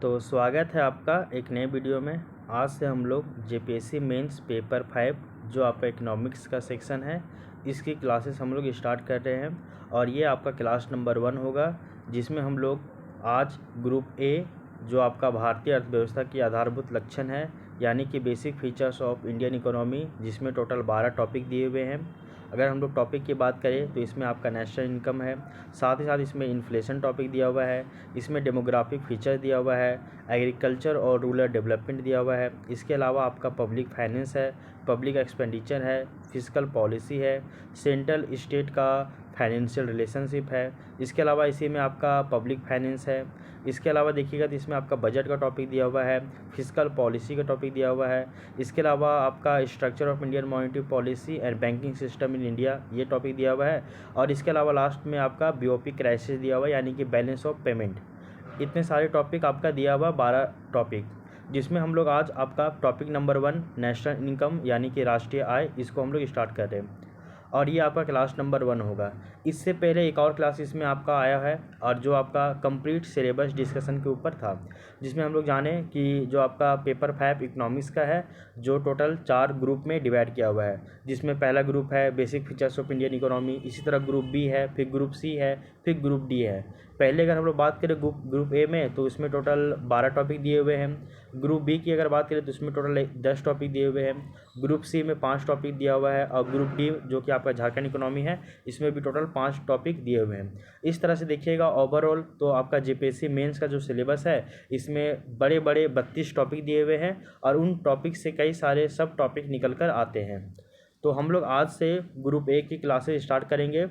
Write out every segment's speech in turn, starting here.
तो स्वागत है आपका एक नए वीडियो में। आज से हम लोग जेपीएससी मेंस पेपर 5 जो आपका इकोनॉमिक्स का सेक्शन है इसकी क्लासेस हम लोग स्टार्ट कर रहे हैं और ये आपका क्लास नंबर 1 होगा, जिसमें हम लोग आज ग्रुप ए जो आपका भारतीय अर्थव्यवस्था की आधारभूत लक्षण है यानी कि basic features of Indian economy, जिसमें टोटल 12 टॉपिक दिए हुए हैं। अगर हम लोग टॉपिक की बात करें तो इसमें आपका नेशनल इनकम है, साथ ही साथ इसमें इन्फ्लेशन टॉपिक दिया हुआ है, इसमें डेमोग्राफिक फीचर दिया हुआ है, एग्रीकल्चर और रूरल डेवलपमेंट दिया हुआ है। इसके अलावा आपका पब्लिक फाइनेंस है, पब्लिक एक्सपेंडिचर है, फिजिकल पॉलिसी है, सेंट्रल स्टेट का फाइनेंशियल रिलेशनशिप है। इसके अलावा इसी में आपका पब्लिक फाइनेंस है। इसके अलावा देखिएगा तो इसमें आपका बजट का टॉपिक दिया हुआ है, फिजिकल पॉलिसी का टॉपिक दिया हुआ है। इसके अलावा आपका structure of Indian monetary policy and banking system in India ये टॉपिक दिया हुआ है। और इसके अलावा लास्ट में आपका बीओपी क्राइसिस दिया हुआ है यानी कि बैलेंस ऑफ पेमेंट। इतने सारे टॉपिक आपका दिया हुआ 12 टॉपिक, जिसमें हम लोग आज आपका टॉपिक नंबर 1 नेशनल इनकम यानी कि राष्ट्रीय आय, इसको हम लोग स्टार्ट कर रहे हैं और ये आपका क्लास नंबर 1 होगा। इससे पहले एक और क्लास इसमें आपका आया है और जो आपका कंप्लीट सिलेबस डिस्कशन के ऊपर था, जिसमें हम लोग जाने कि जो आपका पेपर 5 इकोनॉमिक्स का है जो टोटल 4 ग्रुप में डिवाइड किया हुआ है, जिसमें पहला ग्रुप है basic features of Indian economy, इसी तरह ग्रुप बी है, फिर ग्रुप सी है, फिर ग्रुप डी है। पहले अगर हम लोग बात करें ग्रुप ए में तो इसमें टोटल 12 टॉपिक दिए हुए हैं। ग्रुप बी की अगर बात करें तो इसमें टोटल 10 टॉपिक दिए हुए हैं। ग्रुप सी में 5 टॉपिक दिया हुआ है और ग्रुप डी जो कि आपका झारखंड इकोनॉमी है इसमें भी टोटल 5 टॉपिक दिए हुए हैं। इस तरह से देखिएगा ओवरऑल तो आपका जेपीएससी मेंस का जो सिलेबस है इसमें बड़े बड़े 32 टॉपिक दिए हुए हैं और उन टॉपिक से कई सारे सब टॉपिक निकल कर आते हैं। तो हम लोग आज से ग्रुप ए की क्लासेस स्टार्ट करेंगे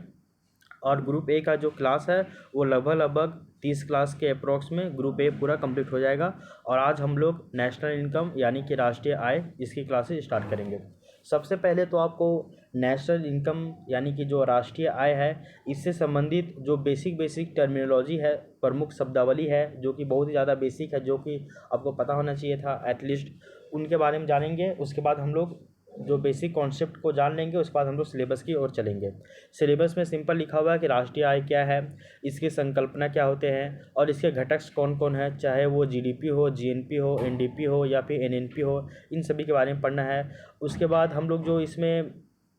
और ग्रुप ए का जो क्लास है वो लगभग 30 क्लास के अप्रॉक्स में ग्रुप ए पूरा कंप्लीट हो जाएगा। और आज हम लोग नेशनल इनकम यानी कि राष्ट्रीय आय इसकी क्लासेस स्टार्ट करेंगे। सबसे पहले तो आपको नेशनल इनकम यानी कि जो राष्ट्रीय आय है इससे संबंधित जो बेसिक टर्मिनोलॉजी है, प्रमुख शब्दावली है जो कि बहुत ही ज़्यादा बेसिक है, जो कि आपको पता होना चाहिए था एटलीस्ट, उनके बारे में जानेंगे। उसके बाद हम लोग जो बेसिक कॉन्सेप्ट को जान लेंगे, उसके बाद हम लोग सिलेबस की ओर चलेंगे। सिलेबस में सिंपल लिखा हुआ है कि राष्ट्रीय आय क्या है, इसकी संकल्पना क्या होते हैं और इसके घटक कौन कौन है, चाहे वो जीडीपी हो, जीएनपी हो, एनडीपी हो या फिर एनएनपी हो, इन सभी के बारे में पढ़ना है। उसके बाद हम लोग जो इसमें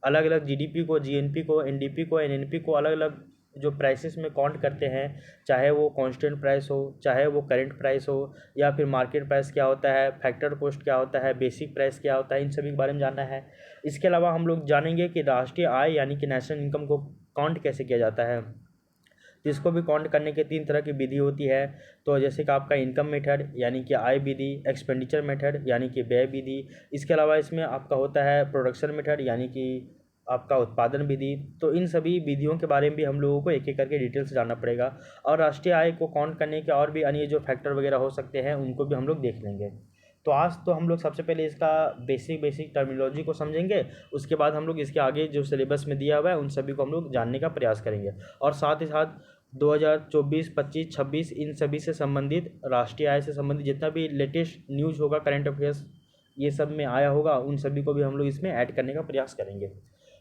अलग अलग जीडीपी को, जीएनपी को, एनडीपी को, एनएनपी को अलग अलग जो प्राइसेस में काउंट करते हैं, चाहे वो कांस्टेंट प्राइस हो, चाहे वो करंट प्राइस हो या फिर मार्केट प्राइस क्या होता है, फैक्टर कॉस्ट क्या होता है, बेसिक प्राइस क्या होता है, इन सभी के बारे में जानना है। इसके अलावा हम लोग जानेंगे कि राष्ट्रीय आय यानी कि नेशनल इनकम को काउंट कैसे किया जाता है। तो इसको भी काउंट करने के 3 तरह की विधि होती है। तो जैसे कि आपका इनकम मेथड यानी कि आय विधि, एक्सपेंडिचर मेथड यानी कि व्यय विधि, इसके अलावा इसमें आपका होता है प्रोडक्शन मेथड यानी कि आपका उत्पादन विधि। तो इन सभी विधियों के बारे में भी हम लोगों को एक एक करके डिटेल से जानना पड़ेगा और राष्ट्रीय आय को काउंट करने के और भी अन्य जो फैक्टर वगैरह हो सकते हैं उनको भी हम लोग देख लेंगे। तो आज तो हम लोग सबसे पहले इसका बेसिक टर्मिनोलॉजी को समझेंगे, उसके बाद हम लोग इसके आगे जो सिलेबस में दिया हुआ है उन सभी को हम लोग जानने का प्रयास करेंगे और साथ ही साथ 2024, 25, 26 इन सभी से संबंधित, राष्ट्रीय आय से संबंधित जितना भी लेटेस्ट न्यूज़ होगा, करंट अफेयर्स ये सब में आया होगा, उन सभी को भी हम लोग इसमें ऐड करने का प्रयास करेंगे।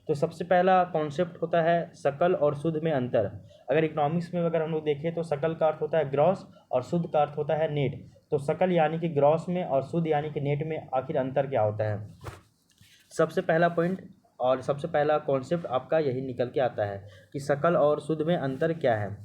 तो सबसे पहला कॉन्सेप्ट होता है सकल और शुद्ध में अंतर। अगर इकोनॉमिक्स में अगर हम लोग देखें तो सकल का अर्थ होता है ग्रॉस और शुद्ध का अर्थ होता है नेट। तो सकल यानी कि ग्रॉस में और शुद्ध यानी कि नेट में आखिर अंतर क्या होता है, सबसे पहला पॉइंट और सबसे पहला कॉन्सेप्ट आपका यही निकल के आता है कि सकल और शुद्ध में अंतर क्या है।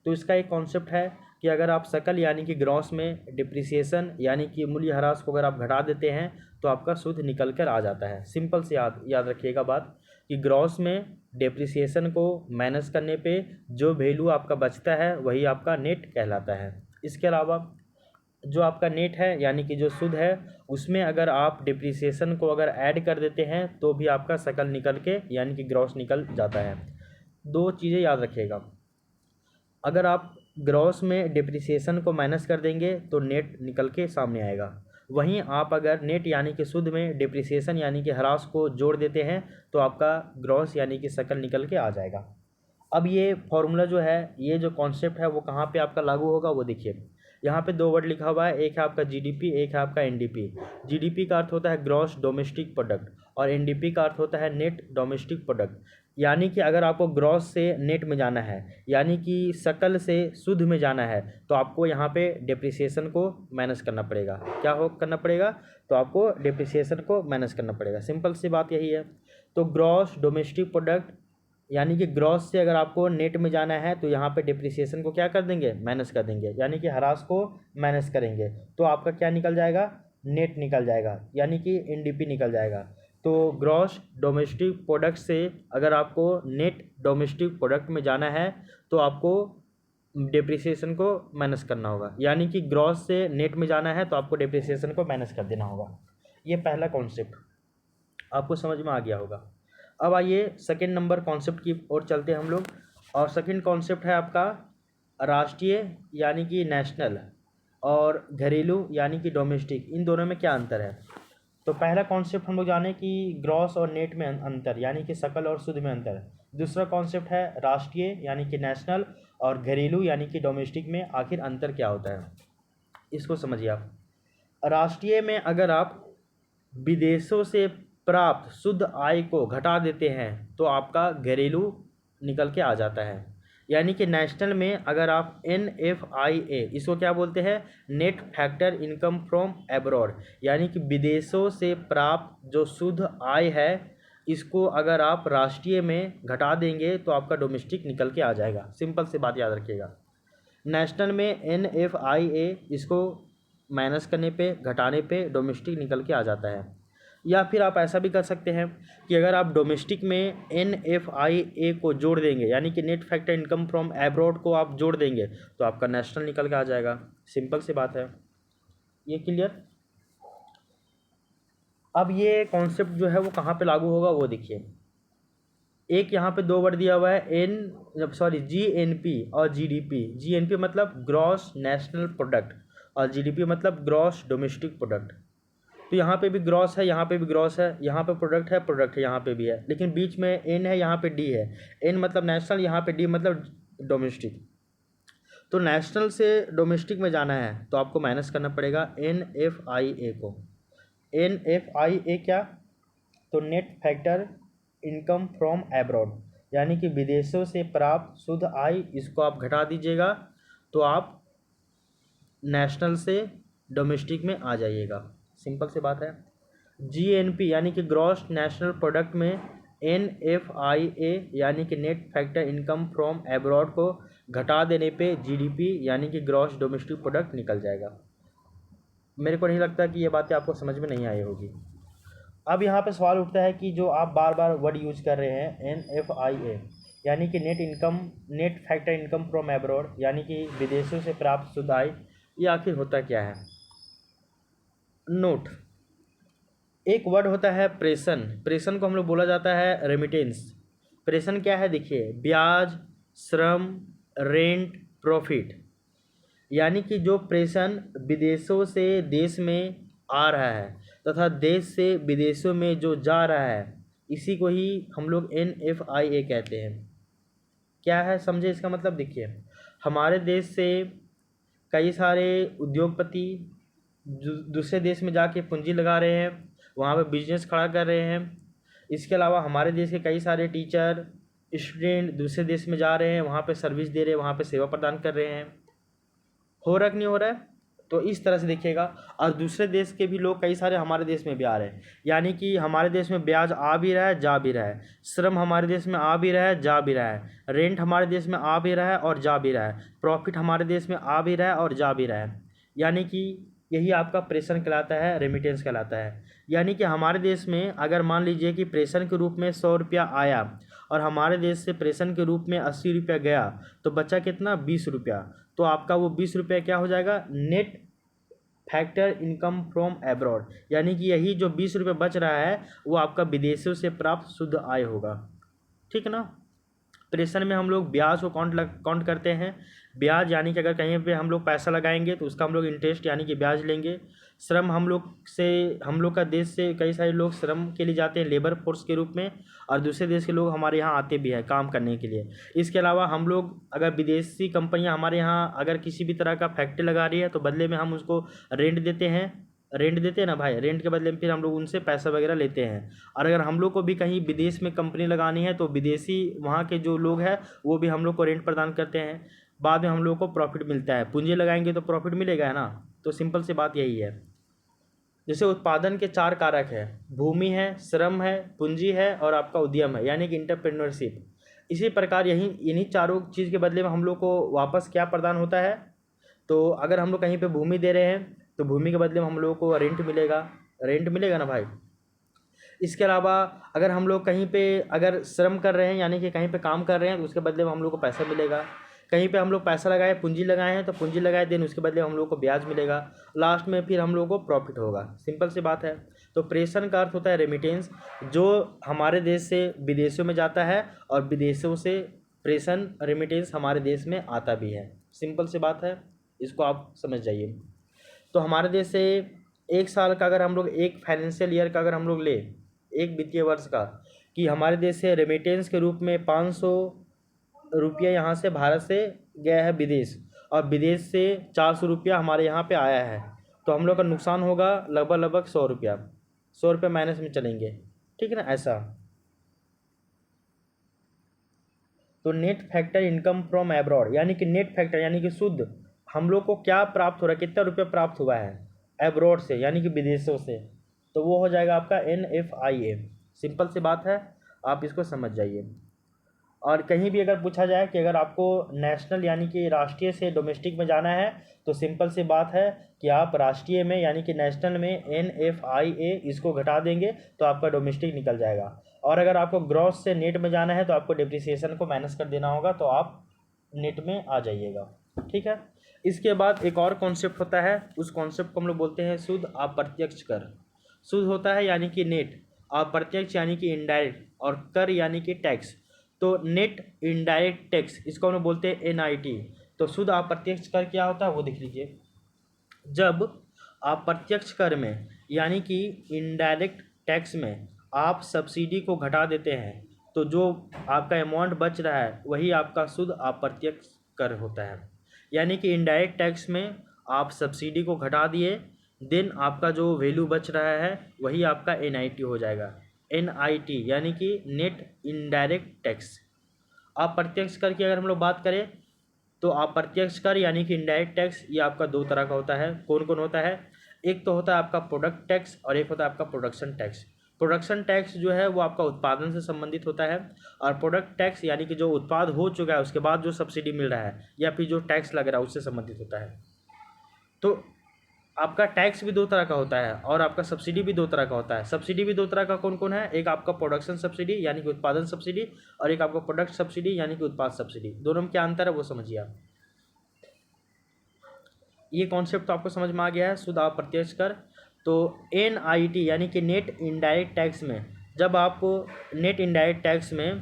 तो इसका एक कॉन्सेप्ट है कि अगर आप सकल यानी कि ग्रॉस में डिप्रिसिएशन यानी कि मूल्यह्रास को अगर आप घटा देते हैं तो आपका शुद्ध निकल कर आ जाता है। सिंपल से याद रखिएगा बात कि ग्रॉस में डिप्रिसिएशन को माइनस करने पे जो वैल्यू आपका बचता है वही आपका नेट कहलाता है। इसके अलावा जो आपका नेट है यानी कि जो शुद्ध है उसमें अगर आप डिप्रिसिएशन को अगर ऐड कर देते हैं तो भी आपका सकल निकल के यानी कि ग्रॉस निकल जाता है। 2 चीज़ें याद रखिएगा, अगर आप ग्रॉस में डिप्रिसिएशन को माइनस कर देंगे तो नेट निकल के सामने आएगा, वहीं आप अगर नेट यानी कि शुद्ध में डिप्रिसिएशन यानी कि ह्रास को जोड़ देते हैं तो आपका ग्रॉस यानी कि सकल निकल के आ जाएगा। अब ये फॉर्मूला जो है, ये जो कॉन्सेप्ट है वो कहाँ पे आपका लागू होगा वो देखिए। यहाँ पे 2 वर्ड लिखा हुआ है, एक है आपका जीडीपी, एक है आपका एनडीपी। जीडीपी का अर्थ होता है ग्रॉस डोमेस्टिक प्रोडक्ट और एनडीपी का अर्थ होता है नेट डोमेस्टिक प्रोडक्ट। यानी कि अगर आपको ग्रॉस से नेट में जाना है, यानी कि सकल से शुद्ध में जाना है, तो आपको यहाँ पे डिप्रिसिएशन को माइनस करना पड़ेगा। क्या हो करना पड़ेगा? तो आपको डिप्रिसिएशन को माइनस करना पड़ेगा। सिंपल सी बात यही है। तो ग्रॉस डोमेस्टिक प्रोडक्ट, यानी कि ग्रॉस से अगर आपको नेट में जाना है तो यहाँ पे डिप्रिसिएशन को क्या कर देंगे? माइनस कर देंगे, यानी कि ह्रास को माइनस करेंगे। तो आपका क्या निकल जाएगा? नेट निकल जाएगा, यानी कि एनडीपी निकल जाएगा। तो ग्रॉस डोमेस्टिक प्रोडक्ट से अगर आपको नेट डोमेस्टिक प्रोडक्ट में जाना है तो आपको डिप्रिसिएशन को माइनस करना होगा, यानी कि ग्रॉस से नेट में जाना है तो आपको डिप्रिसिएशन को माइनस कर देना होगा। ये पहला कॉन्सेप्ट आपको समझ में आ गया होगा। अब आइए सेकंड नंबर कॉन्सेप्ट की ओर चलते हैं हम लोग। और सेकंड कॉन्सेप्ट है आपका राष्ट्रीय यानी कि नेशनल, और घरेलू यानी कि डोमेस्टिक। इन दोनों में क्या अंतर है? तो पहला कॉन्सेप्ट हम लोग जाने कि ग्रॉस और नेट में अंतर, यानी कि सकल और शुद्ध में अंतर। दूसरा कॉन्सेप्ट है राष्ट्रीय यानी कि नेशनल, और घरेलू यानी कि डोमेस्टिक में आखिर अंतर क्या होता है, इसको समझिए आप। राष्ट्रीय में अगर आप विदेशों से प्राप्त शुद्ध आय को घटा देते हैं तो आपका घरेलू निकल के आ जाता है। यानी कि नेशनल में अगर आप NFIA, इसको क्या बोलते हैं? Net factor income from abroad, यानी कि विदेशों से प्राप्त जो शुद्ध आय है इसको अगर आप राष्ट्रीय में घटा देंगे तो आपका डोमेस्टिक निकल के आ जाएगा। सिंपल सी बात याद रखिएगा। नेशनल में NFIA, इसको माइनस करने पे, घटाने पे डोमेस्टिक निकल के आ जाता है। या फिर आप ऐसा भी कर सकते हैं कि अगर आप डोमेस्टिक में NFIA को जोड़ देंगे, यानी कि net factor income from abroad को आप जोड़ देंगे तो आपका नेशनल निकल के आ जाएगा। सिंपल सी बात है। ये क्लियर? अब ये कॉन्सेप्ट जो है वो कहाँ पे लागू होगा वो देखिए। एक यहाँ पे दो वर्ड दिया हुआ है GNP और GDP। GNP मतलब ग्रॉस नेशनल प्रोडक्ट, और GDP मतलब ग्रॉस डोमेस्टिक प्रोडक्ट। तो यहाँ पे भी ग्रॉस है, यहाँ पे भी ग्रॉस है, यहाँ पे प्रोडक्ट है, यहाँ पे भी है, लेकिन बीच में N है, यहाँ पे D है। N मतलब नेशनल, यहाँ पे D मतलब डोमेस्टिक। तो नेशनल से डोमेस्टिक में जाना है तो आपको माइनस करना पड़ेगा NFIA को। NFIA क्या? तो net factor income from abroad, यानी कि विदेशों से प्राप्त शुद्ध आय, इसको आप घटा दीजिएगा तो आप नेशनल से डोमेस्टिक में आ जाइएगा। सिंपल सी बात है। GNP यानी कि ग्रॉस नेशनल प्रोडक्ट में NFIA यानी कि net factor income from abroad को घटा देने पे GDP यानी कि ग्रॉस डोमेस्टिक प्रोडक्ट निकल जाएगा। मेरे को नहीं लगता कि ये बातें आपको समझ में नहीं आई होगी। अब यहाँ पे सवाल उठता है कि जो आप बार बार वर्ड यूज कर रहे हैं NFIA, यानी कि net factor income from abroad, यानी कि विदेशों से प्राप्त शुद्ध आय, ये आखिर होता क्या है? नोट, एक वर्ड होता है प्रेषण। प्रेषण को हम लोग बोला जाता है रेमिटेंस। प्रेषण क्या है? देखिए, ब्याज, श्रम, रेंट, प्रॉफिट, यानी कि जो प्रेषण विदेशों से देश में आ रहा है तथा देश से विदेशों में जो जा रहा है, इसी को ही हम लोग NFIA कहते हैं। क्या है समझे इसका मतलब? देखिए, हमारे देश से कई सारे उद्योगपति दूसरे देश में जाके पूंजी लगा रहे हैं, वहाँ पे बिजनेस खड़ा कर रहे हैं। इसके अलावा हमारे देश के कई सारे टीचर, स्टूडेंट दूसरे देश में जा रहे हैं, वहाँ पे सर्विस दे रहे हैं, वहाँ पे सेवा प्रदान कर रहे हैं। हो रहा कि नहीं हो रहा है? तो इस तरह से देखिएगा। और दूसरे देश के भी लोग कई सारे हमारे देश में भी आ रहे हैं, यानी कि हमारे देश में ब्याज आ भी रहा है, जा भी रहा है। श्रम हमारे देश में आ भी रहा है, जा भी रहा है। रेंट हमारे देश में आ भी रहा है और जा भी रहा है। प्रॉफिट हमारे देश में आ भी रहा है और जा भी रहा है। यानी कि यही आपका प्रेषण कहलाता है, रेमिटेंस कहलाता है। यानी कि हमारे देश में अगर मान लीजिए कि प्रेषण के रूप में 100 रुपया आया और हमारे देश से प्रेषण के रूप में 80 रुपया गया, तो बचा कितना? 20 रुपया। तो आपका वो 20 रुपया क्या हो जाएगा? Net factor income from abroad, यानी कि यही जो 20 रुपये बच रहा है वो आपका विदेशों से प्राप्त शुद्ध आय होगा। ठीक ना? प्रेषण में हम लोग ब्याज को काउंट करते हैं। ब्याज यानी कि अगर कहीं पे हम लोग पैसा लगाएंगे तो उसका हम लोग इंटरेस्ट यानी कि ब्याज लेंगे। श्रम हम लोग का देश से कई सारे लोग श्रम के लिए जाते हैं लेबर फोर्स के रूप में, और दूसरे देश के लोग हमारे यहाँ आते भी हैं काम करने के लिए। इसके अलावा हम लोग अगर विदेशी कंपनियाँ हमारे यहाँ अगर किसी भी तरह का फैक्ट्री लगा रही है तो बदले में हम उसको रेंट देते हैं, रेंट देते हैं ना भाई, रेंट के बदले में फिर हम लोग उनसे पैसा वगैरह लेते हैं। और अगर हम लोग को भी कहीं विदेश में कंपनी लगानी है तो विदेशी वहाँ के जो लोग हैं वो भी हम लोग को रेंट प्रदान करते हैं, बाद में हम लोग को प्रॉफिट मिलता है। पूंजी लगाएंगे तो प्रॉफिट मिलेगा ना, तो सिंपल सी बात यही है। जैसे उत्पादन के 4 कारक है, भूमि है, श्रम है, पूंजी है और आपका उद्यम है, यानी कि इंटरप्रेन्योरशिप। इसी प्रकार इन्हीं चारों चीज़ के बदले में हम लोग को वापस क्या प्रदान होता है, तो अगर हम लोग कहीं पे भूमि दे रहे हैं तो भूमि के बदले में हम लोगों को रेंट मिलेगा ना भाई। इसके अलावा अगर हम लोग कहीं पे अगर श्रम कर रहे हैं, यानी कि कहीं पे काम कर रहे हैं, तो उसके बदले में हम लोग को पैसा मिलेगा। कहीं पे हम लोग पैसा लगाए, पूंजी लगाए हैं, तो पूंजी लगाए देन उसके बदले हम लोग को ब्याज मिलेगा, लास्ट में फिर हम लोग को प्रॉफिट होगा। सिंपल सी बात है। तो प्रेषण का अर्थ होता है रेमिटेंस, जो हमारे देश से विदेशों में जाता है और विदेशों से प्रेषण रेमिटेंस हमारे देश में आता भी है। सिंपल सी बात है, इसको आप समझ जाइए। तो हमारे देश से एक साल का अगर हम लोग, एक फाइनेंशियल ईयर का अगर हम लोग ले, एक वित्तीय वर्ष का, कि हमारे देश से रेमिटेंस के रूप में 500 रुपया यहाँ से भारत से गया है विदेश, और विदेश से 400 रुपया हमारे यहाँ पे आया है, तो हम लोग का नुकसान होगा लगभग 100 रुपया। 100 रुपये माइनस में चलेंगे, ठीक है ना, ऐसा। तो net factor income from abroad, यानी कि नेट फैक्टर यानी कि शुद्ध हम लोग को क्या प्राप्त हो रहा है, कितना रुपया प्राप्त हुआ है एब्रॉड से, यानी कि विदेशों से, तो वो हो जाएगा आपका NFIA। सिंपल सी बात है, आप इसको समझ जाइए। और कहीं भी अगर पूछा जाए कि अगर आपको नेशनल यानी कि राष्ट्रीय से डोमेस्टिक में जाना है, तो सिंपल सी बात है कि आप राष्ट्रीय में यानी कि नेशनल में NFIA इसको घटा देंगे तो आपका डोमेस्टिक निकल जाएगा। और अगर आपको ग्रॉस से नेट में जाना है तो आपको डिप्रिसिएशन को माइनस कर देना होगा, तो आप नेट में आ जाइएगा, ठीक है। इसके बाद एक और कॉन्सेप्ट होता है, उस कॉन्सेप्ट को हम लोग बोलते हैं शुद्ध अप्रत्यक्ष कर। शुद्ध होता है यानी कि नेट, अप्रत्यक्ष यानी कि इनडायरेक्ट, और कर यानी कि टैक्स। तो नेट इनडायरेक्ट टैक्स इसको हम लोग बोलते हैं NIT। तो शुद्ध अप्रत्यक्ष कर क्या होता है वो देख लीजिए। जब अप्रत्यक्ष कर में यानी कि इनडायरेक्ट टैक्स में आप सब्सिडी को घटा देते हैं, तो जो आपका अमाउंट बच रहा है वही आपका शुद्ध अप्रत्यक्ष कर होता है। यानी कि इनडायरेक्ट टैक्स में आप सब्सिडी को घटा दिए, देन आपका जो वैल्यू बच रहा है वही आपका NIT हो जाएगा। NIT यानी कि नेट इनडायरेक्ट टैक्स। अप्रत्यक्ष कर की अगर हम लोग बात करें, तो अप्रत्यक्ष कर यानी कि इनडायरेक्ट टैक्स, ये आपका 2 तरह का होता है। कौन कौन होता है? एक तो होता है आपका प्रोडक्ट टैक्स और एक होता है आपका प्रोडक्शन टैक्स। प्रोडक्शन टैक्स जो है वो आपका उत्पादन से संबंधित होता है, और प्रोडक्ट टैक्स यानी कि जो उत्पाद हो चुका है उसके बाद जो सब्सिडी मिल रहा है या फिर जो टैक्स लग रहा है उससे संबंधित होता है। तो आपका टैक्स भी 2 तरह का होता है और आपका सब्सिडी भी 2 तरह का होता है। सब्सिडी भी 2 तरह का कौन कौन है? एक आपका प्रोडक्शन सब्सिडी यानी कि उत्पादन सब्सिडी, और एक आपका प्रोडक्ट सब्सिडी यानी कि उत्पाद सब्सिडी। दोनों में क्या अंतर है वो समझिए आप। ये कॉन्सेप्ट तो आपको समझ में आ गया है, शुद्ध अप्रत्यक्ष कर। तो NIT यानी कि नेट इनडायरेक्ट टैक्स में, जब आप नेट इनडायरेक्ट टैक्स में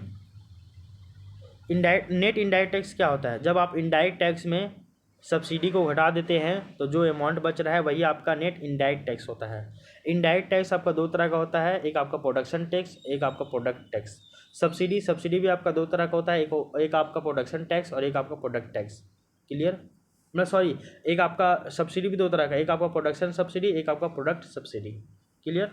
नेट इनडायरेक्ट टैक्स क्या होता है? जब आप इनडायरेक्ट टैक्स में सब्सिडी को घटा देते हैं तो जो अमाउंट बच रहा है वही आपका नेट इनडायरेक्ट टैक्स होता है। इनडायरेक्ट टैक्स आपका 2 तरह का होता है, एक आपका प्रोडक्शन टैक्स, एक आपका प्रोडक्ट टैक्स। सब्सिडी भी आपका 2 तरह का होता है, एक आपका प्रोडक्शन टैक्स और एक आपका प्रोडक्ट टैक्स। क्लियर? मैं सॉरी, एक आपका सब्सिडी भी 2 तरह का, एक आपका प्रोडक्शन सब्सिडी, एक आपका product subsidy. Clear?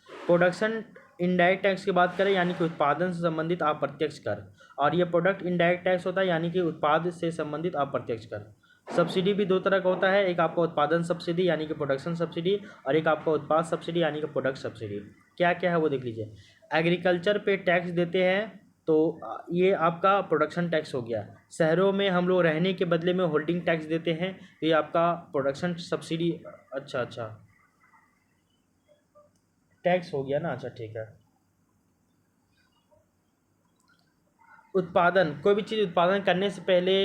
Production indirect tax की बात करें यानी कि उत्पादन से संबंधित अप्रत्यक्ष कर, और ये प्रोडक्ट इनडायरेक्ट टैक्स होता है यानी कि उत्पाद से संबंधित अप्रत्यक्ष कर। सब्सिडी भी 2 तरह का होता है, एक आपका उत्पादन सब्सिडी यानी कि प्रोडक्शन सब्सिडी, और एक आपका उत्पाद सब्सिडी यानी कि प्रोडक्ट सब्सिडी। क्या क्या है वो देख लीजिए। एग्रीकल्चर पे टैक्स देते हैं तो ये आपका प्रोडक्शन टैक्स हो गया। शहरों में हम लोग रहने के बदले में होल्डिंग टैक्स देते हैं, तो ये आपका प्रोडक्शन सब्सिडी। अच्छा, टैक्स हो गया ना, अच्छा ठीक है। उत्पादन, कोई भी चीज़ उत्पादन करने से पहले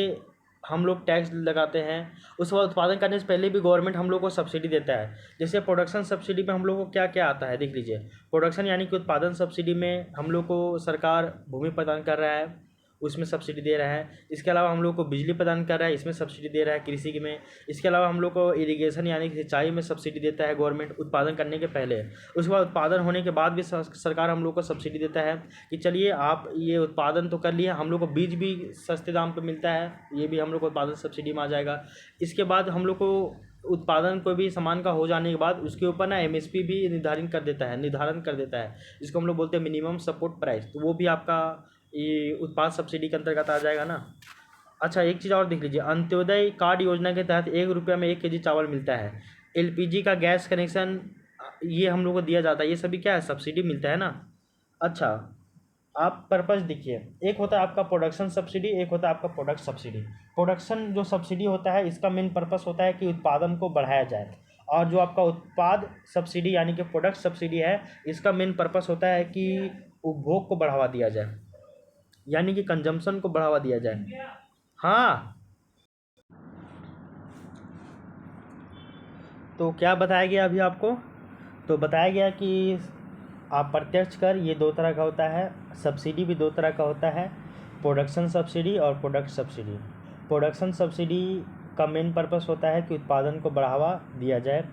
हम लोग टैक्स लगाते हैं, उसके बाद उत्पादन करने से पहले भी गवर्नमेंट हम लोग को सब्सिडी देता है। जैसे प्रोडक्शन सब्सिडी में हम लोग को क्या क्या आता है देख लीजिए। प्रोडक्शन यानी कि उत्पादन सब्सिडी में हम लोग को सरकार भूमि प्रदान कर रहा है, उसमें सब्सिडी दे रहा है। इसके अलावा हम लोग को बिजली प्रदान कर रहा है, इसमें सब्सिडी दे रहा है कृषि की में। इसके अलावा हम लोग को इरिगेशन यानी कि सिंचाई में सब्सिडी देता है गवर्नमेंट उत्पादन करने के पहले। उसके बाद उत्पादन होने के बाद भी सरकार हम लोग को सब्सिडी देता है कि चलिए आप ये उत्पादन तो कर लिए, हम लोग को बीज भी सस्ते दाम पर मिलता है, ये भी हम लोग को उत्पादन सब्सिडी में आ जाएगा। इसके बाद हम लोग को उत्पादन कोई भी सामान का हो जाने के बाद उसके ऊपर ना एमएसपी भी निर्धारण कर देता है। इसको हम लोग बोलते हैं मिनिमम सपोर्ट प्राइस। तो वो भी आपका ये उत्पाद सब्सिडी के अंतर्गत आ जाएगा ना। अच्छा, एक चीज़ और देख लीजिए, अंत्योदय कार्ड योजना के तहत 1 रुपये में 1 केजी चावल मिलता है। एलपीजी का गैस कनेक्शन ये हम लोग को दिया जाता है। ये सभी क्या है, सब्सिडी मिलता है ना। अच्छा, आप पर्पस देखिए, एक होता है आपका प्रोडक्शन सब्सिडी, एक होता है आपका प्रोडक्ट सब्सिडी। प्रोडक्शन जो सब्सिडी होता है इसका मेन पर्पस होता है कि उत्पादन को बढ़ाया जाए, और जो आपका उत्पाद सब्सिडी यानी कि प्रोडक्ट सब्सिडी है, इसका मेन पर्पस होता है कि उपभोग को बढ़ावा दिया जाए, यानी कि कंजम्पशन को बढ़ावा दिया जाए। हाँ, तो क्या बताया गया अभी आपको? तो बताया गया कि अप्रत्यक्ष कर ये 2 तरह का होता है, सब्सिडी भी 2 तरह का होता है, प्रोडक्शन सब्सिडी और प्रोडक्ट सब्सिडी। प्रोडक्शन सब्सिडी का मेन पर्पस होता है कि उत्पादन को बढ़ावा दिया जाए,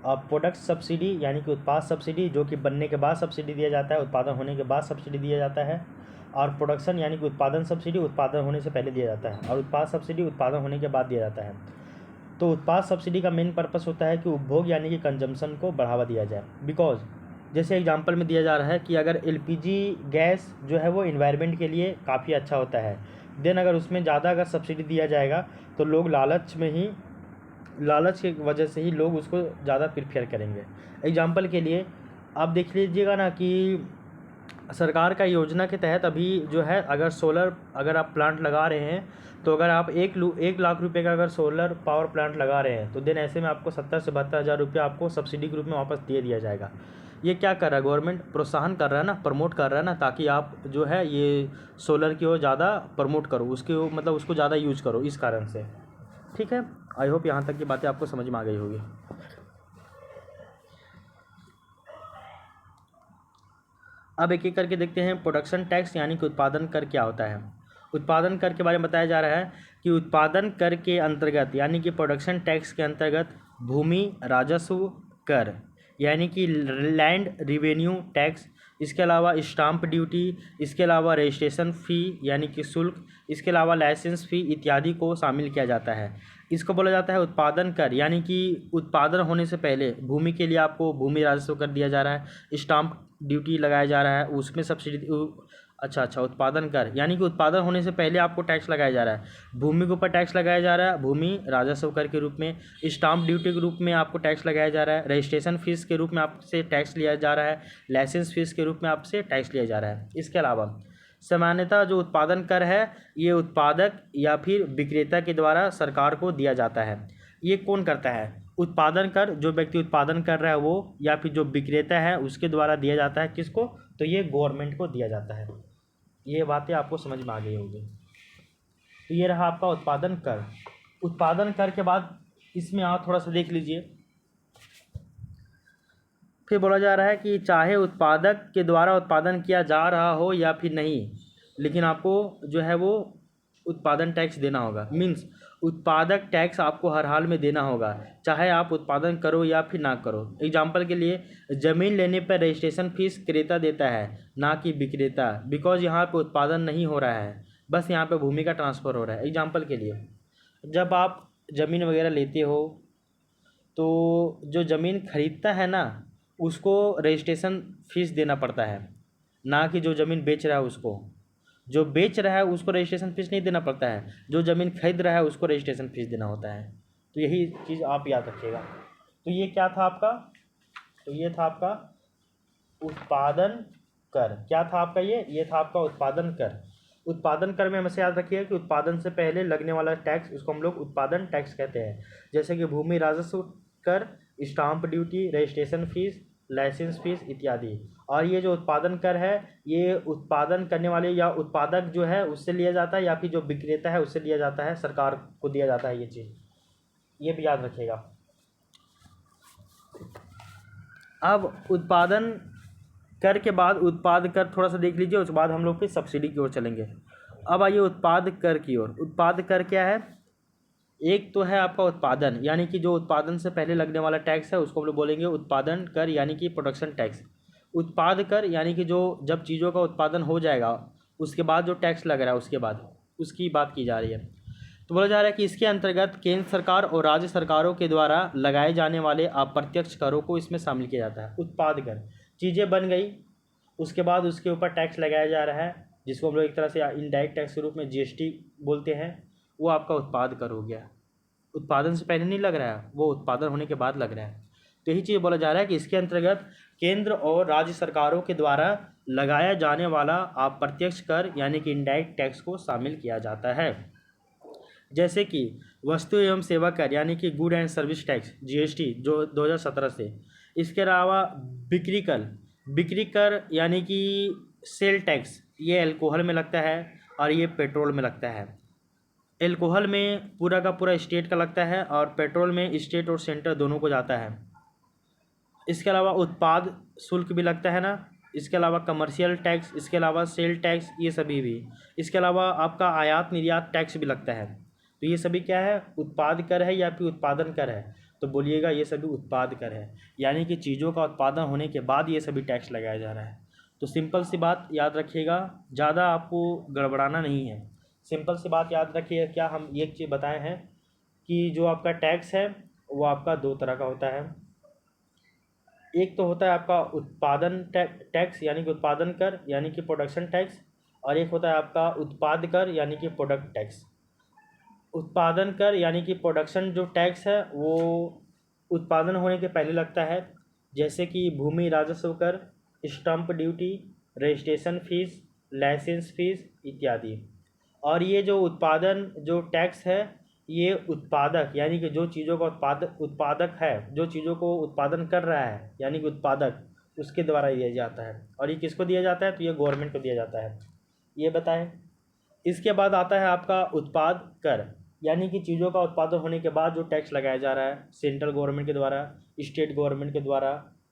और प्रोडक्ट सब्सिडी यानी कि उत्पाद सब्सिडी जो कि बनने के बाद सब्सिडी दिया जाता है, उत्पादन होने के बाद सब्सिडी दिया जाता है। और प्रोडक्शन यानी कि उत्पादन सब्सिडी उत्पादन होने से पहले दिया जाता है, और उत्पाद सब्सिडी उत्पादन होने के बाद दिया जाता है। तो उत्पाद सब्सिडी का मेन पर्पस होता है कि उपभोग यानी कि कंजम्पशन को बढ़ावा दिया जाए। बिकॉज जैसे एग्जांपल में दिया जा रहा है कि अगर एलपीजी गैस जो है वो इन्वायरमेंट के लिए काफ़ी अच्छा होता है, देन अगर उसमें ज़्यादा अगर सब्सिडी दिया जाएगा तो लोग लालच की वजह से ही लोग उसको ज़्यादा प्रिफेयर करेंगे। एग्जांपल के लिए आप देख लीजिएगा ना कि सरकार का योजना के तहत अभी जो है, अगर आप प्लांट लगा रहे हैं, तो अगर आप 1 लाख रुपए का अगर सोलर पावर प्लांट लगा रहे हैं, तो देन ऐसे में आपको 70 से 72 हज़ार रुपये आपको सब्सिडी के रूप में वापस दे दिया जाएगा। ये क्या कर रहा है, गवर्नमेंट प्रोत्साहन कर रहा है ना, प्रमोट कर रहा है ना, ताकि आप जो है ये सोलर की ओर ज़्यादा प्रमोट करो, मतलब उसको ज़्यादा यूज करो, इस कारण से। ठीक है, आई होप यहाँ तक की बातें आपको समझ में आ गई होगी। अब एक एक करके देखते हैं प्रोडक्शन टैक्स यानी कि उत्पादन कर क्या होता है। उत्पादन कर के बारे में बताया जा रहा है कि उत्पादन कर के अंतर्गत यानी कि प्रोडक्शन टैक्स के अंतर्गत भूमि राजस्व कर यानी कि लैंड रिवेन्यू टैक्स, इसके अलावा स्टाम्प ड्यूटी, इसके अलावा रजिस्ट्रेशन फ़ी यानी कि शुल्क, इसके अलावा लाइसेंस फ़ी इत्यादि को शामिल किया जाता है। इसको बोला जाता है उत्पादन कर, यानी कि उत्पादन होने से पहले भूमि के लिए आपको भूमि राजस्व कर दिया जा रहा है, स्टाम्प ड्यूटी लगाया जा रहा है, उसमें सब्सिडी। अच्छा, उत्पादन कर यानी कि उत्पादन होने से पहले आपको टैक्स लगाया जा रहा है, भूमि के ऊपर टैक्स लगाया जा रहा है, भूमि राजस्व कर के रूप में, स्टाम्प ड्यूटी के रूप में आपको टैक्स लगाया जा रहा है, रजिस्ट्रेशन फीस के रूप में आपसे टैक्स लिया जा रहा है, लाइसेंस फीस के रूप में आपसे टैक्स लिया जा रहा है। इसके अलावा सामान्यतः जो उत्पादन कर है ये उत्पादक या फिर विक्रेता के द्वारा सरकार को दिया जाता है। ये कौन करता है? उत्पादन कर जो व्यक्ति उत्पादन कर रहा है वो, या फिर जो विक्रेता है उसके द्वारा दिया जाता है। किसको? तो ये गवर्नमेंट को दिया जाता है। ये बातें आपको समझ में आ गई होगी। तो ये रहा आपका उत्पादन कर। उत्पादन कर के बाद इसमें आप थोड़ा सा देख लीजिए, फिर बोला जा रहा है कि चाहे उत्पादक के द्वारा उत्पादन किया जा रहा हो या फिर नहीं, लेकिन आपको जो है वो उत्पादन टैक्स देना होगा। मीन्स उत्पादक टैक्स आपको हर हाल में देना होगा, चाहे आप उत्पादन करो या फिर ना करो। एग्जाम्पल के लिए, ज़मीन लेने पर रजिस्ट्रेशन फीस क्रेता देता है, ना कि विक्रेता, बिकॉज यहाँ पे उत्पादन नहीं हो रहा है, बस यहाँ पे भूमि का ट्रांसफ़र हो रहा है। एग्जाम्पल के लिए, जब आप ज़मीन वगैरह लेते हो तो जो ज़मीन खरीदता है ना, उसको रजिस्ट्रेशन फीस देना पड़ता है, ना कि जो ज़मीन बेच रहा है उसको। जो बेच रहा है उसको रजिस्ट्रेशन फीस नहीं देना पड़ता है, जो ज़मीन खरीद रहा है उसको रजिस्ट्रेशन फीस देना होता है। तो यही चीज़ आप याद रखिएगा। तो ये क्या था आपका? तो ये था आपका उत्पादन कर। क्या था आपका? ये था आपका उत्पादन कर। उत्पादन कर में हमेशा याद रखिए कि उत्पादन से पहले लगने वाला टैक्स, उसको हम लोग उत्पादन टैक्स कहते हैं। जैसे कि भूमि राजस्व कर, stamp duty, registration fees, licence fees इत्यादि। और ये जो उत्पादन कर है ये उत्पादन करने वाले या उत्पादक जो है उससे लिया जाता है, या फिर जो विक्रेता है उससे लिया जाता है, सरकार को दिया जाता है। ये चीज़ ये भी याद रखिएगा। अब उत्पादन कर के बाद उत्पाद कर थोड़ा सा देख लीजिए, उसके बाद हम लोग फिर सब्सिडी की ओर चलेंगे। अब आइए उत्पाद कर की ओर। उत्पाद कर क्या है? एक तो है आपका उत्पादन, यानी कि जो उत्पादन से पहले लगने वाला टैक्स है उसको हम लोग बोलेंगे उत्पादन कर, यानी कि प्रोडक्शन टैक्स। उत्पाद कर यानी कि जो जब चीज़ों का उत्पादन हो जाएगा उसके बाद जो टैक्स लग रहा है उसके बाद, उसकी बात की जा रही है। तो बोला जा रहा है कि इसके अंतर्गत केंद्र सरकार और राज्य सरकारों के द्वारा लगाए जाने वाले अप्रत्यक्ष करों को इसमें शामिल किया जाता है। उत्पाद कर, चीज़ें बन गई, उसके बाद उसके ऊपर टैक्स लगाया जा रहा है, जिसको हम लोग एक तरह से इनडायरेक्ट टैक्स के रूप में जीएसटी बोलते हैं, वो आपका उत्पाद कर हो गया। उत्पादन से पहले नहीं लग रहा है, वो उत्पादन होने के बाद लग रहा है। तो यही चीज़ बोला जा रहा है कि इसके अंतर्गत केंद्र और राज्य सरकारों के द्वारा लगाया जाने वाला अप्रत्यक्ष कर यानी कि इनडायरेक्ट टैक्स को शामिल किया जाता है। जैसे कि वस्तु एवं सेवा कर यानी कि good and service tax GST जो 2017 से, इसके अलावा बिक्री कर यानी कि सेल टैक्स, ये अल्कोहल में लगता है और ये पेट्रोल में लगता है। अल्कोहल में पूरा का पूरा स्टेट का लगता है और पेट्रोल में स्टेट और सेंटर दोनों को जाता है। इसके अलावा उत्पाद शुल्क भी लगता है ना, इसके अलावा कमर्शियल टैक्स, इसके अलावा सेल टैक्स, ये सभी भी। इसके अलावा आपका आयात निर्यात टैक्स भी लगता है। तो ये सभी क्या है, उत्पाद कर है या फिर उत्पादन कर है? तो बोलिएगा ये सभी उत्पाद कर है, यानी कि चीज़ों का उत्पादन होने के बाद ये सभी टैक्स लगाया जा रहा है। तो सिंपल सी बात याद रखिएगा, ज़्यादा आपको गड़बड़ाना नहीं है। सिंपल सी बात याद रखिए, क्या हम एक चीज़ बताए हैं कि जो आपका टैक्स है वो आपका दो तरह का होता है। एक तो होता है आपका उत्पादन टैक्स यानी कि उत्पादन कर यानी कि प्रोडक्शन टैक्स, और एक होता है आपका उत्पाद कर यानी कि प्रोडक्ट टैक्स। उत्पादन कर यानी कि प्रोडक्शन जो टैक्स है वो उत्पादन होने के पहले लगता है, जैसे कि भूमि राजस्व कर, stamp duty, registration fees, licence fees इत्यादि। और ये जो उत्पादन जो टैक्स है ये उत्पादक यानी कि जो चीज़ों का उत्पादक है, जो चीज़ों को उत्पादन कर रहा है यानी कि उत्पादक, उसके द्वारा दिया जाता है। और ये किसको दिया जाता है? तो ये गवर्नमेंट को दिया जाता है, ये बताएं। इसके बाद आता है आपका उत्पाद कर यानी कि चीज़ों का उत्पादन होने के बाद जो टैक्स लगाया जा रहा है सेंट्रल गवर्नमेंट के द्वारा, स्टेट गवर्नमेंट के द्वारा,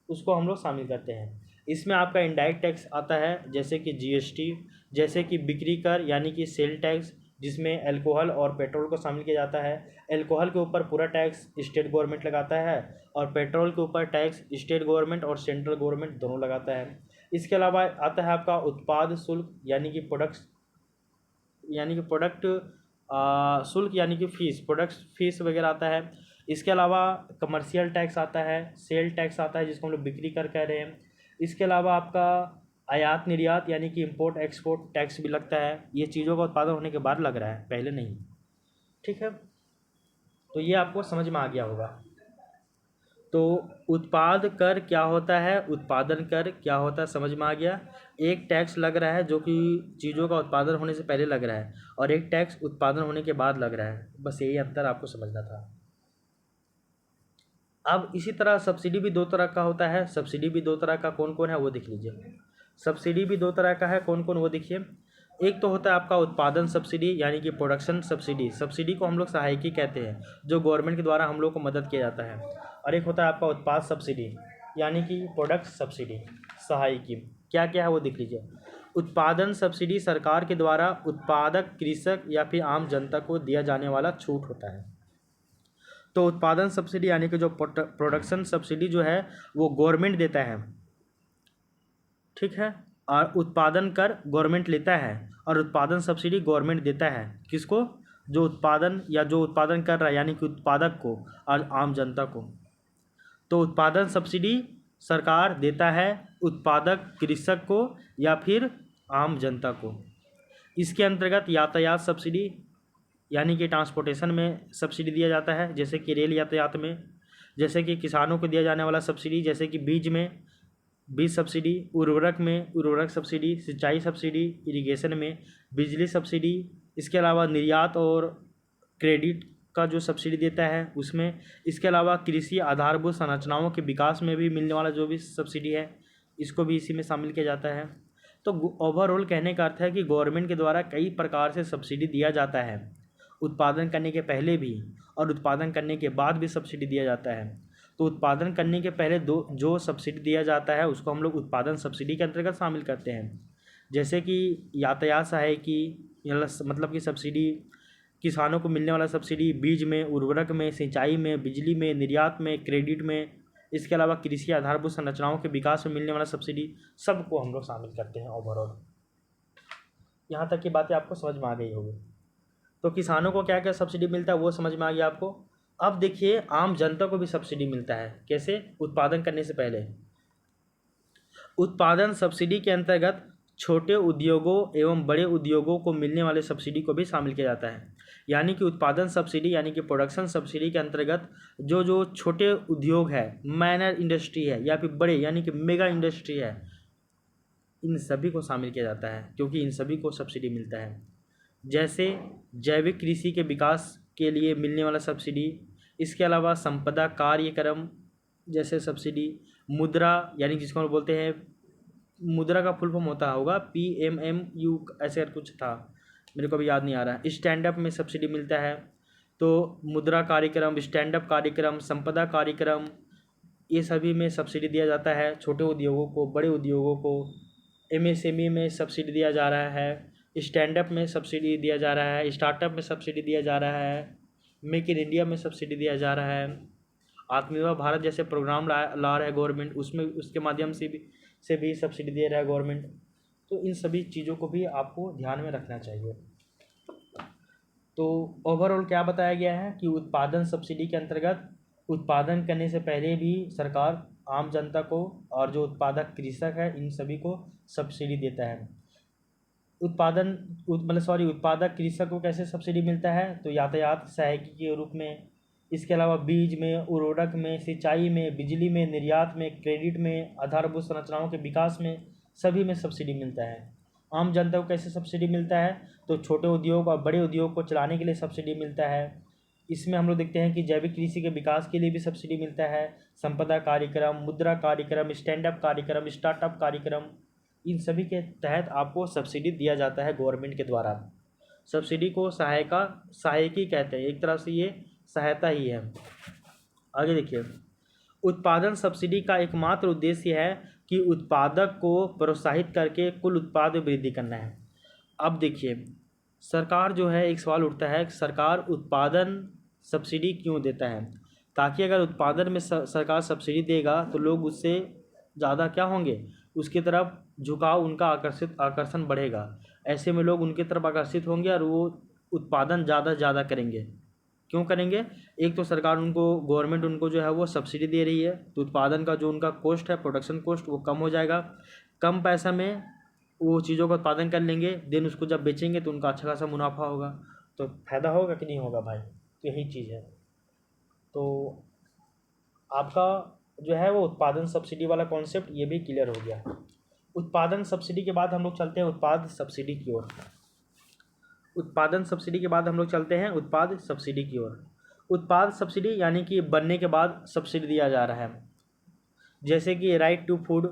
उसको हम लोग शामिल करते हैं। इसमें आपका इनडायरेक्ट टैक्स आता है जैसे कि जीएसटी, जैसे कि बिक्री कर यानी कि सेल टैक्स, जिसमें अल्कोहल और पेट्रोल को शामिल किया जाता है। अल्कोहल के ऊपर पूरा टैक्स स्टेट गवर्नमेंट लगाता है और पेट्रोल के ऊपर टैक्स स्टेट गवर्नमेंट और सेंट्रल गवर्नमेंट दोनों लगाता है। इसके अलावा आता है आपका उत्पाद शुल्क यानी कि प्रोडक्ट शुल्क यानी कि फीस, प्रोडक्ट फीस वगैरह आता है। इसके अलावा कमर्शियल टैक्स आता है, सेल टैक्स आता है जिसको हम लोग बिक्री कर कह रहे हैं। इसके अलावा आपका आयात निर्यात यानी कि इंपोर्ट एक्सपोर्ट टैक्स भी लगता है। ये चीज़ों का उत्पादन होने के बाद लग रहा है, पहले नहीं। ठीक है, तो ये आपको समझ में आ गया होगा। तो उत्पाद कर क्या होता है, उत्पादन कर क्या होता है, समझ में आ गया। एक टैक्स लग रहा है जो कि चीज़ों का उत्पादन होने से पहले लग रहा है, और एक टैक्स उत्पादन होने के बाद लग रहा है। बस यही अंतर आपको समझना था। अब इसी तरह सब्सिडी भी दो तरह का होता है। सब्सिडी भी दो तरह का कौन कौन है वो देख लीजिए। सब्सिडी भी दो तरह का है, कौन कौन वो देखिए। एक तो होता है आपका उत्पादन सब्सिडी यानी कि प्रोडक्शन सब्सिडी, सब्सिडी को हम लोग सहायकी कहते हैं, जो गवर्नमेंट के द्वारा हम लोग को मदद किया जाता है। और एक होता है आपका उत्पाद सब्सिडी यानी कि प्रोडक्ट सब्सिडी, सहायकी। क्या क्या है वो देख लीजिए। उत्पादन सब्सिडी सरकार के द्वारा उत्पादक, कृषक या फिर आम जनता को दिया जाने वाला छूट होता है। तो उत्पादन सब्सिडी यानी कि जो प्रोडक्शन सब्सिडी जो है वो गवर्नमेंट देता है, ठीक है। और उत्पादन कर गवर्नमेंट लेता है और उत्पादन सब्सिडी गवर्नमेंट देता है। किसको? जो उत्पादन या जो उत्पादन कर रहा है यानी कि उत्पादक को और आम जनता को। तो उत्पादन सब्सिडी सरकार देता है उत्पादक, कृषक को या फिर आम जनता को। इसके अंतर्गत यातायात सब्सिडी यानी कि ट्रांसपोर्टेशन में सब्सिडी दिया जाता है, जैसे कि रेल यातायात में। जैसे कि किसानों को दिया जाने वाला सब्सिडी, जैसे कि बीज में बीज सब्सिडी, उर्वरक में उर्वरक सब्सिडी, सिंचाई सब्सिडी, इरिगेशन में बिजली सब्सिडी। इसके अलावा निर्यात और क्रेडिट का जो सब्सिडी देता है उसमें। इसके अलावा कृषि आधारभूत संरचनाओं के विकास में भी मिलने वाला जो भी सब्सिडी है, इसको भी इसी में शामिल किया जाता है। तो ओवरऑल कहने का अर्थ है कि गवर्नमेंट के द्वारा कई प्रकार से सब्सिडी दिया जाता है, उत्पादन करने के पहले भी और उत्पादन करने के बाद भी सब्सिडी दिया जाता है। तो उत्पादन करने के पहले जो सब्सिडी दिया जाता है उसको हम लोग उत्पादन सब्सिडी के अंतर्गत शामिल करते हैं। जैसे कि यातायात सहायकी मतलब कि सब्सिडी, किसानों को मिलने वाला सब्सिडी, बीज में, उर्वरक में, सिंचाई में, बिजली में, निर्यात में, क्रेडिट में। इसके अलावा कृषि आधारभूत संरचनाओं के विकास में मिलने वाला सब्सिडी, सबको हम लोग शामिल करते हैं ओवरऑल। यहाँ तक की बातें आपको समझ में आ गई होगी। तो किसानों को क्या क्या सब्सिडी मिलता है वो समझ में आ गया आपको। अब देखिए आम जनता को भी सब्सिडी मिलता है। कैसे? उत्पादन करने से पहले उत्पादन सब्सिडी के अंतर्गत छोटे उद्योगों एवं बड़े उद्योगों को मिलने वाले सब्सिडी को भी शामिल किया जाता है। यानी कि उत्पादन सब्सिडी यानी कि प्रोडक्शन सब्सिडी के अंतर्गत जो जो छोटे उद्योग है, माइनर इंडस्ट्री है, या फिर बड़े यानी कि मेगा इंडस्ट्री है, इन सभी को शामिल किया जाता है, क्योंकि इन सभी को सब्सिडी मिलता है। जैसे जैविक कृषि के विकास के लिए मिलने वाला सब्सिडी, इसके अलावा संपदा कार्यक्रम जैसे सब्सिडी, मुद्रा यानी जिसको हम बोलते हैं, मुद्रा का फुल फॉर्म होता होगा PMMU ऐसे कुछ था, मेरे को भी याद नहीं आ रहा। स्टैंड अप में सब्सिडी मिलता है। तो मुद्रा कार्यक्रम, स्टैंड अप कार्यक्रम, संपदा कार्यक्रम, ये सभी में सब्सिडी दिया जाता है। छोटे उद्योगों को, बड़े उद्योगों को, MSME में सब्सिडी दिया जा रहा है, स्टैंड अप में सब्सिडी दिया जा रहा है, स्टार्टअप में सब्सिडी दिया जा रहा है, मेक इन इंडिया में सब्सिडी दिया जा रहा है, आत्मनिर्भर भारत जैसे प्रोग्राम ला रहा है गवर्नमेंट, उसमें उसके माध्यम से भी सब्सिडी दे रहा है गवर्नमेंट। तो इन सभी चीज़ों को भी आपको ध्यान में रखना चाहिए। तो ओवरऑल क्या बताया गया है कि उत्पादन सब्सिडी के अंतर्गत उत्पादन करने से पहले भी सरकार आम जनता को और जो उत्पादक कृषक है इन सभी को सब्सिडी देता है। उत्पादक कृषक को कैसे सब्सिडी मिलता है? तो यातायात सहायक के रूप में, इसके अलावा बीज में, उर्वरक में, सिंचाई में, बिजली में, निर्यात में, क्रेडिट में, आधारभूत संरचनाओं के विकास में, सभी में सब्सिडी मिलता है। आम जनता को कैसे सब्सिडी मिलता है? तो छोटे उद्योग और बड़े उद्योग को चलाने के लिए सब्सिडी मिलता है। इसमें हम लोग देखते हैं कि जैविक कृषि के विकास के लिए भी सब्सिडी मिलता है। संपदा कार्यक्रम, मुद्रा कार्यक्रम, स्टैंड अप कार्यक्रम, स्टार्टअप कार्यक्रम, इन सभी के तहत आपको सब्सिडी दिया जाता है गवर्नमेंट के द्वारा। सब्सिडी को सहायकी कहते हैं, एक तरह से ये सहायता ही है। आगे देखिए, उत्पादन सब्सिडी का एकमात्र उद्देश्य है कि उत्पादक को प्रोत्साहित करके कुल उत्पाद में वृद्धि करना है। अब देखिए, सरकार जो है, एक सवाल उठता है कि सरकार उत्पादन सब्सिडी क्यों देता है? ताकि अगर उत्पादन में सरकार सब्सिडी देगा तो लोग उससे ज़्यादा क्या होंगे, उसकी तरफ झुकाव, उनका आकर्षण बढ़ेगा। ऐसे में लोग उनकी तरफ आकर्षित होंगे और वो उत्पादन ज़्यादा करेंगे। क्यों करेंगे? एक तो सरकार उनको, गवर्नमेंट उनको जो है वो सब्सिडी दे रही है, तो उत्पादन का जो उनका कॉस्ट है, प्रोडक्शन कॉस्ट, वो कम हो जाएगा। कम पैसा में वो चीज़ों का उत्पादन कर लेंगे, देन उसको जब बेचेंगे तो उनका अच्छा खासा मुनाफा होगा। तो फायदा होगा कि नहीं होगा भाई? तो यही चीज़ है। तो आपका जो है वो उत्पादन सब्सिडी वाला कॉन्सेप्ट ये भी क्लियर हो गया। उत्पादन सब्सिडी के बाद हम लोग चलते हैं उत्पाद सब्सिडी की ओर। उत्पादन सब्सिडी के बाद हम लोग चलते हैं उत्पाद सब्सिडी की ओर। उत्पाद सब्सिडी यानी कि बनने के बाद सब्सिडी दिया जा रहा है। जैसे कि right to food,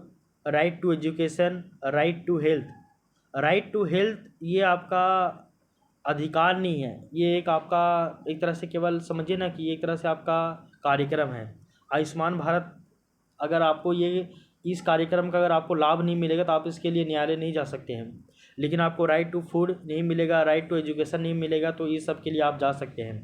right to education, right to health. Right to health ये आपका अधिकार नहीं है, ये एक आपका, एक तरह से केवल समझिए ना कि एक तरह से आपका कार्यक्रम है। आयुष्मान भारत, अगर आपको ये, इस कार्यक्रम का अगर आपको लाभ नहीं मिलेगा तो आप इसके लिए न्यायालय नहीं जा सकते हैं। लेकिन आपको राइट टू फूड नहीं मिलेगा, राइट टू एजुकेशन नहीं मिलेगा, तो ये सब के लिए आप जा सकते हैं।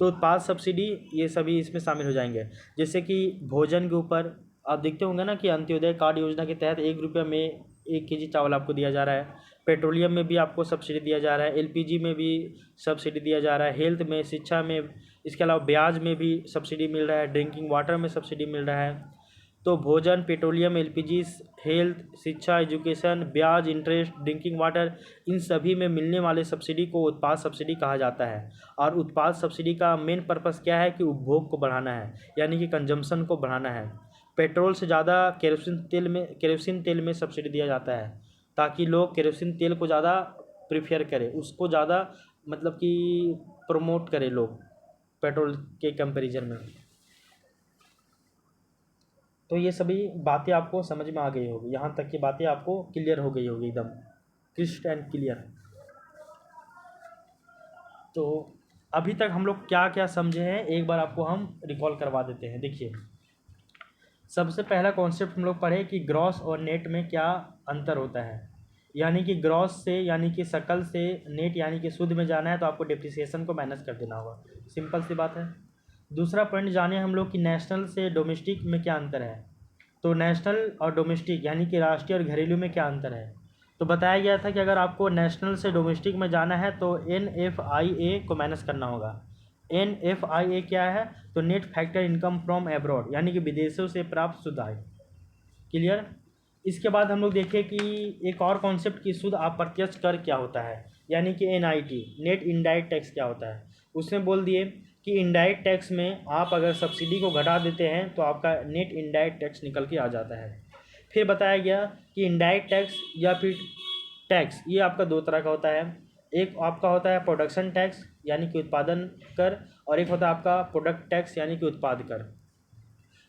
तो उत्पाद सब्सिडी ये सभी इसमें शामिल हो जाएंगे। जैसे कि भोजन के ऊपर आप देखते होंगे ना कि अंत्योदय कार्ड योजना के तहत 1 रुपये में 1 केजी चावल आपको दिया जा रहा है। पेट्रोलियम में भी आपको सब्सिडी दिया जा रहा है, LPG में भी सब्सिडी दिया जा रहा है, हेल्थ में, शिक्षा में, इसके अलावा ब्याज में भी सब्सिडी मिल रहा है, ड्रिंकिंग वाटर में सब्सिडी मिल रहा है। तो भोजन, पेट्रोलियम, LPG, हेल्थ, शिक्षा, एजुकेशन, ब्याज, इंटरेस्ट, ड्रिंकिंग वाटर, इन सभी में मिलने वाले सब्सिडी को उत्पाद सब्सिडी कहा जाता है। और उत्पाद सब्सिडी का मेन पर्पस क्या है कि उपभोग को बढ़ाना है, यानी कि कंजम्पशन को बढ़ाना है। पेट्रोल से ज़्यादा केरोसिन तेल में सब्सिडी दिया जाता है, ताकि लोग केरोसिन तेल को ज़्यादा प्रीफर करें, उसको ज़्यादा मतलब कि प्रमोट करें लोग पेट्रोल के कंपैरिजन में। तो ये सभी बातें आपको समझ में आ गई होगी, यहाँ तक की बातें आपको क्लियर हो गई होगी, एकदम क्रिस्टल एंड क्लियर। तो अभी तक हम लोग क्या क्या समझे हैं एक बार आपको हम रिकॉल करवा देते हैं। देखिए, सबसे पहला कॉन्सेप्ट हम लोग पढ़े कि ग्रॉस और नेट में क्या अंतर होता है। यानी कि ग्रॉस से यानी कि सकल से, नेट यानी कि शुद्ध में जाना है तो आपको डिप्रिसिएशन को माइनस कर देना होगा, सिंपल सी बात है। दूसरा पॉइंट जाने हम लोग कि नेशनल से डोमेस्टिक में क्या अंतर है। तो नेशनल और डोमेस्टिक यानी कि राष्ट्रीय और घरेलू में क्या अंतर है। तो बताया गया था कि अगर आपको नेशनल से डोमेस्टिक में जाना है तो NFIA को माइनस करना होगा। NFIA क्या है? तो net factor income from abroad, यानी कि विदेशों से प्राप्त शुद्ध आय। क्लियर। इसके बाद हम लोग देखें कि एक और कॉन्सेप्ट की शुद्ध अप्रत्यक्ष कर क्या होता है, यानी कि NIT, नेट इनडायरेक्ट टैक्स क्या होता है। उसने बोल दिए कि इनडायरेक्ट टैक्स में आप अगर सब्सिडी को घटा देते हैं तो आपका नेट इनडायरेक्ट टैक्स निकल के आ जाता है। फिर बताया गया कि इनडायरेक्ट टैक्स या फिर टैक्स ये आपका दो तरह का होता है। एक आपका होता है प्रोडक्शन टैक्स यानी कि उत्पादन कर, और एक होता है आपका प्रोडक्ट टैक्स यानी कि उत्पाद कर।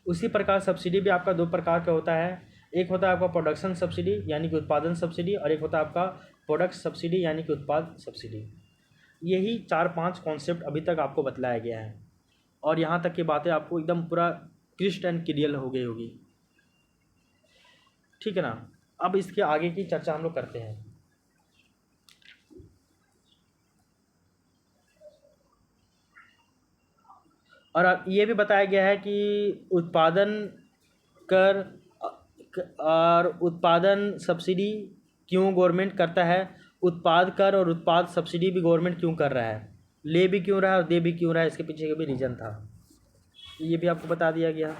उसी प्रकार सब्सिडी भी आपका दो प्रकार का होता है। एक होता है आपका प्रोडक्शन सब्सिडी यानी कि उत्पादन सब्सिडी, और एक होता है आपका प्रोडक्ट सब्सिडी यानी कि उत्पाद सब्सिडी। यही 4-5 कॉन्सेप्ट अभी तक आपको बतलाया गया है, और यहाँ तक की बातें आपको एकदम पूरा क्रिस्टल एंड क्लियर हो गई होगी। ठीक है ना। अब इसके आगे की चर्चा हम लोग करते हैं। और अब ये भी बताया गया है कि उत्पादन कर और उत्पादन सब्सिडी क्यों गवर्नमेंट करता है, उत्पाद कर और उत्पाद सब्सिडी भी गवर्नमेंट क्यों कर रहा है, ले भी क्यों रहा है और दे भी क्यों रहा है, इसके पीछे का भी रीज़न था। ये भी आपको बता दिया गया।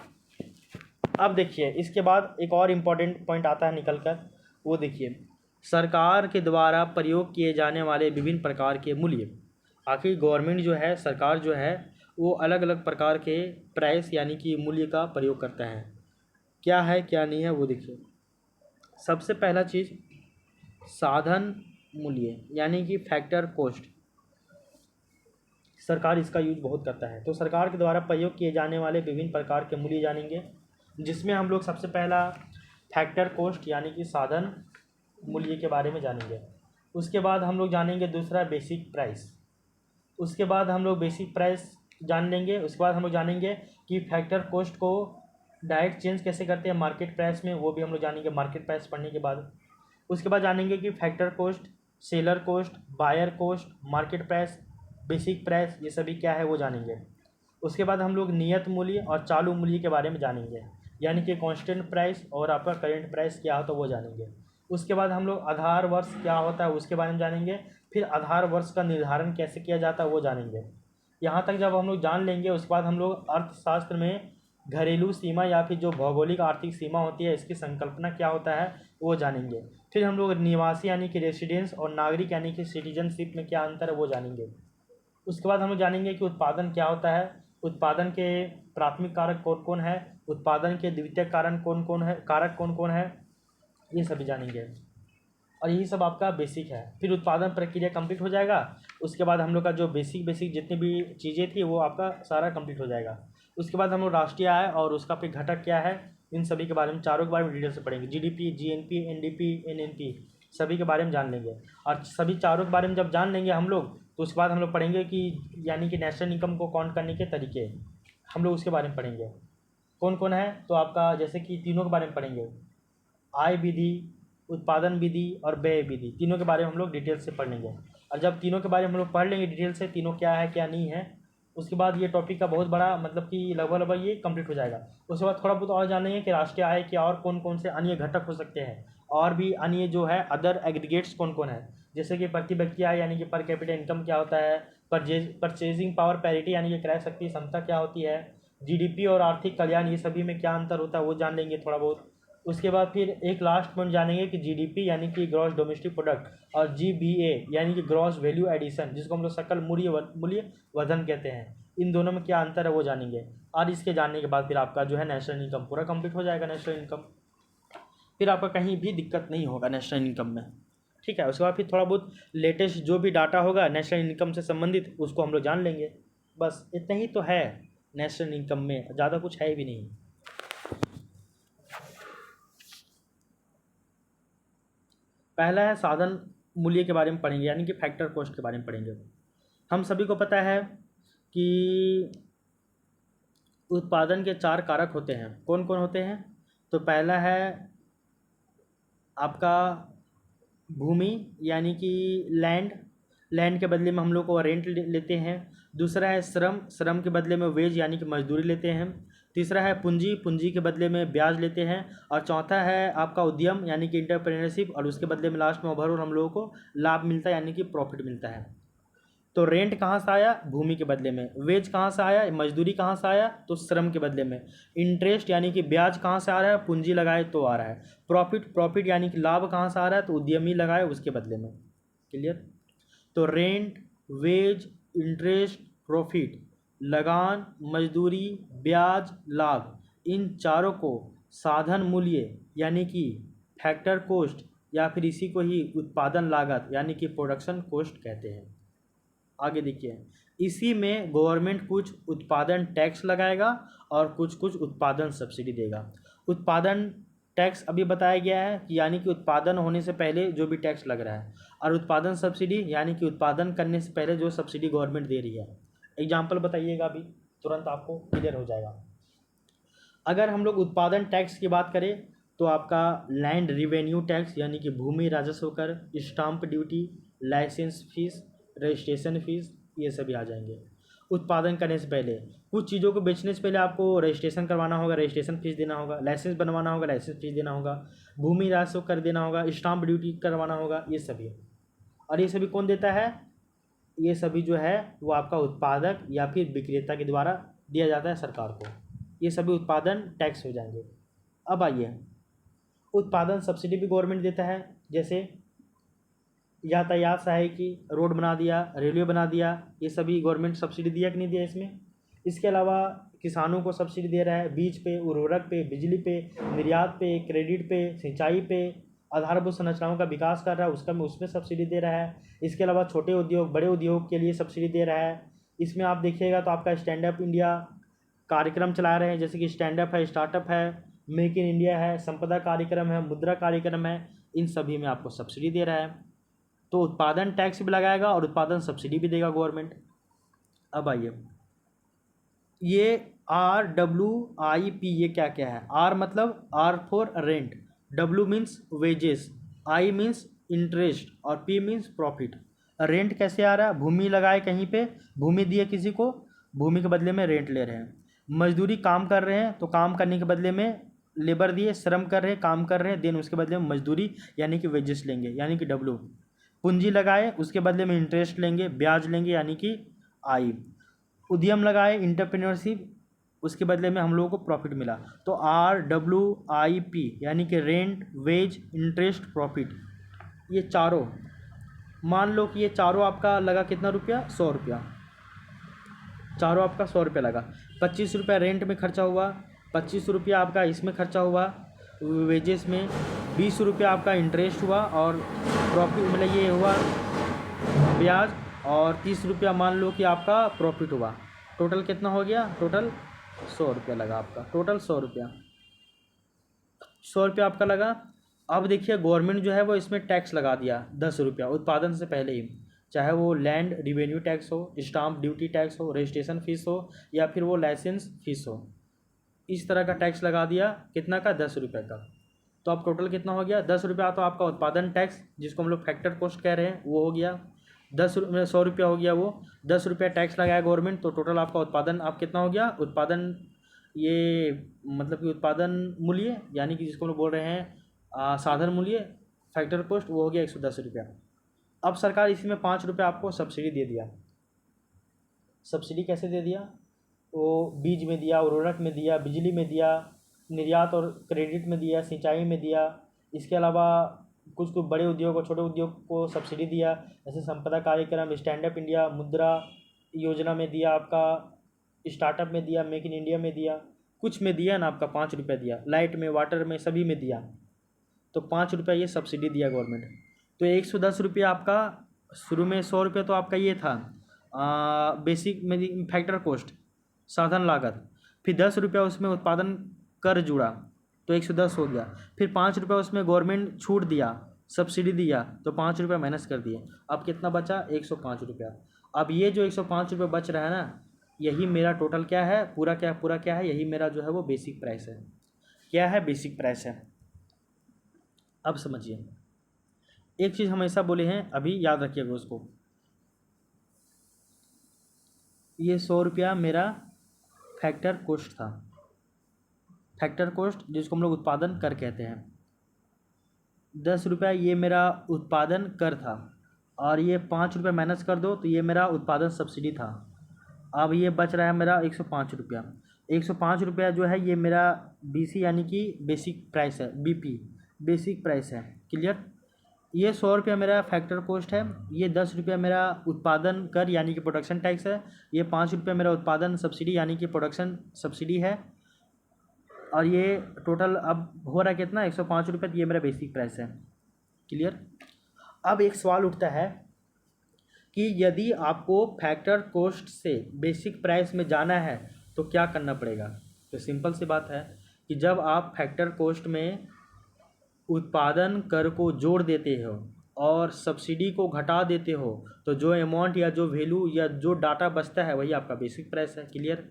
अब देखिए इसके बाद एक और इम्पॉर्टेंट पॉइंट आता है निकल कर, वो देखिए सरकार के द्वारा प्रयोग किए जाने वाले विभिन्न प्रकार के मूल्य। आखिर गवर्नमेंट जो है, सरकार जो है, वो अलग अलग प्रकार के प्राइस यानी कि मूल्य का प्रयोग करता है। क्या है क्या नहीं है वो देखिए। सबसे पहला चीज़ साधन मूल्य यानी कि फैक्टर कॉस्ट, सरकार इसका यूज बहुत करता है। तो सरकार के द्वारा प्रयोग किए जाने वाले विभिन्न प्रकार के मूल्य जानेंगे, जिसमें हम लोग सबसे पहला फैक्टर कॉस्ट यानी कि साधन मूल्य के बारे में जानेंगे। उसके बाद हम लोग जानेंगे दूसरा बेसिक प्राइस। उसके बाद हम लोग बेसिक प्राइस जान लेंगे। उसके बाद हम लोग जानेंगे कि फैक्टर कॉस्ट को डायरेक्ट चेंज कैसे करते हैं मार्केट प्राइस में, वो भी हम लोग जानेंगे मार्केट प्राइस पढ़ने के बाद। उसके बाद जानेंगे कि factor cost, seller cost, buyer cost, market price, basic price, ये सभी क्या है वो जानेंगे। उसके बाद हम लोग नियत मूल्य और चालू मूल्य के बारे में जानेंगे, यानी कि कांस्टेंट प्राइस और आपका करेंट प्राइस क्या होता है वो जानेंगे। उसके बाद हम लोग आधार वर्ष क्या होता है उसके बारे में जानेंगे। फिर आधार वर्ष का निर्धारण कैसे किया जाता है वो जानेंगे। यहाँ तक जब हम लोग जान लेंगे, उसके बाद हम लोग अर्थशास्त्र में घरेलू सीमा या फिर जो भौगोलिक आर्थिक सीमा होती है इसकी संकल्पना क्या होता है वो जानेंगे। फिर हम लोग निवासी यानी कि रेसिडेंस और नागरिक यानी कि सिटीजनशिप में क्या अंतर है वो जानेंगे। उसके बाद हम लोग जानेंगे कि उत्पादन क्या होता है, उत्पादन के प्राथमिक कारक कौन कौन है, उत्पादन के द्वितीयक कारण कौन कौन है, कारक कौन कौन है, ये सभी जानेंगे। और यही सब आपका बेसिक है। फिर उत्पादन प्रक्रिया कंप्लीट हो जाएगा। उसके बाद हम लोग का जो बेसिक जितनी भी चीज़ें थी वो आपका सारा कंप्लीट हो जाएगा। उसके बाद हम लोग राष्ट्रीय आय और उसका फिर घटक क्या है, इन सभी के बारे में, चारों के बारे में डिटेल से पढ़ेंगे। GDP, GNP, NDP, NNP, सभी के बारे में जान लेंगे। और सभी चारों के बारे में जब जान लेंगे हम लोग, तो उसके बाद हम लोग पढ़ेंगे कि यानी कि नेशनल इनकम को काउंट करने के तरीके, हम लोग उसके बारे में पढ़ेंगे कौन कौन है। तो आपका जैसे कि तीनों के बारे में पढ़ेंगे, आय विधि, उत्पादन विधि और व्यय विधि, तीनों के बारे में हम लोग डिटेल से पढ़ लेंगे। और जब तीनों के बारे में हम लोग पढ़ लेंगे डिटेल से, तीनों क्या है क्या नहीं है, उसके बाद ये टॉपिक का बहुत बड़ा मतलब कि लगभग ये कंप्लीट हो जाएगा। उसके बाद थोड़ा बहुत और जानेंगे कि राष्ट्रीय आय के और कौन कौन से अन्य घटक हो सकते हैं, और भी अन्य जो है अदर एग्रीगेट्स कौन कौन है, जैसे कि प्रति व्यक्ति आय यानी कि पर कैपिटा इनकम क्या होता है, परचेजिंग पावर पैरिटी यानी कि क्रय शक्ति क्षमता क्या होती है, GDP और आर्थिक कल्याण, ये सभी में क्या अंतर होता है वो जान लेंगे थोड़ा बहुत। उसके बाद फिर एक लास्ट पॉइंट जानेंगे कि GDP यानी कि ग्रॉस डोमेस्टिक प्रोडक्ट और GVA यानी कि ग्रॉस वैल्यू एडिशन, जिसको हम लोग सकल मूल्य वर्धन कहते हैं, इन दोनों में क्या अंतर है वो जानेंगे। और इसके जानने के बाद फिर आपका जो है नेशनल इनकम पूरा कंप्लीट हो जाएगा। नेशनल इनकम फिर आपका कहीं भी दिक्कत नहीं होगा नेशनल इनकम में। ठीक है। उसके बाद फिर थोड़ा बहुत लेटेस्ट जो भी डाटा होगा नेशनल इनकम से संबंधित उसको हम लोग जान लेंगे। बस इतना ही तो है नेशनल इनकम में, ज़्यादा कुछ है भी नहीं। पहला है साधन मूल्य के बारे में पढ़ेंगे, यानी कि फैक्टर कॉस्ट के बारे में पढ़ेंगे। हम सभी को पता है कि उत्पादन के 4 कारक होते हैं। कौन कौन होते हैं? तो पहला है आपका भूमि यानी कि लैंड, लैंड के बदले में हम लोग को रेंट लेते हैं। दूसरा है श्रम, श्रम के बदले में वेज यानी कि मजदूरी लेते हैं। तीसरा है पूंजी, पूंजी के बदले में ब्याज लेते हैं। और चौथा है आपका उद्यम यानी कि इंटरप्रेन्योरशिप, और उसके बदले में लास्ट में ओवरऑल हम लोगों को लाभ मिलता है यानी कि प्रॉफिट मिलता है। तो रेंट कहाँ से आया? भूमि के बदले में। वेज कहाँ से आया? मजदूरी कहाँ से आया? तो श्रम के बदले में। इंटरेस्ट यानी कि ब्याज कहाँ से आ रहा है? पूंजी लगाए तो आ रहा है। प्रॉफिट, प्रॉफिट यानी कि लाभ कहाँ से आ रहा है? तो उद्यमी लगाए उसके बदले में। क्लियर? तो रेंट, वेज, इंटरेस्ट, प्रॉफिट, लगान, मजदूरी, ब्याज, लाभ, इन चारों को साधन मूल्य यानी कि फैक्टर कॉस्ट या फिर इसी को ही उत्पादन लागत यानी कि प्रोडक्शन कॉस्ट कहते हैं। आगे देखिए, इसी में गवर्नमेंट कुछ उत्पादन टैक्स लगाएगा और कुछ कुछ उत्पादन सब्सिडी देगा। उत्पादन टैक्स अभी बताया गया है कि यानी कि उत्पादन होने से पहले जो भी टैक्स लग रहा है, और उत्पादन सब्सिडी यानी कि उत्पादन करने से पहले जो सब्सिडी गवर्नमेंट दे रही है। एग्जाम्पल बताइएगा, अभी तुरंत आपको क्लियर हो जाएगा। अगर हम लोग उत्पादन टैक्स की बात करें तो आपका लैंड रिवेन्यू टैक्स यानी कि भूमि राजस्व कर, stamp duty, licence fees, registration fees, ये सभी आ जाएंगे। उत्पादन करने से पहले कुछ चीज़ों को बेचने से पहले आपको रजिस्ट्रेशन करवाना होगा, रजिस्ट्रेशन फीस देना होगा, लाइसेंस बनवाना होगा, लाइसेंस फीस देना होगा, भूमि राजस्व कर देना होगा, स्टाम्प ड्यूटी करवाना होगा, ये सभी। और ये सभी कौन देता है? ये सभी जो है वो आपका उत्पादक या फिर विक्रेता के द्वारा दिया जाता है सरकार को। ये सभी उत्पादन टैक्स हो जाएंगे। अब आइए, उत्पादन सब्सिडी भी गवर्नमेंट देता है, जैसे यातायात सहायकी, रोड बना दिया, रेलवे बना दिया, ये सभी गवर्नमेंट सब्सिडी दिया कि नहीं दिया इसमें। इसके अलावा किसानों को सब्सिडी दे रहा है बीज पे, उर्वरक पे, बिजली पे, निर्यात पे, क्रेडिट पे, सिंचाई पे, आधारभूत संरचनाओं का विकास कर रहा है उसमें सब्सिडी दे रहा है। इसके अलावा छोटे उद्योग, बड़े उद्योग के लिए सब्सिडी दे रहा है। इसमें आप देखिएगा तो आपका स्टैंड अप इंडिया कार्यक्रम चला रहे हैं, जैसे कि स्टैंड अप है, स्टार्टअप है, मेक इन इंडिया है, संपदा कार्यक्रम है, मुद्रा कार्यक्रम है, इन सभी में आपको सब्सिडी दे रहा है। तो उत्पादन टैक्स भी लगाएगा और उत्पादन सब्सिडी भी देगा गवर्नमेंट। अब आइए, ये RWIP ये क्या क्या है? R मतलब R for rent, W means wages, I means interest और P मीन्स प्रॉफिट। रेंट कैसे आ रहा है? भूमि लगाए कहीं पे, भूमि दिए किसी को, भूमि के बदले में रेंट ले रहे हैं। मजदूरी, काम कर रहे हैं तो काम करने के बदले में लेबर दिए, श्रम कर रहे हैं, काम कर रहे हैं, देन उसके बदले में मजदूरी यानी कि वेजेस लेंगे यानी कि W। पूंजी लगाए उसके बदले में इंटरेस्ट लेंगे, ब्याज लेंगे यानी कि I। उद्यम लगाए, इंटरप्रेन्योरशिप, उसके बदले में हम लोगों को प्रॉफिट मिला। तो RWIP यानी कि रेंट, वेज, इंटरेस्ट, प्रॉफिट, ये चारों, मान लो कि ये चारों आपका लगा कितना रुपया? 100 रुपया। चारों आपका 100 रुपया लगा। 25 रुपया रेंट में खर्चा हुआ, 25 रुपया आपका इसमें खर्चा हुआ वेजेस में, 20 रुपया आपका इंटरेस्ट हुआ और प्रॉफिट मतलब ये हुआ ब्याज, और 30 रुपया मान लो कि आपका प्रॉफिट हुआ। टोटल कितना हो गया? टोटल 100 रुपया लगा आपका, टोटल 100 रुपया, 100 रुपया आपका लगा। अब देखिए गवर्नमेंट जो है वो इसमें टैक्स लगा दिया 10 रुपया उत्पादन से पहले ही, चाहे वो लैंड रिवेन्यू टैक्स हो, स्टाम्प ड्यूटी टैक्स हो, रजिस्ट्रेशन फीस हो या फिर वो लाइसेंस फीस हो, इस तरह का टैक्स लगा दिया। कितना का? 10 रुपये का। तो अब टोटल कितना हो गया? 10 रुपया। तो आपका उत्पादन टैक्स जिसको हम लोग फैक्टर कॉस्ट कह रहे हैं वो हो गया 100 रुपया हो गया वो। 10 रुपया टैक्स लगाया गवर्नमेंट, तो टोटल आपका उत्पादन आप कितना हो गया? उत्पादन ये मतलब कि उत्पादन मूल्य यानी कि जिसको हम लोग बोल रहे हैं साधन मूल्य, फैक्टर कॉस्ट, वो हो गया 110 रुपया। अब सरकार इसी में 5 रुपया आपको सब्सिडी दे दिया। सब्सिडी कैसे दे दिया? वो बीज में दिया, उर्वरक में दिया, बिजली में दिया, निर्यात और क्रेडिट में दिया, सिंचाई में दिया। इसके अलावा कुछ कुछ बड़े उद्योग और छोटे उद्योग को सब्सिडी दिया, जैसे संपदा कार्यक्रम, स्टैंड अप इंडिया, मुद्रा योजना में दिया, आपका स्टार्टअप में दिया, मेक इन इंडिया में दिया, कुछ में दिया ना आपका 5 रुपया दिया, लाइट में, वाटर में, सभी में दिया। तो 5 रुपया ये सब्सिडी दिया गवर्नमेंट। तो 110 रुपया आपका शुरू में, 100 रुपया तो आपका ये था बेसिक में फैक्टर कॉस्ट, साधन लागत, फिर 10 रुपया उसमें उत्पादन कर जुड़ा तो 110 हो गया, फिर 5 रुपया उसमें गवर्नमेंट छूट दिया, सब्सिडी दिया, तो 5 रुपया माइनस कर दिए। अब कितना बचा? 105 रुपया। अब ये जो 105 रुपया बच रहा है ना, यही मेरा टोटल क्या है? पूरा क्या है? यही मेरा जो है वो बेसिक प्राइस है। क्या है? बेसिक प्राइस है। अब समझिए, एक चीज़ हमेशा बोले हैं, अभी याद रखिएगा उसको, ये 100 रुपया मेरा फैक्टर कॉस्ट था, फैक्टर कॉस्ट जिसको हम लोग उत्पादन कर कहते हैं। 10 रुपया ये मेरा उत्पादन कर था, और ये 5 रुपये माइनस कर दो तो ये मेरा उत्पादन सब्सिडी था। अब ये बच रहा है मेरा 105 रुपया। 105 रुपया जो है ये मेरा BC यानी कि बेसिक प्राइस है, BP बेसिक प्राइस है। क्लियर। ये 100 रुपया मेरा फैक्टर कॉस्ट है। ये 10 रुपया मेरा उत्पादन कर यानी कि प्रोडक्शन टैक्स है। ये 5 रुपया मेरा उत्पादन सब्सिडी यानी कि प्रोडक्शन सब्सिडी है। और ये टोटल अब हो रहा है कितना, 105 रुपये, तो ये मेरा बेसिक प्राइस है। क्लियर। अब एक सवाल उठता है कि यदि आपको फैक्टर कॉस्ट से बेसिक प्राइस में जाना है तो क्या करना पड़ेगा। तो सिंपल सी बात है कि जब आप फैक्टर कॉस्ट में उत्पादन कर को जोड़ देते हो और सब्सिडी को घटा देते हो तो जो अमाउंट या जो वैल्यू या जो डाटा बचता है वही आपका बेसिक प्राइस है। क्लियर।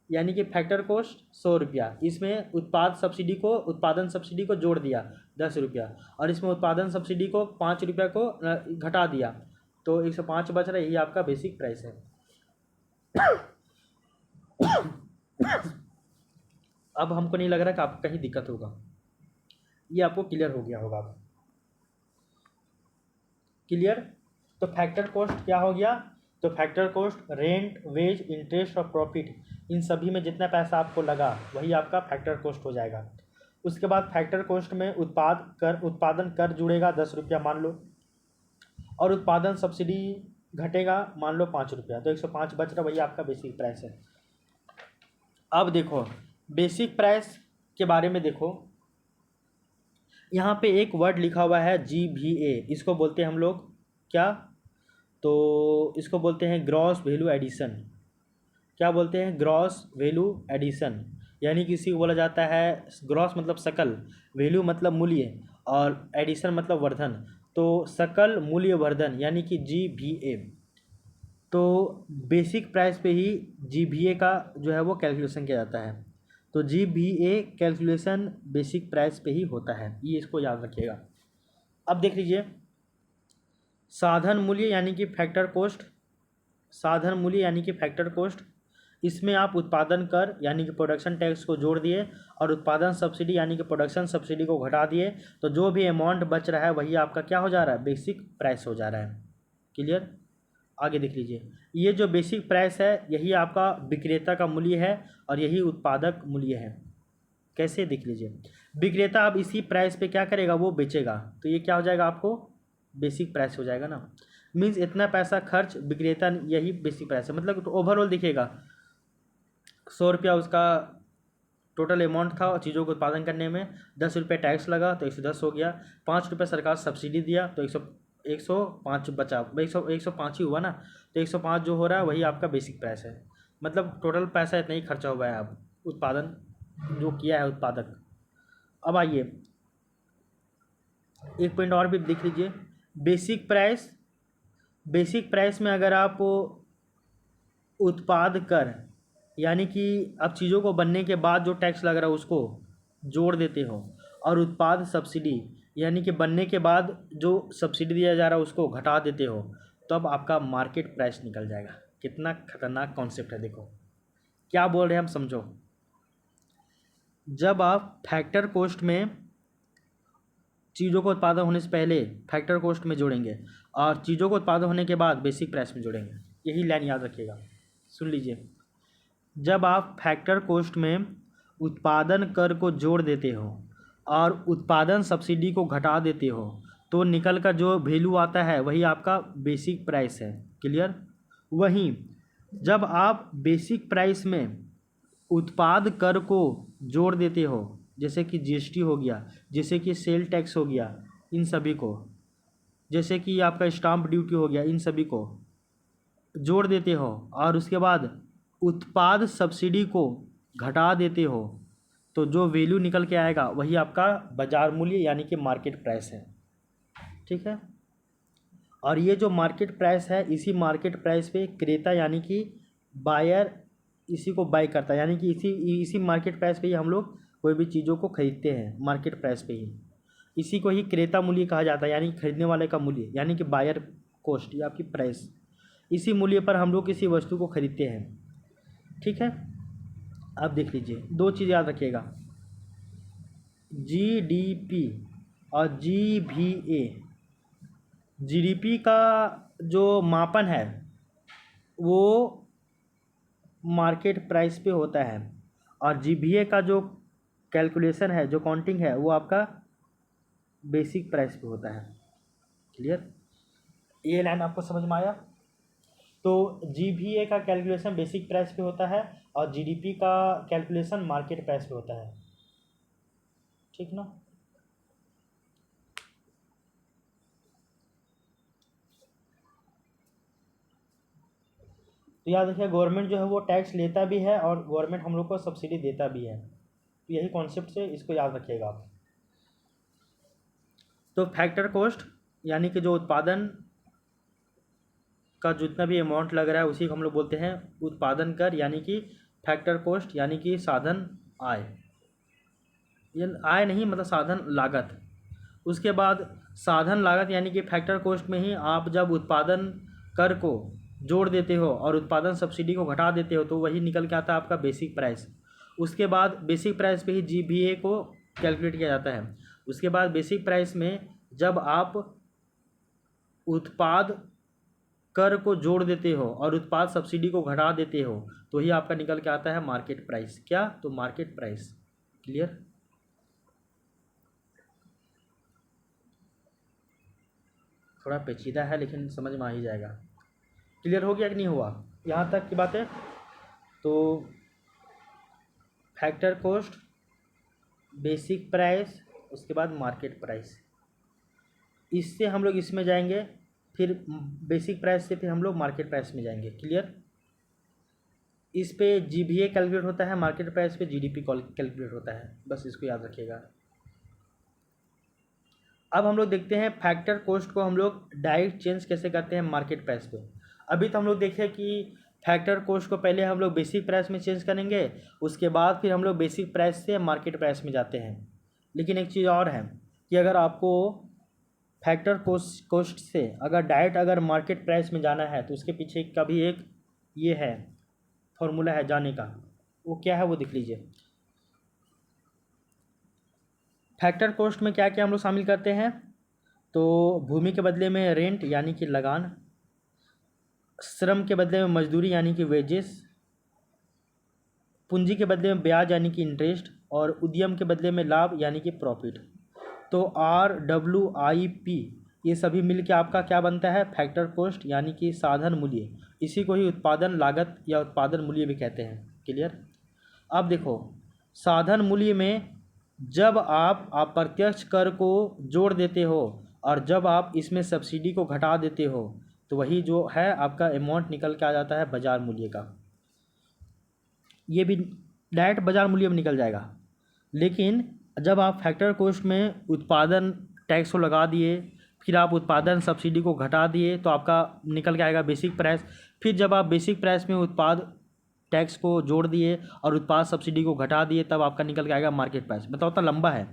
यानी कि फैक्टर कॉस्ट 100 रुपया, इसमें उत्पादन सब्सिडी को जोड़ दिया 10 रुपया, और इसमें उत्पादन सब्सिडी को 5 रुपया को घटा दिया तो 105 बच रहा है, यही आपका बेसिक प्राइस है। अब हमको नहीं लग रहा कि आपको कहीं दिक्कत होगा, ये आपको क्लियर हो गया होगा अब। क्लियर। तो फैक्टर कॉस्ट क्या हो गया, तो factor cost rent, wage, interest और प्रॉफिट, इन सभी में जितना पैसा आपको लगा वही आपका फैक्टर कॉस्ट हो जाएगा। उसके बाद फैक्टर कॉस्ट में उत्पादन कर जुड़ेगा 10 रुपया मान लो, और उत्पादन सब्सिडी घटेगा मान लो 5 रुपया, तो 105 बच रहा, वही आपका बेसिक प्राइस है। अब देखो बेसिक प्राइस के बारे में देखो, यहाँ पे एक वर्ड लिखा हुआ है GVA, इसको बोलते हैं हम लोग क्या, तो इसको बोलते हैं ग्रॉस वैल्यू एडिशन। क्या बोलते हैं, ग्रॉस वैल्यू एडिशन, यानी किसी को बोला जाता है, ग्रॉस मतलब सकल, वैल्यू मतलब मूल्य, और एडिशन मतलब वर्धन, तो सकल मूल्य वर्धन यानी कि GVA। तो बेसिक प्राइस पे ही GVA का जो है वो कैलकुलेशन किया जाता है, तो GVA कैलकुलेशन बेसिक प्राइस पे ही होता है, ये इसको याद रखिएगा। अब देख लीजिए साधन मूल्य यानी कि फैक्टर कॉस्ट, साधन मूल्य यानी कि फैक्टर कॉस्ट, इसमें आप उत्पादन कर यानी कि प्रोडक्शन टैक्स को जोड़ दिए और उत्पादन सब्सिडी यानी कि प्रोडक्शन सब्सिडी को घटा दिए, तो जो भी अमाउंट बच रहा है वही आपका क्या हो जा रहा है, बेसिक प्राइस हो जा रहा है। क्लियर। आगे देख लीजिए, ये जो बेसिक प्राइस है यही आपका विक्रेता का मूल्य है और यही उत्पादक मूल्य है। कैसे देख लीजिए, विक्रेता अब इसी प्राइस पे क्या करेगा, वो बेचेगा, तो ये क्या हो जाएगा, आपको बेसिक प्राइस हो जाएगा ना। मीन्स इतना पैसा खर्च विक्रेता, यही बेसिक प्राइस है। मतलब तो ओवरऑल दिखेगा 100 रुपया उसका टोटल अमाउंट था और चीज़ों को उत्पादन करने में, 10 रुपये टैक्स लगा तो 110 हो गया, 5 रुपये सरकार सब्सिडी दिया तो 105 बचा, 105 ही हुआ ना, तो 105 जो हो रहा है वही आपका बेसिक प्राइस है। मतलब टोटल पैसा इतना ही खर्चा हुआ है अब उत्पादन जो किया है उत्पादक। अब आइए एक पॉइंट और भी देख लीजिए, बेसिक प्राइस, बेसिक प्राइस में अगर आप उत्पाद कर यानी कि अब चीज़ों को बनने के बाद जो टैक्स लग रहा है उसको जोड़ देते हो, और उत्पाद सब्सिडी यानी कि बनने के बाद जो सब्सिडी दिया जा रहा है उसको घटा देते हो, तो अब आपका मार्केट प्राइस निकल जाएगा। कितना खतरनाक कॉन्सेप्ट है, देखो क्या बोल रहे हैं हम, समझो। जब आप फैक्टर कॉस्ट में चीज़ों को उत्पादन होने से पहले फैक्टर कॉस्ट में जोड़ेंगे और चीज़ों को उत्पादन होने के बाद बेसिक प्राइस में जोड़ेंगे, यही लाइन याद रखिएगा। सुन लीजिए, जब आप फैक्टर कॉस्ट में उत्पादन कर को जोड़ देते हो और उत्पादन सब्सिडी को घटा देते हो तो निकल कर जो वैल्यू आता है वही आपका बेसिक प्राइस है। क्लियर। वहीं जब आप बेसिक प्राइस में उत्पाद कर को जोड़ देते हो, जैसे कि GST हो गया, जैसे कि सेल टैक्स हो गया, इन सभी को, जैसे कि आपका स्टाम्प ड्यूटी हो गया, इन सभी को जोड़ देते हो और उसके बाद उत्पाद सब्सिडी को घटा देते हो, तो जो वैल्यू निकल के आएगा वही आपका बाजार मूल्य यानी कि मार्केट प्राइस है। ठीक है। और ये जो मार्केट प्राइस है, इसी मार्केट प्राइस पे क्रेता यानी कि बायर इसी को बाय करता है, यानी कि इसी मार्केट प्राइस पे ही हम लोग कोई भी चीज़ों को खरीदते हैं, मार्केट प्राइस पे ही। इसी को ही क्रेता मूल्य कहा जाता है, यानी खरीदने वाले का मूल्य, यानी कि बायर कॉस्ट या आपकी प्राइस। इसी मूल्य पर हम लोग किसी वस्तु को खरीदते हैं। ठीक है। अब देख लीजिए, दो चीज़ याद रखिएगा, GDP और GVA, GDP का जो मापन है वो मार्केट प्राइस पे होता है और GVA का जो कैलकुलेशन है, जो काउंटिंग है, वो आपका बेसिक प्राइस पे होता है। क्लियर? ये लाइन आपको समझ में आया? तो GVA का कैलकुलेशन बेसिक प्राइस पे होता है और GDP का कैलकुलेशन मार्केट प्राइस पे होता है। ठीक ना? तो याद रखिए, गवर्नमेंट जो है वो टैक्स लेता भी है और गवर्नमेंट हम लोग को सब्सिडी देता भी है। तो यही कॉन्सेप्ट से इसको याद रखिएगा आप। तो फैक्टर कॉस्ट यानी कि जो उत्पादन का जितना भी अमाउंट लग रहा है उसी को हम लोग बोलते हैं उत्पादन कर, यानी कि फैक्टर कॉस्ट यानी कि साधन आय। ये आय नहीं, मतलब साधन लागत। उसके बाद साधन लागत यानी कि फैक्टर कॉस्ट में ही आप जब उत्पादन कर को जोड़ देते हो और उत्पादन सब्सिडी को घटा देते हो तो वही निकल के आता है आपका बेसिक प्राइस। उसके बाद बेसिक प्राइस पे ही GVA को कैलकुलेट किया जाता है। उसके बाद बेसिक प्राइस में जब आप उत्पाद कर को जोड़ देते हो और उत्पाद सब्सिडी को घटा देते हो तो ही आपका निकल के आता है मार्केट प्राइस। क्या? तो मार्केट प्राइस। क्लियर? थोड़ा पेचीदा है लेकिन समझ में आ ही जाएगा। क्लियर हो गया कि नहीं हुआ यहाँ तक की बातें? तो फैक्टर कॉस्ट, बेसिक प्राइस, उसके बाद मार्केट प्राइस, इससे हम लोग इसमें जाएंगे, फिर बेसिक प्राइस से फिर हम लोग मार्केट प्राइस में जाएंगे। क्लियर? इस पे GVA कैलकुलेट होता है, मार्केट प्राइस पे GDP कैलकुलेट होता है, बस इसको याद रखिएगा। अब हम लोग देखते हैं फैक्टर कॉस्ट को हम लोग डायरेक्ट चेंज कैसे करते हैं मार्केट प्राइस पे। अभी तो हम लोग देखें कि फैक्टर कॉस्ट को पहले हम लोग बेसिक प्राइस में चेंज करेंगे, उसके बाद फिर हम लोग बेसिक प्राइस से मार्केट प्राइस में जाते हैं। लेकिन एक चीज़ और है कि अगर आपको फैक्टर कॉस्ट से अगर डायरेक्ट अगर मार्केट प्राइस में जाना है तो उसके पीछे का भी एक ये है फॉर्मूला है जाने का। वो क्या है वो देख लीजिए। फैक्टर कॉस्ट में क्या क्या हम लोग शामिल करते हैं? तो भूमि के बदले में रेंट यानी कि लगान, श्रम के बदले में मजदूरी यानी कि वेजेस, पूंजी के बदले में ब्याज यानी कि इंटरेस्ट, और उद्यम के बदले में लाभ यानी कि प्रॉफिट। तो RWIP ये सभी मिल के आपका क्या बनता है? फैक्टर कॉस्ट यानी कि साधन मूल्य। इसी को ही उत्पादन लागत या उत्पादन मूल्य भी कहते हैं। क्लियर? अब देखो, साधन मूल्य में जब आप अप्रत्यक्ष कर को जोड़ देते हो और जब आप इसमें सब्सिडी को घटा देते हो तो वही जो है आपका अमाउंट निकल के आ जाता है बाजार मूल्य का। ये भी डायरेक्ट बाजार मूल्य में निकल जाएगा। लेकिन जब आप फैक्टर कॉस्ट में उत्पादन टैक्स को लगा दिए, फिर आप उत्पादन सब्सिडी को घटा दिए तो आपका निकल के आएगा बेसिक प्राइस। फिर जब आप बेसिक प्राइस में उत्पाद टैक्स को जोड़ दिए और उत्पाद सब्सिडी को घटा दिए तब आपका निकल के आएगा मार्केट प्राइस। बताओ तो लंबा है।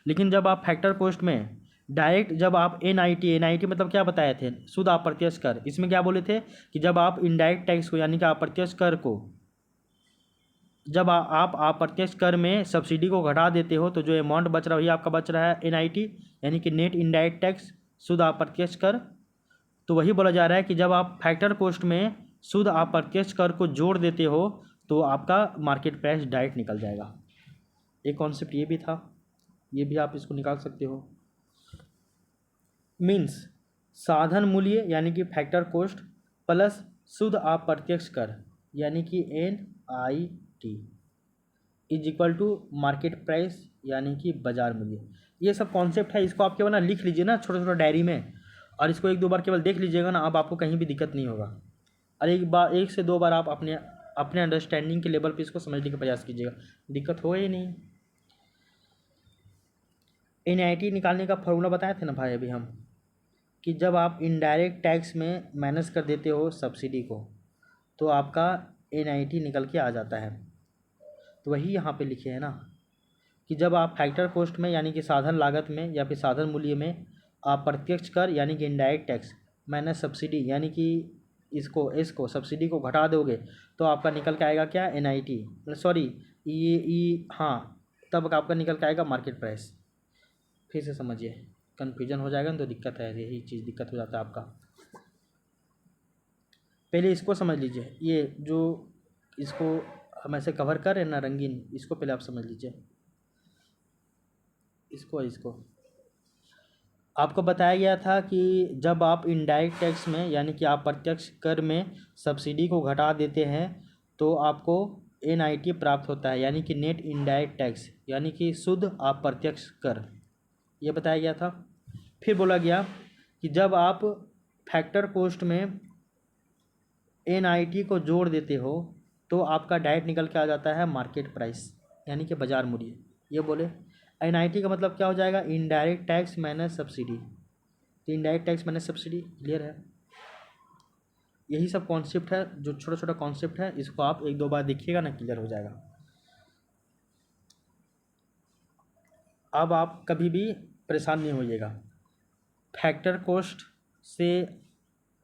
लेकिन जब आप फैक्टर कॉस्ट में डायरेक्ट जब आप NIT मतलब क्या बताए थे? शुद्ध अप्रत्यक्ष कर। इसमें क्या बोले थे कि जब आप इनडायरेक्ट टैक्स को यानी कि अप्रत्यक्ष कर को जब आप अप्रत्यक्ष कर में सब्सिडी को घटा देते हो तो जो अमाउंट बच रहा है वही आपका बच रहा है NIT यानी कि नेट इनडायरेक्ट टैक्स, शुद्ध अप्रत्यक्ष कर। तो वही बोला जा रहा है कि जब आप फैक्टर कॉस्ट में शुद्ध अप्रत्यक्ष कर को जोड़ देते हो तो आपका मार्केट प्राइस डायरेक्ट निकल जाएगा। एक कॉन्सेप्ट ये भी था, ये भी आप इसको निकाल सकते हो। मीन्स साधन मूल्य यानी कि फैक्टर कॉस्ट प्लस शुद्ध अप्रत्यक्ष कर यानी कि NIT is equal to market price यानी कि बाजार मूल्य। ये सब कॉन्सेप्ट है, इसको आप केवल ना लिख लीजिए ना छोटा छोटा डायरी में, और इसको एक दो बार केवल देख लीजिएगा ना, अब आपको कहीं भी दिक्कत नहीं होगा। और एक से दो बार आप अपने अंडरस्टैंडिंग के लेवल पे इसको समझने का प्रयास कीजिएगा, दिक्कत होगा ही नहीं। NIT निकालने का फॉर्मूला बताए थे ना भाई अभी हम, कि जब आप इनडायरेक्ट टैक्स में माइनस कर देते हो सब्सिडी को तो आपका NIT निकल के आ जाता है। तो वही यहाँ पे लिखे हैं ना कि जब आप फैक्टर कॉस्ट में यानी कि साधन लागत में या फिर साधन मूल्य में अप्रत्यक्ष कर यानी कि इनडायरेक्ट टैक्स माइनस सब्सिडी यानी कि इसको सब्सिडी को घटा दोगे तो आपका निकल के आएगा क्या? NIT, सॉरी हाँ, तब आपका निकल के आएगा मार्केट प्राइस। फिर से समझिए, कन्फ्यूजन हो जाएगा ना तो दिक्कत है, यही चीज़ दिक्कत हो जाता है आपका। पहले इसको समझ लीजिए, ये जो इसको हम ऐसे कवर कर रहे हैं ना रंगीन, इसको पहले आप समझ लीजिए, इसको आपको बताया गया था कि जब आप इनडायरेक्ट टैक्स में यानी कि आप प्रत्यक्ष कर में सब्सिडी को घटा देते हैं तो आपको NIT प्राप्त होता है, यानी कि नेट इनडायरेक्ट टैक्स, यानी कि शुद्ध अप्रत्यक्ष कर, ये बताया गया था। फिर बोला गया कि जब आप फैक्टर कॉस्ट में NIT को जोड़ देते हो तो आपका डायरेक्ट निकल के आ जाता है मार्केट प्राइस, यानी कि बाजार मूल्य। ये बोले NIT का मतलब क्या हो जाएगा, इनडायरेक्ट टैक्स माइनस सब्सिडी। तो indirect tax minus subsidy, clear है। यही सब कॉन्सेप्ट है, जो छोटा छोटा कॉन्सेप्ट है, इसको आप एक दो बार देखिएगा ना, क्लियर हो जाएगा। अब आप कभी भी परेशान नहीं होइएगा। फैक्टर कॉस्ट से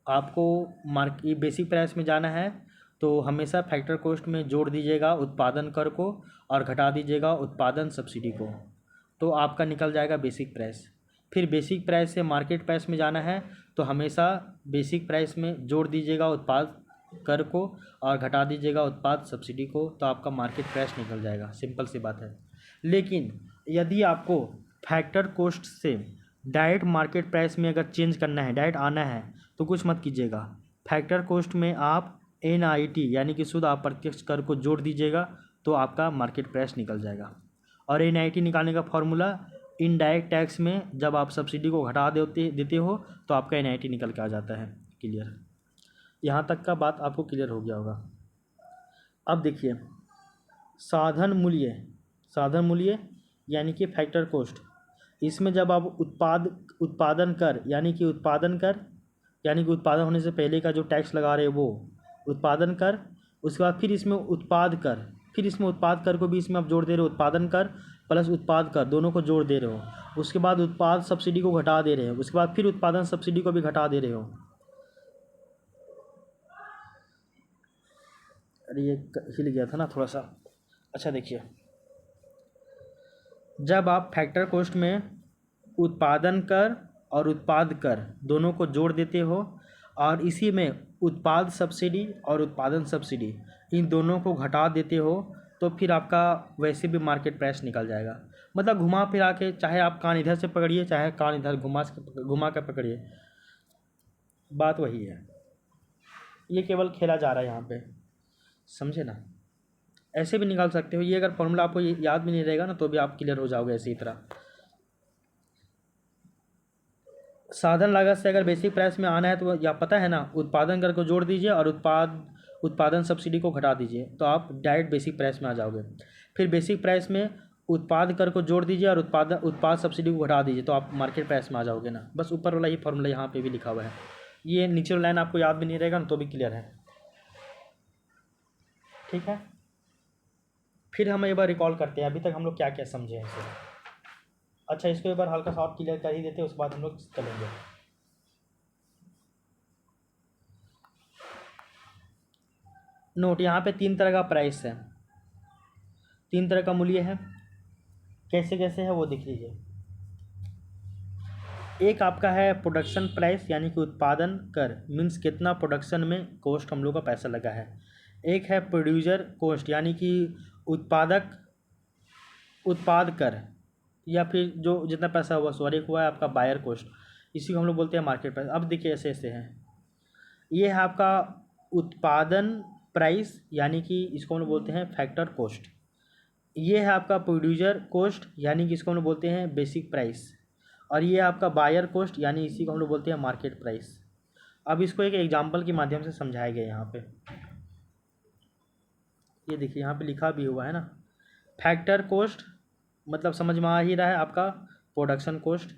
आपको बेसिक प्राइस में जाना है तो हमेशा फैक्टर कॉस्ट में जोड़ दीजिएगा उत्पादन कर को और घटा दीजिएगा उत्पादन सब्सिडी को, तो आपका निकल जाएगा बेसिक प्राइस। फिर बेसिक प्राइस से मार्केट प्राइस में जाना है तो हमेशा बेसिक प्राइस में जोड़ दीजिएगा उत्पाद कर को और घटा दीजिएगा उत्पाद सब्सिडी को, तो आपका मार्केट प्राइस निकल जाएगा। सिंपल सी बात है। लेकिन यदि आपको फैक्टर कॉस्ट से डायरेक्ट मार्केट प्राइस में अगर चेंज करना है, डायरेक्ट आना है, तो कुछ मत कीजिएगा। फैक्टर कॉस्ट में आप NIT यानी कि शुद्ध अप्रत्यक्ष कर को जोड़ दीजिएगा तो आपका मार्केट प्राइस निकल जाएगा। और NIT निकालने का फॉर्मूला, इनडायरेक्ट टैक्स में जब आप सब्सिडी को घटा देते हो तो आपका NIT निकल के आ जाता है। क्लियर, यहाँ तक का बात आपको क्लियर हो गया होगा। अब देखिए, साधन मूल्य यानी कि फैक्टर कॉस्ट, इसमें जब आप उत्पादन कर यानी कि उत्पादन होने से पहले का जो टैक्स लगा रहे हैं वो उत्पादन कर, उसके बाद फिर इसमें उत्पाद कर को भी इसमें आप जोड़ दे रहे हो, उत्पादन कर प्लस उत्पाद कर दोनों को जोड़ दे रहे हो। उसके बाद उत्पाद सब्सिडी को घटा दे रहे हो, उसके बाद फिर उत्पादन सब्सिडी को भी घटा दे रहे हो। अरे ये हिल गया था ना थोड़ा सा। अच्छा देखिए, जब आप फैक्टर कॉस्ट में उत्पादन कर और उत्पाद कर दोनों को जोड़ देते हो और इसी में उत्पाद सब्सिडी और उत्पादन सब्सिडी इन दोनों को घटा देते हो तो फिर आपका वैसे भी मार्केट प्राइस निकल जाएगा। मतलब घुमा फिरा के, चाहे आप कान इधर से पकड़िए चाहे कान इधर घुमा कर पकड़िए, बात वही है। ये केवल खेला जा रहा है यहाँ पे, समझे ना। ऐसे भी निकाल सकते हो, ये अगर फॉर्मूला आपको याद भी नहीं रहेगा ना तो भी आप क्लियर हो जाओगे इसी तरह। साधन लागत से अगर बेसिक प्राइस में आना है तो या पता है ना, उत्पादन कर को जोड़ दीजिए और उत्पादन सब्सिडी को घटा दीजिए तो आप डायरेक्ट बेसिक प्राइस में आ जाओगे। फिर बेसिक प्राइस में उत्पाद कर को जोड़ दीजिए और उत्पाद सब्सिडी को घटा दीजिए तो आप मार्केट प्राइस में आ जाओगे ना। बस ऊपर वाला ही फॉर्मूला यहाँ पे भी लिखा हुआ है। ये नीचे लाइन आपको याद भी नहीं रहेगा ना तो भी क्लियर है, ठीक है। फिर हम एक बार रिकॉल करते हैं अभी तक हम लोग क्या क्या समझे हैं इसे। अच्छा, इसको एक बार हल्का सा और क्लियर कर ही देते हैं, उसके बाद हम लोग चलेंगे। नोट, यहाँ पे 3 तरह का प्राइस है, 3 तरह का मूल्य है। कैसे कैसे है वो देख लीजिए। एक आपका है प्रोडक्शन प्राइस यानी कि उत्पादन कर, मीन्स कितना प्रोडक्शन में कॉस्ट हम लोग का पैसा लगा है। एक है प्रोड्यूसर कॉस्ट यानी कि उत्पाद कर या फिर जो जितना पैसा हुआ सॉरी हुआ है आपका बायर कॉस्ट, इसी को हम लोग बोलते हैं मार्केट प्राइस। अब देखिए ऐसे ऐसे हैं, ये है आपका उत्पादन प्राइस यानी कि इसको हम लोग बोलते हैं फैक्टर कॉस्ट। ये है आपका प्रोड्यूसर कॉस्ट यानी कि इसको हम लोग बोलते हैं बेसिक प्राइस। और ये आपका बायर कॉस्ट यानी इसी को हम लोग बोलते हैं मार्केट प्राइस। अब इसको एक एग्जांपल के माध्यम से समझाया गया यहाँ पे। ये देखिए यहाँ पे लिखा भी हुआ है ना, फैक्टर कॉस्ट मतलब समझ में आ ही रहा है आपका प्रोडक्शन कॉस्ट।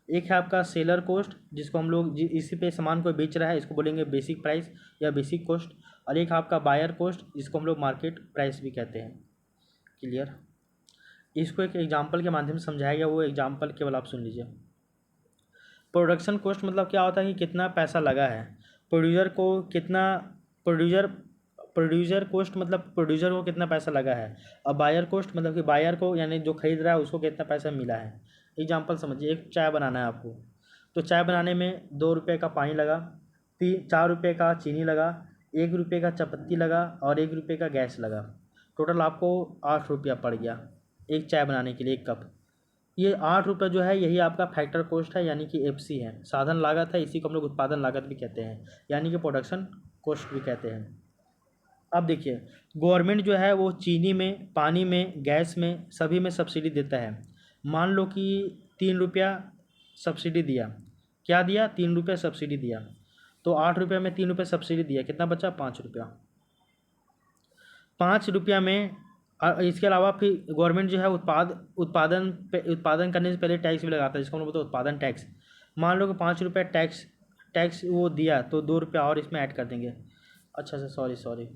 एक है आपका सेलर कॉस्ट जिसको हम लोग इसी पे सामान को बेच रहा है इसको बोलेंगे बेसिक प्राइस या बेसिक कॉस्ट। और एक है आपका बायर कॉस्ट जिसको हम लोग मार्केट प्राइस भी कहते हैं। क्लियर, इसको एक एग्जांपल के माध्यम से समझाया गया, वो एग्जांपल केवल आप सुन लीजिए। प्रोडक्शन कॉस्ट मतलब क्या होता है कि कितना पैसा लगा है, प्रोड्यूसर प्रोड्यूसर कॉस्ट मतलब प्रोड्यूसर को कितना पैसा लगा है, और बायर कॉस्ट मतलब कि बायर को यानी जो खरीद रहा है उसको कितना पैसा मिला है। एग्जांपल समझिए, एक चाय बनाना है आपको, तो चाय बनाने में 2 रुपये का पानी लगा, 4 रुपये का चीनी लगा, 1 रुपये का चायपत्ती लगा और 1 रुपये का गैस लगा। टोटल आपको 8 रुपया पड़ गया एक चाय बनाने के लिए 1 कप। ये 8 रुपये जो है यही आपका फैक्टर कॉस्ट है, यानी कि एफसी है, साधन लागत है। इसी को हम लोग उत्पादन लागत भी कहते हैं, यानी कि प्रोडक्शन कॉस्ट भी कहते हैं। अब देखिए, गवर्नमेंट जो है वो चीनी में, पानी में, गैस में, सभी में सब्सिडी देता है। मान लो कि 3 रुपया सब्सिडी दिया, क्या दिया, 3 रुपये सब्सिडी दिया, तो 8 रुपये में 3 रुपये सब्सिडी दिया, कितना बचा, 5 रुपया। 5 रुपया में इसके अलावा फिर गवर्नमेंट जो है उत्पादन करने से पहले टैक्स भी लगाता है, जिसको हम लोग बोलते हैं उत्पादन टैक्स। मान लो कि 5 रुपये टैक्स वो दिया, तो 2 रुपया और इसमें ऐड कर देंगे। अच्छा सॉरी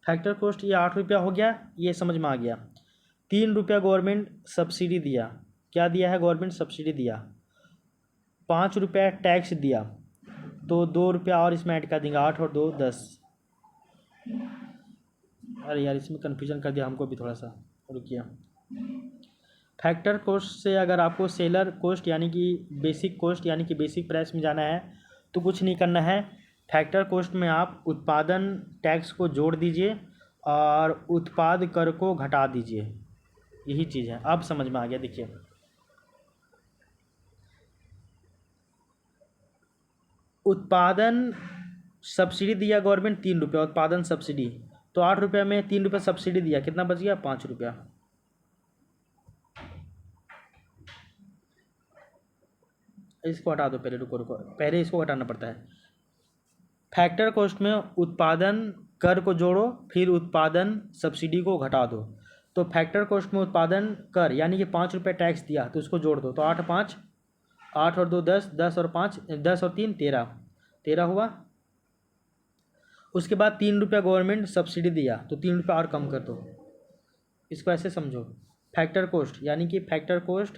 फैक्टर कॉस्ट ये 8 रुपया हो गया, ये समझ में आ गया। 3 रुपया गवर्नमेंट सब्सिडी दिया, क्या दिया है, गवर्नमेंट सब्सिडी दिया। 5 रुपया टैक्स दिया, तो 2 रुपया और इसमें ऐड कर देंगे, 8 और 2 10। अरे यार इसमें कन्फ्यूजन कर दिया हमको भी थोड़ा सा, रुकिए। फैक्टर कॉस्ट से अगर आपको सेलर कॉस्ट यानी कि बेसिक कॉस्ट यानी कि बेसिक प्राइस में जाना है तो कुछ नहीं करना है। फैक्टर कॉस्ट में आप उत्पादन टैक्स को जोड़ दीजिए और उत्पाद कर को घटा दीजिए, यही चीज़ है। अब समझ में आ गया। देखिए उत्पादन सब्सिडी दिया गवर्नमेंट 3 रुपया उत्पादन सब्सिडी, तो 8 रुपये में 3 रुपये सब्सिडी दिया, कितना बच गया, 5 रुपया। इसको हटा दो पहले, रुको पहले इसको हटाना पड़ता है। फैक्टर कॉस्ट में उत्पादन कर को जोड़ो, फिर उत्पादन सब्सिडी को घटा दो। तो फैक्टर कॉस्ट में उत्पादन कर यानी कि 5 रुपये टैक्स दिया, तो उसको जोड़ दो, तो 8 5 8 और 2 10, 10 और 5 10 और 3 13 हुआ। उसके बाद 3 रुपया गवर्नमेंट सब्सिडी दिया, तो 3 रुपया और कम कर दो। इसको ऐसे समझो, फैक्टर कॉस्ट यानी कि फैक्टर कॉस्ट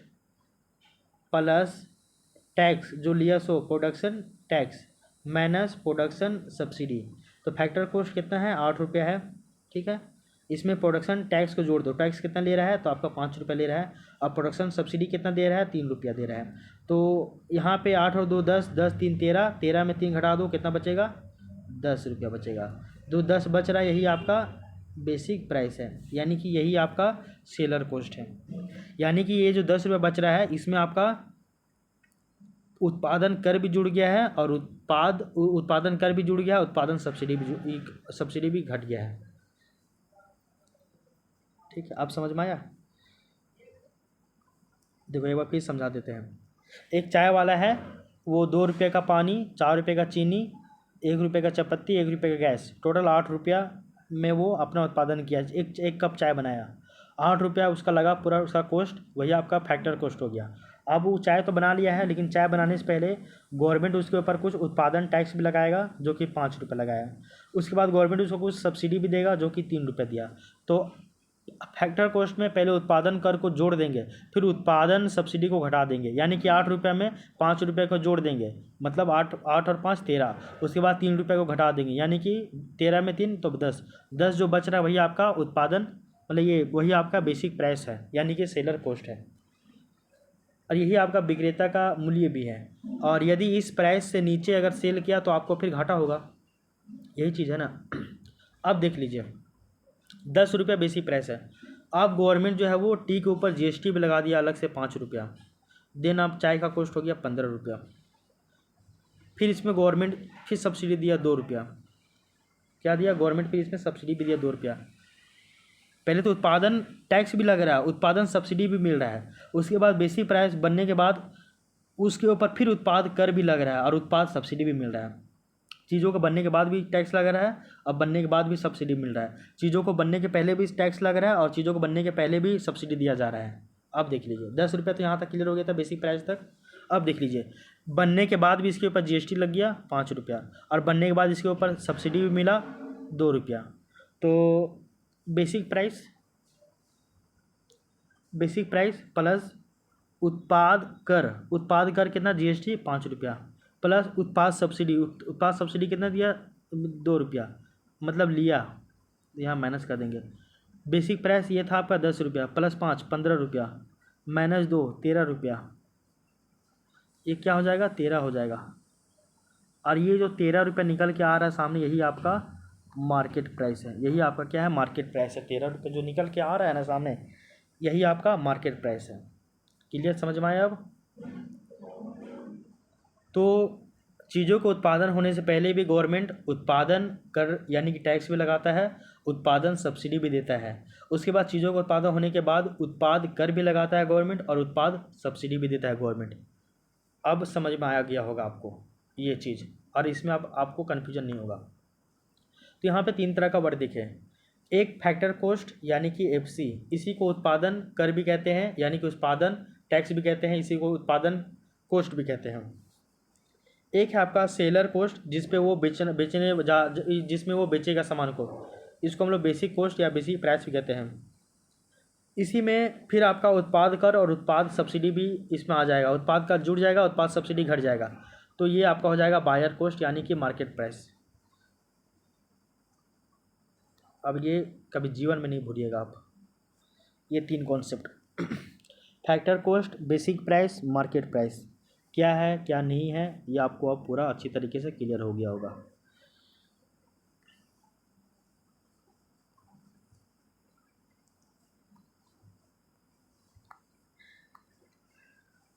प्लस टैक्स जो लिया so production tax minus production subsidy. तो फैक्टर कॉस्ट कितना है, 8 रुपया है, ठीक है। इसमें प्रोडक्शन टैक्स को जोड़ दो, टैक्स कितना ले रहा है, तो आपका 5 रुपया ले रहा है। अब प्रोडक्शन सब्सिडी कितना दे रहा है, 3 रुपया दे रहा है। तो यहाँ पे 8 और 2 10, 10 3 13, 13 में 3 घटा दो, कितना बचेगा, 10 रुपया बचेगा। जो 10 बच रहा है यही आपका बेसिक प्राइस है, यानी कि यही आपका सेलर कॉस्ट है। यानी कि ये जो 10 रुपया बच रहा है इसमें आपका उत्पादन कर भी जुड़ गया है और उत्पादन कर भी जुड़ गया, उत्पादन सब्सिडी भी घट गया है। ठीक है, आप समझ में आया। देखो एक बार फिर समझा देते हैं। एक चाय वाला है, वो 2 रुपये का पानी, 4 रुपये का चीनी, 1 रुपये का चायपत्ती, 1 रुपये का गैस, टोटल 8 रुपया में वो अपना उत्पादन किया, एक कप चाय बनाया, 8 रुपया उसका लगा पूरा, उसका कॉस्ट वही आपका फैक्टर कॉस्ट हो गया। अब वो चाय तो बना लिया है, लेकिन चाय बनाने से पहले गवर्नमेंट उसके ऊपर कुछ उत्पादन टैक्स भी लगाएगा जो कि 5 रुपये लगाया। उसके बाद गवर्नमेंट उसको कुछ सब्सिडी भी देगा जो कि 3 रुपये दिया। तो फैक्टर कॉस्ट में पहले उत्पादन कर को जोड़ देंगे, फिर उत्पादन सब्सिडी को घटा देंगे, यानी कि 8 रुपये में 5 रुपये को जोड़ देंगे, मतलब 8 और 5 13। उसके बाद 3 रुपये को घटा देंगे, यानी कि 13 में 3 तो 10 जो बच रहा है वही आपका उत्पादन मतलब ये वही आपका बेसिक प्राइस है, यानी कि सेलर कॉस्ट है, और यही आपका विक्रेता का मूल्य भी है। और यदि इस प्राइस से नीचे अगर सेल किया तो आपको फिर घाटा होगा, यही चीज़ है ना। अब देख लीजिए, 10 रुपया बेसिक प्राइस है। अब गवर्नमेंट जो है वो टी के ऊपर जीएसटी भी लगा दिया अलग से 5 रुपया, देन आप चाय का कॉस्ट हो गया 15 रुपया। फिर इसमें गवर्नमेंट फिर सब्सिडी दिया 2 रुपया, क्या दिया गवर्नमेंट, फिर इसमें सब्सिडी भी दिया 2 रुपया। पहले तो उत्पादन टैक्स भी लग रहा है, उत्पादन सब्सिडी भी मिल रहा है, उसके बाद बेसिक प्राइस बनने के बाद उसके ऊपर फिर उत्पाद कर भी लग रहा है और उत्पाद सब्सिडी भी मिल रहा है। चीज़ों को बनने के बाद भी टैक्स लग रहा है, अब बनने के बाद भी सब्सिडी मिल रहा है। चीज़ों को बनने के पहले भी टैक्स लग रहा है और चीज़ों को बनने के पहले भी सब्सिडी दिया जा रहा है। अब देख लीजिए, 10 रुपये तो यहाँ तक क्लियर हो गया था बेसिक प्राइस तक। अब देख लीजिए, बनने के बाद भी इसके ऊपर जीएसटी लग गया 5 रुपया, और बनने के बाद इसके ऊपर सब्सिडी भी मिला 2 रुपया। तो बेसिक प्राइस प्लस उत्पाद कर कितना, जीएसटी 5 रुपया, प्लस उत्पाद सब्सिडी। उत्पाद सब्सिडी कितना दिया? 2 रुपया, मतलब लिया, यहाँ माइनस कर देंगे। बेसिक प्राइस ये था आपका 10 रुपया, प्लस 5 15 रुपया, माइनस 2 13 रुपया, ये क्या हो जाएगा? 13 हो जाएगा। और ये जो 13 रुपया निकल के आ रहा है सामने, यही आपका मार्केट प्राइस है। यही आपका क्या है? मार्केट प्राइस है। 13 रुपये जो निकल के आ रहा है ना सामने, यही आपका मार्केट प्राइस है। क्लियर, समझ में आया अब? तो चीज़ों को उत्पादन होने से पहले भी गवर्नमेंट उत्पादन कर यानी कि टैक्स भी लगाता है, उत्पादन सब्सिडी भी देता है। उसके बाद चीज़ों को उत्पादन होने के बाद उत्पाद कर भी लगाता है गवर्नमेंट, और उत्पाद सब्सिडी भी देता है गवर्नमेंट। अब समझ में आ गया होगा आपको ये चीज़, और इसमें अब आपको कन्फ्यूजन नहीं होगा। तो यहाँ पे 3 तरह का वर्ड दिखे। एक फैक्टर कॉस्ट यानी कि एफसी, इसी को उत्पादन कर भी कहते हैं, यानी कि उत्पादन टैक्स भी कहते हैं, इसी को उत्पादन कॉस्ट भी कहते हैं। एक है आपका सेलर कॉस्ट, जिसमें वो बेचेगा सामान को, इसको हम लोग बेसिक कॉस्ट या बेसिक प्राइस भी कहते हैं। इसी में फिर आपका उत्पाद कर और उत्पाद सब्सिडी भी इसमें आ जाएगा। उत्पाद कर जुड़ जाएगा, उत्पाद सब्सिडी घट जाएगा, तो ये आपका हो जाएगा बायर कॉस्ट यानी कि मार्केट प्राइस। अब ये कभी जीवन में नहीं भूलिएगा आप, ये 3 concept factor cost, basic price, market price क्या है क्या नहीं है, ये आपको अब पूरा अच्छी तरीके से क्लियर हो गया होगा।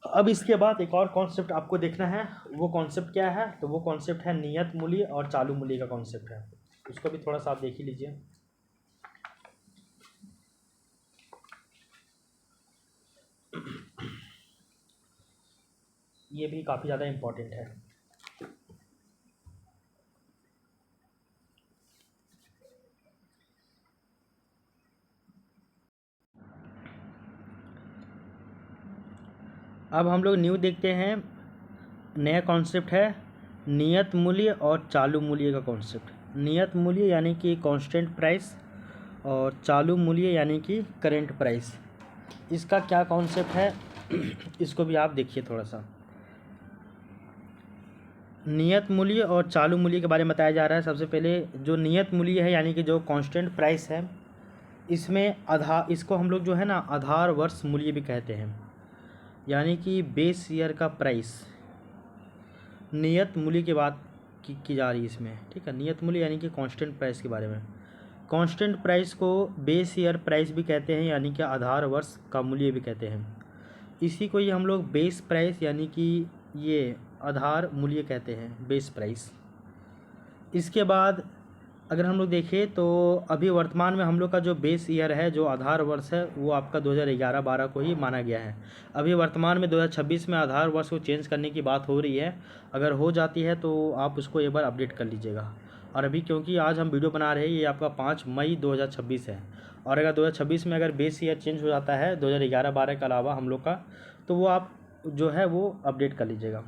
अब इसके बाद एक और कॉन्सेप्ट आपको देखना है। वो कॉन्सेप्ट क्या है? तो वो कॉन्सेप्ट है नियत मूल्य और चालू मूल्य का कॉन्सेप्ट है। उसको भी थोड़ा सा आप देख ही लीजिए। ये भी काफ़ी ज़्यादा इम्पोर्टेंट है। अब हम लोग न्यू देखते हैं। नया कॉन्सेप्ट है नियत मूल्य और चालू मूल्य का कॉन्सेप्ट। नियत मूल्य यानी कि कांस्टेंट प्राइस, और चालू मूल्य यानी कि करेंट प्राइस। इसका क्या कॉन्सेप्ट है इसको भी आप देखिए थोड़ा सा। नियत मूल्य और चालू मूल्य के बारे में बताया जा रहा है। सबसे पहले जो नियत मूल्य है यानी कि जो कांस्टेंट प्राइस है, इसमें इसको हम लोग जो है ना आधार वर्ष मूल्य भी कहते हैं, यानी कि बेस ईयर का प्राइस। नियत मूल्य की बात की जा रही है इसमें, ठीक है। नियत मूल्य यानी कि कांस्टेंट प्राइस के बारे में। कांस्टेंट प्राइस को बेस ईयर प्राइस भी कहते हैं, यानी कि आधार वर्ष का मूल्य भी कहते हैं। इसी को ही हम लोग बेस प्राइस यानी कि ये आधार मूल्य कहते हैं, बेस प्राइस। इसके बाद अगर हम लोग देखें तो अभी वर्तमान में हम लोग का जो बेस ईयर है, जो आधार वर्ष है, वो आपका 2011-12 को ही माना गया है। अभी वर्तमान में 2026 में आधार वर्ष को चेंज करने की बात हो रही है। अगर हो जाती है तो आप उसको एक बार अपडेट कर लीजिएगा। और अभी क्योंकि आज हम वीडियो बना रहे हैं, ये आपका 5 मई 2026 है, और अगर 2026 में अगर बेस ईयर चेंज हो जाता है 2011-12 के अलावा हम लोग का, तो वो आप जो है वो अपडेट कर लीजिएगा।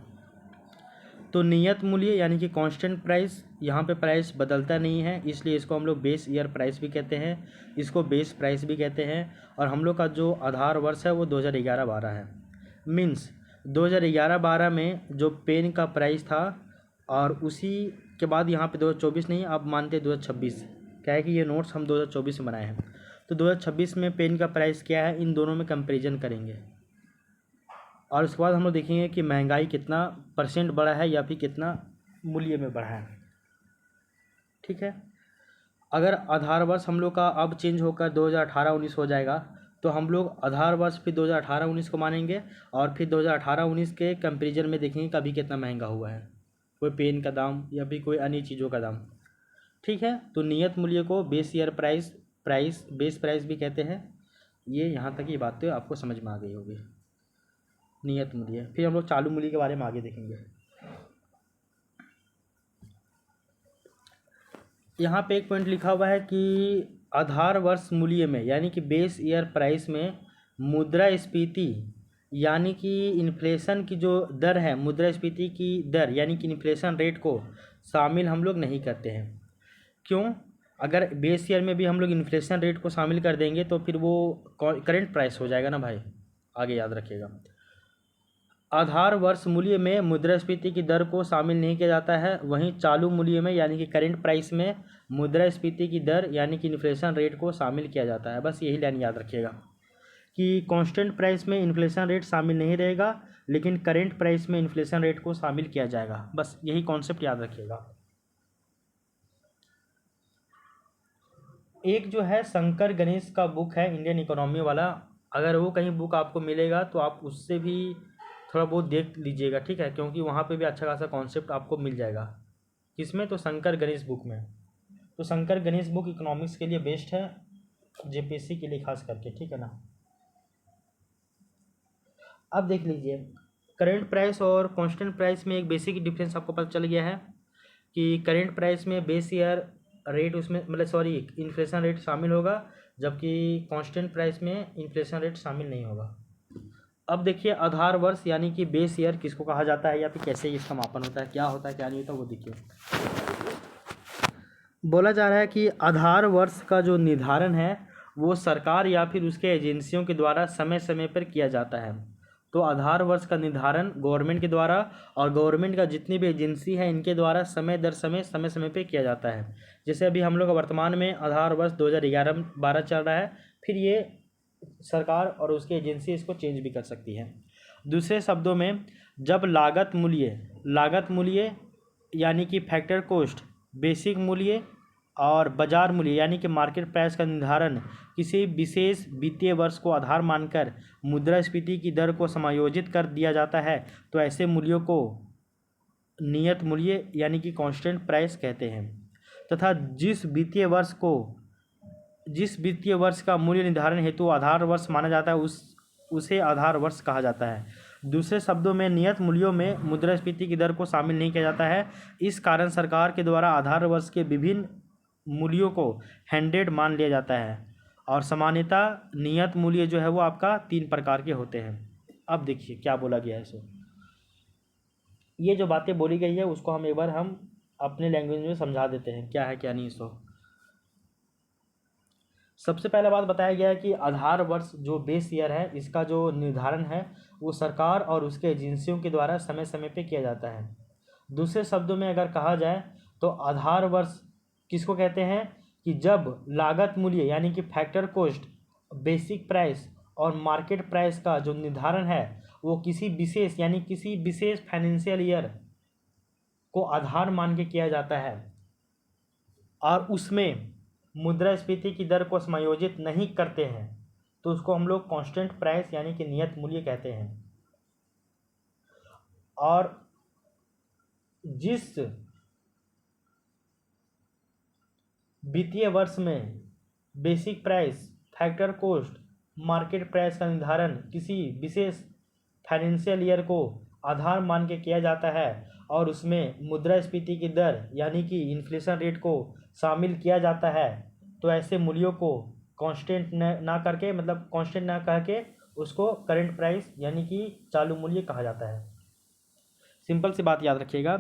तो नियत मूल्य यानी कि कांस्टेंट प्राइस, यहाँ पे प्राइस बदलता नहीं है, इसलिए इसको हम लोग बेस ईयर प्राइस भी कहते हैं, इसको बेस प्राइस भी कहते हैं। और हम लोग का जो आधार वर्ष है वो 2011-12 है। मीन्स 2011-12 में जो पेन का प्राइस था, और उसी के बाद यहाँ पे 2024 नहीं, आप मानते 2026, क्या है कि ये नोट्स हम 2024 में बनाए हैं। तो 2026 में पेन का प्राइस क्या है, इन दोनों में कंपेरिजन करेंगे, और उसके बाद हम लोग देखेंगे कि महंगाई कितना परसेंट बढ़ा है या फिर कितना मूल्य में बढ़ा है, ठीक है। अगर आधार वर्ष हम लोग का अब चेंज होकर 2018-19 हो जाएगा, तो हम लोग आधार वर्ष फिर 2018-19 को मानेंगे, और फिर 2018-19 के कंपेरिजन में देखेंगे कि अभी कितना महंगा हुआ है, कोई पेन का दाम या फिर कोई अन्य चीज़ों का दाम, ठीक है। तो नियत मूल्य को base year price base price भी कहते हैं। ये यहाँ तक की बातें आपको समझ में आ गई होगी, नियत मूल्य। फिर हम लोग चालू मूल्य के बारे में आगे देखेंगे। यहाँ पे एक पॉइंट लिखा हुआ है कि आधार वर्ष मूल्य में यानी कि बेस ईयर प्राइस में मुद्रास्फीति यानी कि इन्फ्लेशन की जो दर है, मुद्रास्फीति की दर यानी कि इन्फ्लेशन रेट को शामिल हम लोग नहीं करते हैं। क्यों? अगर बेस ईयर में भी हम लोग इन्फ्लेशन रेट को शामिल कर देंगे तो फिर वो करेंट प्राइस हो जाएगा ना भाई, आगे याद रखिएगा। आधार वर्ष मूल्य में मुद्रास्फीति की दर को शामिल नहीं किया जाता है। वहीं चालू मूल्य में यानी कि करेंट प्राइस में मुद्रास्फीति की दर यानी कि इन्फ्लेशन रेट को शामिल किया जाता है। बस यही लाइन याद रखिएगा कि कांस्टेंट प्राइस में इन्फ्लेशन रेट शामिल नहीं रहेगा, लेकिन करेंट प्राइस में इन्फ्लेशन रेट को शामिल किया जाएगा। बस यही कॉन्सेप्ट याद रखिएगा। एक जो है शंकर गणेश का बुक है इंडियन इकोनॉमी वाला, अगर वो कहीं बुक आपको मिलेगा तो आप उससे भी थोड़ा बहुत देख लीजिएगा, ठीक है, क्योंकि वहाँ पे भी अच्छा खासा कॉन्सेप्ट आपको मिल जाएगा। किसमें? तो शंकर गणेश बुक में। तो शंकर गणेश बुक इकोनॉमिक्स के लिए बेस्ट है, जेपीएससी के लिए खास करके, ठीक है ना। अब देख लीजिए करेंट प्राइस और कांस्टेंट प्राइस में एक बेसिक डिफरेंस आपको पता चल गया है कि करेंट प्राइस में बेस ईयर रेट उसमें इन्फ्लेशन रेट शामिल होगा, जबकि कांस्टेंट प्राइस में इन्फ्लेशन रेट शामिल नहीं होगा। अब देखिए आधार वर्ष यानी कि बेस ईयर किसको कहा जाता है या फिर कैसे इसका मापन होता है, क्या होता है क्या नहीं होता, वो देखिए। बोला जा रहा है कि आधार वर्ष का जो निर्धारण है वो सरकार या फिर उसके एजेंसियों के द्वारा समय समय पर किया जाता है। तो आधार वर्ष का निर्धारण गवर्नमेंट के द्वारा और गवर्नमेंट का जितनी भी एजेंसी है इनके द्वारा समय दर समय पे किया जाता है। जैसे अभी हम लोग वर्तमान में आधार वर्ष 2011-12 चल रहा है, फिर ये सरकार और उसकी एजेंसी इसको चेंज भी कर सकती है। दूसरे शब्दों में जब लागत मूल्य यानी कि फैक्टर कॉस्ट, बेसिक मूल्य और बाजार मूल्य यानी कि मार्केट प्राइस का निर्धारण किसी विशेष वित्तीय वर्ष को आधार मानकर मुद्रास्फीति की दर को समायोजित कर दिया जाता है, तो ऐसे मूल्यों को नियत मूल्य यानी कि कांस्टेंट प्राइस कहते हैं। तथा जिस वित्तीय वर्ष का मूल्य निर्धारण हेतु आधार वर्ष माना जाता है उसे आधार वर्ष कहा जाता है। दूसरे शब्दों में नियत मूल्यों में मुद्रास्फीति की दर को शामिल नहीं किया जाता है। इस कारण सरकार के द्वारा आधार वर्ष के विभिन्न मूल्यों को हैंडेड मान लिया जाता है और सामान्यतः नियत मूल्य जो है वो आपका 3 प्रकार के होते हैं। अब देखिए क्या बोला गया है। सो ये जो बातें बोली गई है उसको हम एक बार अपने लैंग्वेज में समझा देते हैं क्या है क्या नहीं। सो सबसे पहला बात बताया गया है कि आधार वर्ष जो बेस ईयर है इसका जो निर्धारण है वो सरकार और उसके एजेंसियों के द्वारा समय समय पे किया जाता है। दूसरे शब्दों में अगर कहा जाए तो आधार वर्ष किसको कहते हैं कि जब लागत मूल्य यानी कि फैक्टर कॉस्ट, बेसिक प्राइस और मार्केट प्राइस का जो निर्धारण है वो किसी विशेष फाइनेंशियल ईयर को आधार मान के किया जाता है और उसमें मुद्रास्फीति की दर को समायोजित नहीं करते हैं, तो उसको हम लोग कांस्टेंट प्राइस यानी कि नियत मूल्य कहते हैं। और जिस वित्तीय वर्ष में basic price, factor cost, market price का निर्धारण किसी विशेष फाइनेंशियल ईयर को आधार मान के किया जाता है और उसमें मुद्रास्फीति की दर यानी कि इन्फ्लेशन रेट को शामिल किया जाता है, तो ऐसे मूल्यों को कांस्टेंट ना कह के उसको करेंट प्राइस यानी कि चालू मूल्य कहा जाता है। सिंपल सी बात याद रखिएगा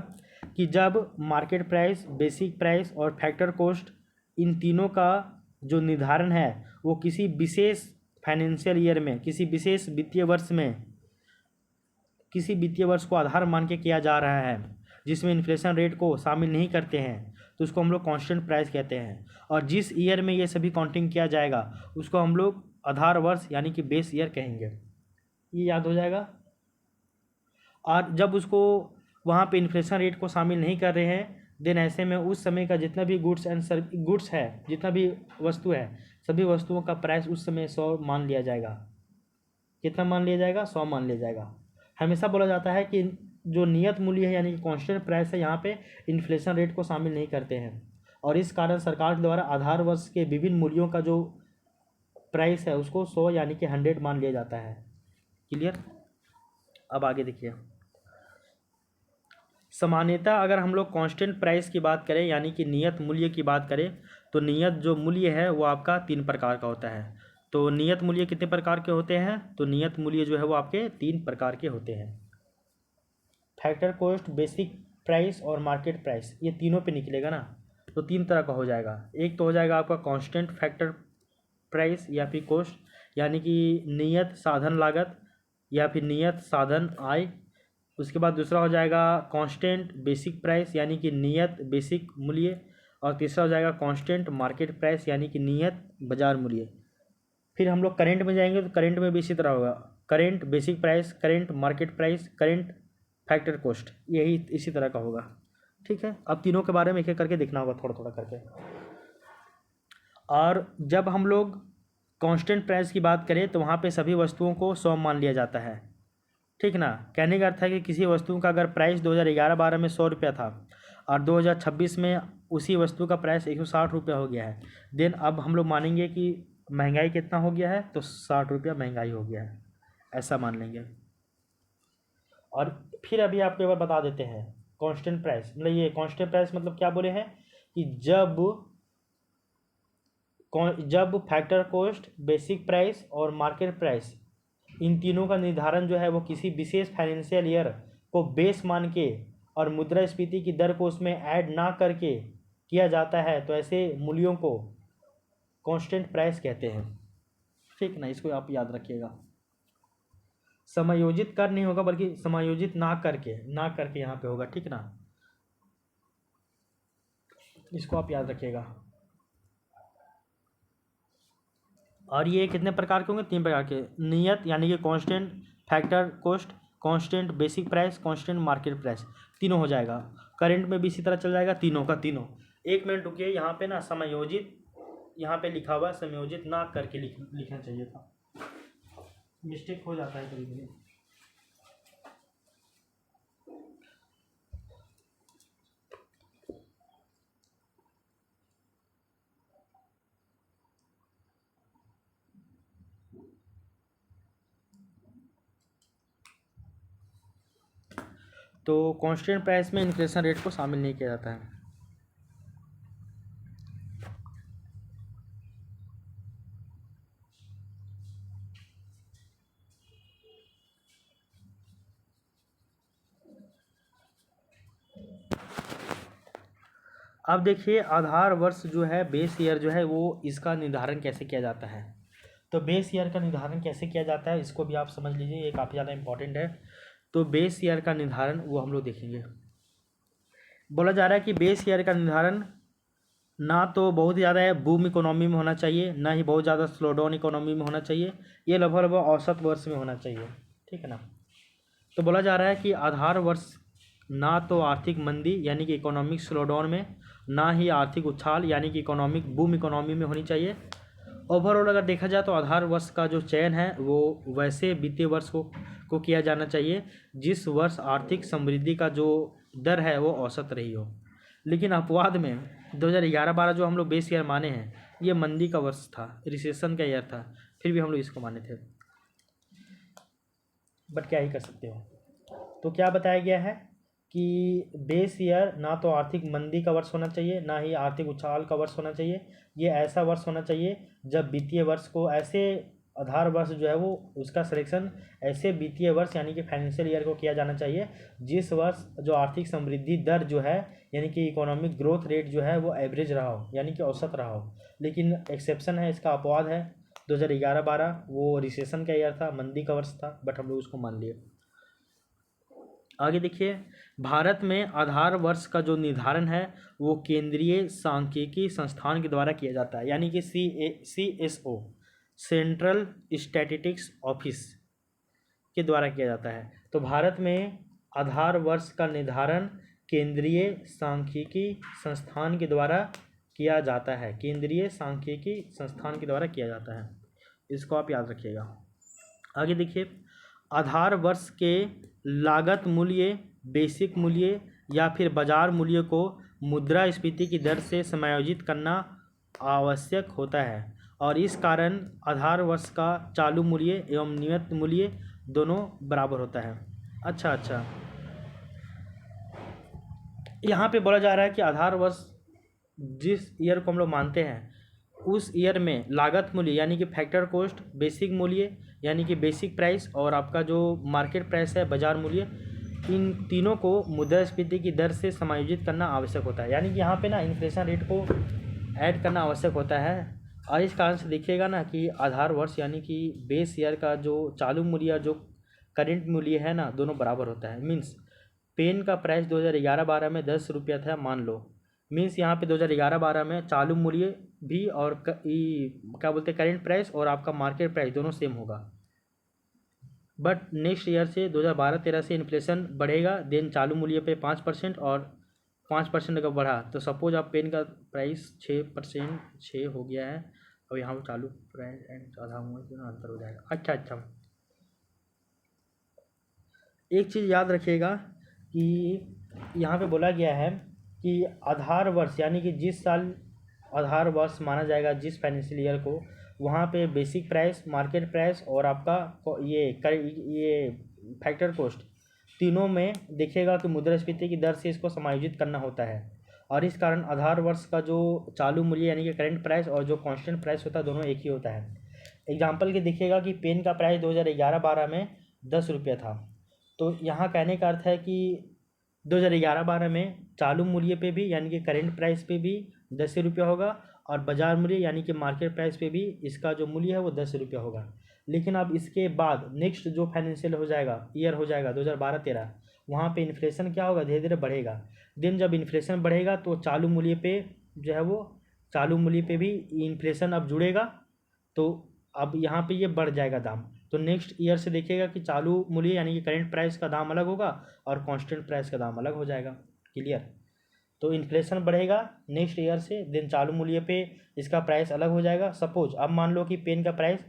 कि जब मार्केट प्राइस, बेसिक प्राइस और फैक्टर कॉस्ट इन तीनों का जो निर्धारण है वो किसी विशेष फाइनेंशियल ईयर में, किसी विशेष वित्तीय वर्ष को आधार मान के किया जा रहा है जिसमें इन्फ्लेशन रेट को शामिल नहीं करते हैं, तो उसको हम लोग कांस्टेंट प्राइस कहते हैं। और जिस ईयर में ये सभी काउंटिंग किया जाएगा उसको हम लोग आधार वर्ष यानी कि बेस ईयर कहेंगे। ये याद हो जाएगा। और जब उसको वहाँ पे इन्फ्लेशन रेट को शामिल नहीं कर रहे हैं, देन ऐसे में उस समय का जितना भी गुड्स है, जितना भी वस्तु है, सभी वस्तुओं का प्राइस उस समय 100 मान लिया जाएगा। कितना मान लिया जाएगा? 100 मान लिया जाएगा। हमेशा बोला जाता है कि जो नियत मूल्य है यानी कि कांस्टेंट प्राइस है, यहाँ पे इन्फ्लेशन रेट को शामिल नहीं करते हैं और इस कारण सरकार के द्वारा आधार वर्ष के विभिन्न मूल्यों का जो प्राइस है उसको 100 यानी कि 100 मान लिया जाता है। क्लियर? अब आगे देखिए, सामान्यतः अगर हम लोग कांस्टेंट प्राइस की बात करें यानी कि नियत मूल्य की बात करें तो नियत जो मूल्य है वो आपका 3 प्रकार का होता है। तो नियत मूल्य कितने प्रकार के होते हैं? तो नियत मूल्य जो है वो आपके 3 प्रकार के होते हैं। फैक्टर कॉस्ट, बेसिक प्राइस और मार्केट प्राइस, ये तीनों पे निकलेगा ना, तो 3 तरह का हो जाएगा। एक तो हो जाएगा आपका कांस्टेंट फैक्टर प्राइस या फिर कॉस्ट यानी कि नियत साधन लागत या फिर नियत साधन आय। उसके बाद दूसरा हो जाएगा कांस्टेंट बेसिक प्राइस यानी कि नियत बेसिक मूल्य। और तीसरा हो जाएगा कांस्टेंट मार्केट प्राइस यानी कि नियत बाजार मूल्य। फिर हम लोग करेंट में जाएंगे तो करेंट में भी इसी तरह होगा, current basic price, current market price, current factor cost, यही इसी तरह का होगा। ठीक है, अब तीनों के बारे में एक एक करके देखना होगा थोड़ा थोड़ा करके। और जब हम लोग कांस्टेंट प्राइस की बात करें तो वहाँ पे सभी वस्तुओं को 100 मान लिया जाता है। ठीक ना, कहने का अर्थ है कि किसी वस्तु का अगर प्राइस 2011-12 में 100 रुपया था और 2026 में उसी वस्तु का प्राइस 160 रुपया हो गया है, देन अब हम लोग मानेंगे कि महंगाई कितना हो गया है, तो 60 रुपया महंगाई हो गया है, ऐसा मान लेंगे। और फिर अभी आपको एक बार बता देते हैं कांस्टेंट प्राइस मतलब ये कांस्टेंट प्राइस मतलब क्या बोले हैं कि जब फैक्टर कॉस्ट, बेसिक प्राइस और मार्केट प्राइस इन तीनों का निर्धारण जो है वो किसी विशेष फाइनेंशियल ईयर को बेस मान के और मुद्रास्फीति की दर को उसमें ऐड ना करके किया जाता है, तो ऐसे मूल्यों को कांस्टेंट प्राइस कहते हैं। ठीक ना, इसको आप याद रखिएगा। समायोजित कर नहीं होगा बल्कि समायोजित ना करके यहाँ पे होगा। ठीक ना, इसको आप याद रखिएगा। और ये कितने प्रकार के होंगे, 3 प्रकार के, नियत यानी कि constant factor cost, constant basic price, constant market price, तीनों हो जाएगा। करंट में भी इसी तरह चल जाएगा, तीनों का तीनों। एक मिनट रुकिए, यहाँ पे ना समायोजित यहाँ पे लिखा हुआ है, समायोजित ना करके लिखना चाहिए था, मिस्टेक हो जाता है कभी कभी। तो कांस्टेंट प्राइस में इन्फ्लेशन रेट को शामिल नहीं किया जाता है। अब देखिए आधार वर्ष जो है, बेस ईयर जो है, वो इसका निर्धारण कैसे किया जाता है। तो बेस ईयर का निर्धारण कैसे किया जाता है इसको भी आप समझ लीजिए, ये काफ़ी ज़्यादा इंपॉर्टेंट है। तो बेस ईयर का निर्धारण वो हम लोग देखेंगे। बोला जा रहा है कि बेस ईयर का निर्धारण ना तो बहुत ज़्यादा है बूम इकोनॉमी में होना चाहिए, ना ही बहुत ज़्यादा स्लो डाउन इकोनॉमी में होना चाहिए, ये लगभग औसत वर्ष में होना चाहिए। ठीक है ना, तो बोला जा रहा है कि आधार वर्ष ना तो आर्थिक मंदी यानी कि इकोनॉमिक स्लो डाउन में, ना ही आर्थिक उछाल यानी कि इकोनॉमिक बूम इकोनॉमी में होनी चाहिए। ओवरऑल अगर देखा जाए तो आधार वर्ष का जो चयन है वो वैसे वित्तीय वर्ष को किया जाना चाहिए जिस वर्ष आर्थिक समृद्धि का जो दर है वो औसत रही हो। लेकिन अपवाद में 2011-12 जो हम लोग बेस ईयर माने हैं, ये मंदी का वर्ष था, रिसेशन का ईयर था, फिर भी हम लोग इसको माने थे, बट क्या ही कर सकते हो। तो क्या बताया गया है कि बेस ईयर ना तो आर्थिक मंदी का वर्ष होना चाहिए, ना ही आर्थिक उछाल का वर्ष होना चाहिए। ये ऐसा वर्ष होना चाहिए जब वित्तीय वर्ष को ऐसे आधार वर्ष जो है वो उसका सिलेक्शन ऐसे वित्तीय वर्ष यानी कि फाइनेंशियल ईयर को किया जाना चाहिए जिस वर्ष जो आर्थिक समृद्धि दर जो है यानी कि इकोनॉमिक ग्रोथ रेट जो है वो एवरेज रहा हो यानी कि औसत रहा हो। लेकिन एक्सेप्शन है, इसका अपवाद है 2011-12, वो रिसेशन का ईयर था, मंदी का वर्ष था, बट हम लोग उसको मान लिए। आगे देखिए, भारत में आधार वर्ष का जो निर्धारण है वो केंद्रीय सांख्यिकी संस्थान के द्वारा किया जाता है यानी कि CSO, सेंट्रल स्टैटिस्टिक्स ऑफिस के द्वारा किया जाता है। तो भारत में आधार वर्ष का निर्धारण केंद्रीय सांख्यिकी संस्थान के द्वारा किया जाता है, केंद्रीय सांख्यिकी संस्थान के द्वारा किया जाता है, इसको आप याद रखिएगा। आगे देखिए, आधार वर्ष के लागत मूल्य, बेसिक मूल्य या फिर बाजार मूल्य को मुद्रास्फीति की दर से समायोजित करना आवश्यक होता है और इस कारण आधार वर्ष का चालू मूल्य एवं नियत मूल्य दोनों बराबर होता है। अच्छा, यहाँ पे बोला जा रहा है कि आधार वर्ष जिस ईयर को हम लोग मानते हैं उस ईयर में लागत मूल्य यानी कि फैक्टर कॉस्ट, बेसिक मूल्य यानी कि बेसिक प्राइस और आपका जो मार्केट प्राइस है बाजार मूल्य, इन तीनों को मुद्रास्फीति की दर से समायोजित करना आवश्यक होता है। यानी कि यहाँ पे ना इन्फ्लेशन रेट को ऐड करना आवश्यक होता है। और इस कारण से देखिएगा ना कि आधार वर्ष यानी कि बेस ईयर का जो चालू मूल्य जो करेंट मूल्य है ना, दोनों बराबर होता है। मीन्स पेन का प्राइस 2011-12 में 10 रुपया था मान लो। मीन्स यहाँ पे 2011-12 में चालू मूल्य भी और क्या बोलते हैं करेंट प्राइस और आपका मार्केट प्राइस दोनों सेम होगा। बट नेक्स्ट ईयर से 2012-13 से इन्फ्लेशन बढ़ेगा, देन चालू मूल्य पे 5% और 5% अगर बढ़ा तो सपोज आप पेन का प्राइस 6% 6 हो गया है, और यहाँ पर चालू प्राइस एंड आधा मूल्य अंतर हो जाएगा। अच्छा एक चीज़ याद रखिएगा कि यहाँ पे बोला गया है कि आधार वर्ष यानी कि जिस साल आधार वर्ष माना जाएगा जिस फाइनेंशियल ईयर को, वहाँ पे बेसिक प्राइस, मार्केट प्राइस और आपका ये फैक्टर कॉस्ट तीनों में देखिएगा कि मुद्रास्फीति की दर से इसको समायोजित करना होता है। और इस कारण आधार वर्ष का जो चालू मूल्य यानी कि करेंट प्राइस और जो कांस्टेंट प्राइस होता है दोनों एक ही होता है। एग्जाम्पल के देखिएगा कि पेन का प्राइस 2011-12 में 10 रुपया था, तो यहाँ कहने का अर्थ है कि 2011-12 में चालू मूल्य पे भी यानी कि करेंट प्राइस पे भी 10 रुपया होगा, और बाज़ार मूल्य यानी कि मार्केट प्राइस पे भी इसका जो मूल्य है वो 10 रुपया होगा। लेकिन अब इसके बाद नेक्स्ट जो फाइनेंशियल ईयर हो जाएगा 2012-13, वहाँ पे इन्फ्लेशन क्या होगा, धीरे धीरे बढ़ेगा। दिन जब इन्फ्लेशन बढ़ेगा तो चालू मूल्य पे जो है वो चालू मूल्य पे भी इन्फ्लेशन अब जुड़ेगा, तो अब यहाँ पे ये बढ़ जाएगा दाम। तो नेक्स्ट ईयर से देखिएगा कि चालू मूल्य यानी कि करेंट प्राइस का दाम अलग होगा और कांस्टेंट प्राइस का दाम अलग हो जाएगा। क्लियर? तो इन्फ्लेशन बढ़ेगा नेक्स्ट ईयर से, दिन चालू मूल्य पे इसका प्राइस अलग हो जाएगा। सपोज अब मान लो कि पेन का प्राइस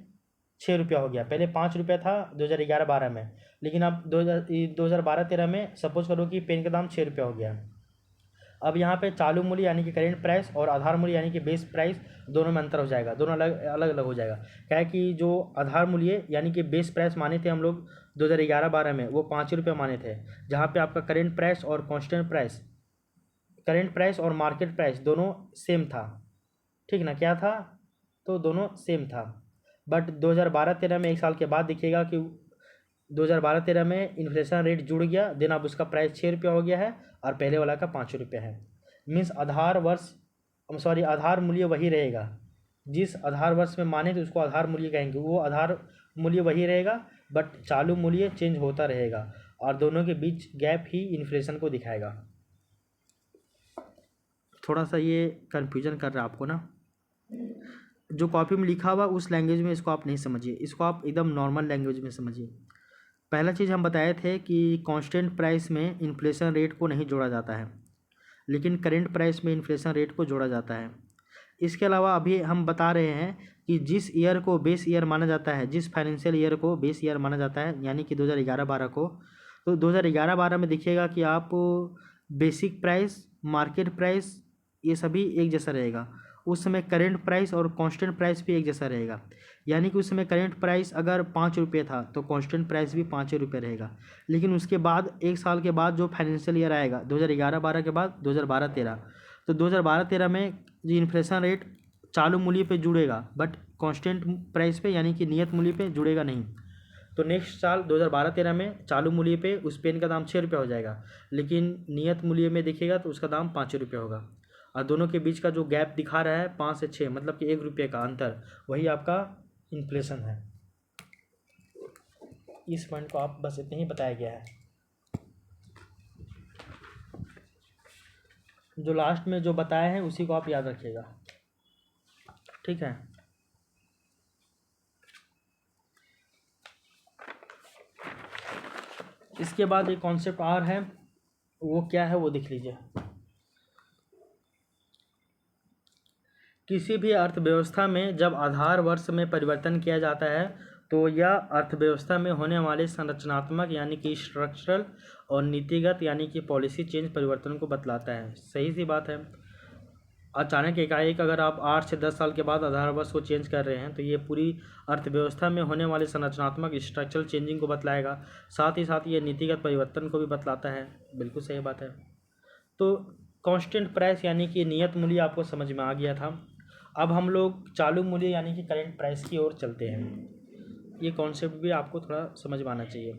6 रुपया हो गया, पहले 5 रुपया था 2011-12 में, लेकिन अब 2012-13 में सपोज करो कि पेन का दाम 6 रुपया हो गया। अब यहाँ पे चालू मूल्य यानी कि करेंट प्राइस और आधार मूल्य यानी कि बेस प्राइस दोनों में अंतर हो जाएगा, दोनों अलग अलग हो जाएगा। क्या है कि जो आधार मूल्य यानी कि बेस प्राइस माने थे हम लोग 2011-12 में, वो 5 रुपये माने थे, जहाँ पे आपका करेंट प्राइस और कांस्टेंट प्राइस, करेंट प्राइस और मार्केट प्राइस दोनों सेम था। ठीक ना, क्या था, तो दोनों सेम था। बट 2012-13 में एक साल के बाद देखिएगा कि 2012-13 में इन्फ्लेशन रेट जुड़ गया, देन अब उसका प्राइस 6 रुपया हो गया है और पहले वाला का 5 रुपया है। मीन्स आधार मूल्य वही रहेगा, जिस आधार वर्ष में माने तो उसको आधार मूल्य कहेंगे, वो आधार मूल्य वही रहेगा, बट चालू मूल्य चेंज होता रहेगा और दोनों के बीच गैप ही इन्फ्लेशन को दिखाएगा। थोड़ा सा ये कन्फ्यूजन कर रहा है आपको ना, जो कॉपी में लिखा हुआ उस लैंग्वेज में इसको आप नहीं समझिए, इसको आप एकदम नॉर्मल लैंग्वेज में समझिए। पहला चीज़ हम बताए थे कि कांस्टेंट प्राइस में इन्फ्लेशन रेट को नहीं जोड़ा जाता है, लेकिन करेंट प्राइस में इन्फ्लेशन रेट को जोड़ा जाता है। इसके अलावा अभी हम बता रहे हैं कि जिस ईयर को बेस ईयर माना जाता है, जिस फाइनेंशियल ईयर को बेस ईयर माना जाता है यानी कि 2011-12 को, तो 2011-12 में देखिएगा कि आप बेसिक प्राइस, मार्केट प्राइस ये सभी एक जैसा रहेगा। उस समय करेंट प्राइस और कांस्टेंट प्राइस भी एक जैसा रहेगा, यानी कि उस समय करेंट प्राइस अगर 5 रुपये था तो कांस्टेंट प्राइस भी 5 रुपये रहेगा। लेकिन उसके बाद एक साल के बाद जो फाइनेंशियल ईयर आएगा 2011-12 के बाद 2012-13, तो 2012-13 में जो इन्फ्लेशन रेट चालू मूल्य पे जुड़ेगा बट कांस्टेंट प्राइस पे यानी कि नियत मूल्य पे जुड़ेगा नहीं। तो नेक्स्ट साल 2012-13 में चालू मूल्य पे उस पेन का दाम 6 रुपया हो जाएगा, लेकिन नियत मूल्य में देखिएगा तो उसका दाम 5 रुपया होगा, और दोनों के बीच का जो गैप दिखा रहा है 5 से 6 मतलब कि 1 रुपये का अंतर, वही आपका इन्फ्लेशन है। इस पॉइंट को आप बस इतना ही बताया गया है। जो लास्ट में जो बताया है उसी को आप याद रखिएगा, ठीक है। इसके बाद एक कॉन्सेप्ट और है, वो क्या है वो देख लीजिए। किसी भी अर्थव्यवस्था में जब आधार वर्ष में परिवर्तन किया जाता है तो यह अर्थव्यवस्था में होने वाले संरचनात्मक यानी कि स्ट्रक्चरल और नीतिगत यानी कि पॉलिसी चेंज परिवर्तन को बतलाता है। सही सी बात है। अचानक एकाएक अगर आप 8 से 10 साल के बाद आधार वर्ष को चेंज कर रहे हैं तो ये पूरी अर्थव्यवस्था में होने वाले संरचनात्मक स्ट्रक्चरल चेंजिंग को बतलाएगा, साथ ही साथ ये नीतिगत परिवर्तन को भी बतलाता है। बिल्कुल सही बात है। तो कांस्टेंट प्राइस यानी कि नियत मूल्य आपको समझ में आ गया था। अब हम लोग चालू मूल्य यानी कि करेंट प्राइस की ओर चलते हैं। ये कॉन्सेप्ट भी आपको थोड़ा समझ में आना चाहिए।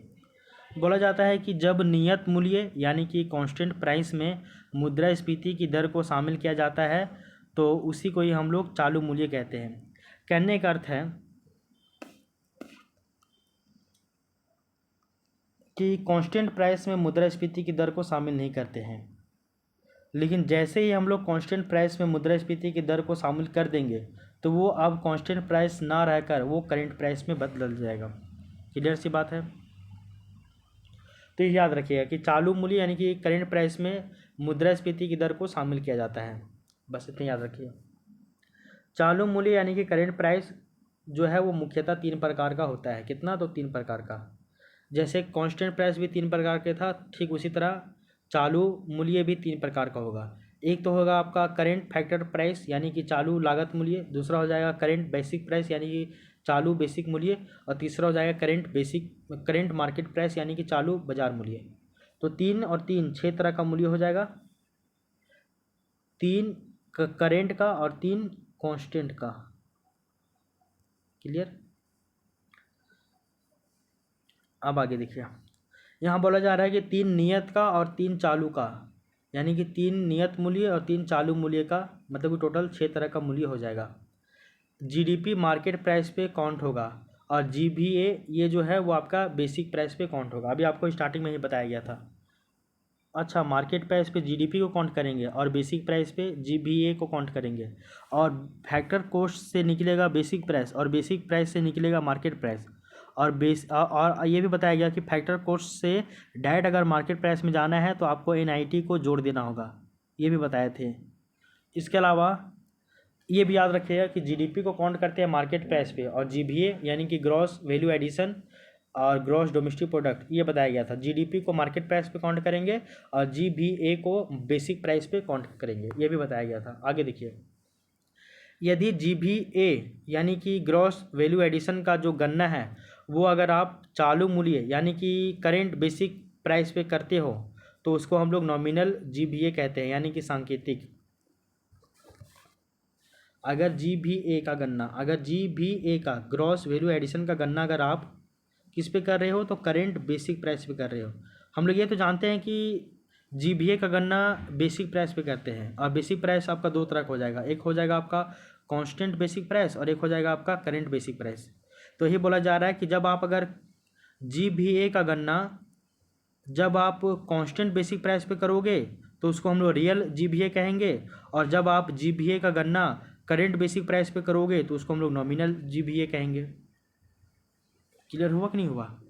बोला जाता है कि जब नियत मूल्य यानी कि कांस्टेंट प्राइस में मुद्रास्फीति की दर को शामिल किया जाता है तो उसी को ही हम लोग चालू मूल्य कहते हैं। कहने का अर्थ है कि कांस्टेंट प्राइस में मुद्रास्फीति की दर को शामिल नहीं करते हैं, लेकिन जैसे ही हम लोग कांस्टेंट प्राइस में मुद्रास्फीति की दर को शामिल कर देंगे तो वो अब कांस्टेंट प्राइस ना रहकर वो करेंट प्राइस में बदल जाएगा। क्लियर सी बात है। तो ये याद रखिएगा कि चालू मूल्य यानी कि करेंट प्राइस में मुद्रास्फीति की दर को शामिल किया जाता है। बस इतना याद रखिए। चालू मूल्य यानी कि करेंट प्राइस जो है वो मुख्यतः 3 प्रकार का होता है। कितना? तो 3 प्रकार का। जैसे कांस्टेंट प्राइस भी 3 प्रकार के था, ठीक उसी तरह चालू मूल्य भी 3 प्रकार का होगा। एक तो होगा आपका करेंट फैक्टर प्राइस यानी कि चालू लागत मूल्य, दूसरा हो जाएगा करेंट बेसिक प्राइस यानी कि चालू बेसिक मूल्य, और तीसरा हो जाएगा करेंट मार्केट प्राइस यानी कि चालू बाजार मूल्य। तो 3 और 3 6 तरह का मूल्य हो जाएगा, 3 करेंट का और 3 कांस्टेंट का। क्लियर? अब आगे देखिए, यहाँ बोला जा रहा है कि 3 नियत का और 3 चालू का, यानी कि 3 नियत मूल्य और 3 चालू मूल्य का, मतलब कि टोटल 6 तरह का मूल्य हो जाएगा। जीडीपी मार्केट प्राइस पे काउंट होगा और जीबीए ये जो है वो आपका बेसिक प्राइस पे काउंट होगा। अभी आपको स्टार्टिंग में ही बताया गया था। अच्छा, मार्केट प्राइस पे जीडीपी को काउंट करेंगे और बेसिक प्राइस पे जीबीए को काउंट करेंगे, और फैक्टर कॉस्ट से निकलेगा बेसिक प्राइस और बेसिक प्राइस से निकलेगा मार्केट प्राइस। और ये भी बताया गया कि फैक्टर कॉस्ट से डायरेक्ट अगर मार्केट प्राइस में जाना है तो आपको एनआईटी को जोड़ देना होगा, ये भी बताए थे। इसके अलावा ये भी याद रखिएगा कि जीडीपी को काउंट करते हैं मार्केट प्राइस पे, और जीबीए यानी कि ग्रॉस वैल्यू एडिशन और ग्रॉस डोमेस्टिक प्रोडक्ट ये बताया गया था। जीडीपी को मार्केट प्राइस पे काउंट करेंगे और जीबीए को बेसिक प्राइस पे काउंट करेंगे, ये भी बताया गया था। आगे देखिए, यदि जीबीए यानी कि ग्रॉस वैल्यू एडिशन का जो गणना है वो अगर आप चालू मूल्य यानी कि करेंट बेसिक प्राइस पे करते हो तो उसको हम लोग नॉमिनल जीबीए कहते हैं, यानी कि सांकेतिक। अगर जीबीए का ग्रॉस वैल्यू एडिशन का गणना अगर आप किस पे कर रहे हो तो करेंट बेसिक प्राइस पे कर रहे हो। हम लोग ये तो जानते हैं कि जीबीए का गणना बेसिक प्राइस पे करते हैं, और बेसिक प्राइस आपका 2 तरह का हो जाएगा, एक हो जाएगा आपका कांस्टेंट बेसिक प्राइस और एक हो जाएगा आपका करेंट बेसिक प्राइस। तो ये बोला जा रहा है कि जब आप अगर जीबीए का गणना जब आप कांस्टेंट बेसिक प्राइस पे करोगे तो उसको हम लोग रियल जीबीए कहेंगे, और जब आप जीबीए का गणना करेंट बेसिक प्राइस पे करोगे तो उसको हम लोग नॉमिनल जीबीए कहेंगे। क्लियर हुआ कि नहीं हुआ?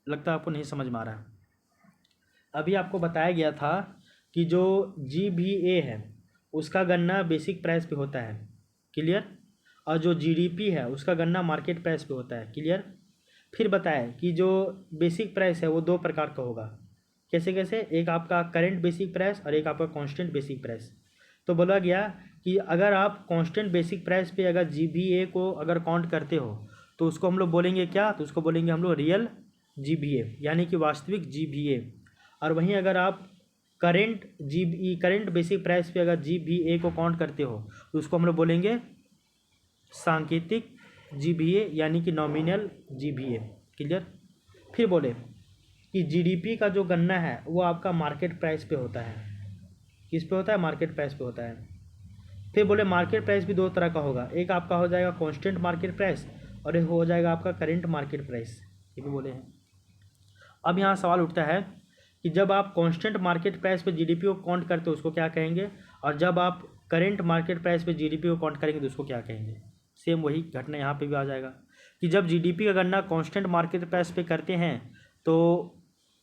लगता है आपको नहीं समझ में आ रहा है। अभी आपको बताया गया था कि जो जीबीए है उसका गणना बेसिक प्राइस पे होता है। क्लियर? और जो जीडीपी है उसका गणना मार्केट प्राइस पे होता है। क्लियर? फिर बताएं कि जो बेसिक प्राइस है वो 2 प्रकार का होगा। कैसे कैसे? एक आपका करेंट बेसिक प्राइस और एक आपका कांस्टेंट बेसिक प्राइस। तो बोला गया कि अगर आप कांस्टेंट बेसिक प्राइस पे अगर जीबीए को अगर काउंट करते हो तो उसको हम लोग बोलेंगे क्या? तो उसको बोलेंगे हम लोग रियल जीबीए यानी कि वास्तविक जीबीए। और वहीं अगर आप करेंट बेसिक प्राइस पे अगर जीबीए को काउंट करते हो तो उसको हम लोग बोलेंगे सांकेतिक जीबीए यानी कि नॉमिनल जीबीए। क्लियर? फिर बोले कि जीडीपी का जो गणना है वो आपका मार्केट प्राइस पे होता है। किस पे होता है? मार्केट प्राइस पे होता है। फिर बोले मार्केट प्राइस भी 2 तरह का होगा, एक आपका हो जाएगा कांस्टेंट मार्केट प्राइस और एक हो जाएगा आपका करेंट मार्केट प्राइस, ये भी बोले हैं। अब यहाँ सवाल उठता है कि जब आप कांस्टेंट मार्केट प्राइस पे जीडीपी को काउंट करते हो उसको क्या कहेंगे, और जब आप करेंट मार्केट प्राइस पे जीडीपी को काउंट करेंगे तो उसको क्या कहेंगे? सेम वही घटना यहाँ पे भी आ जाएगा कि जब जीडीपी का गणना कांस्टेंट मार्केट प्राइस पे करते हैं तो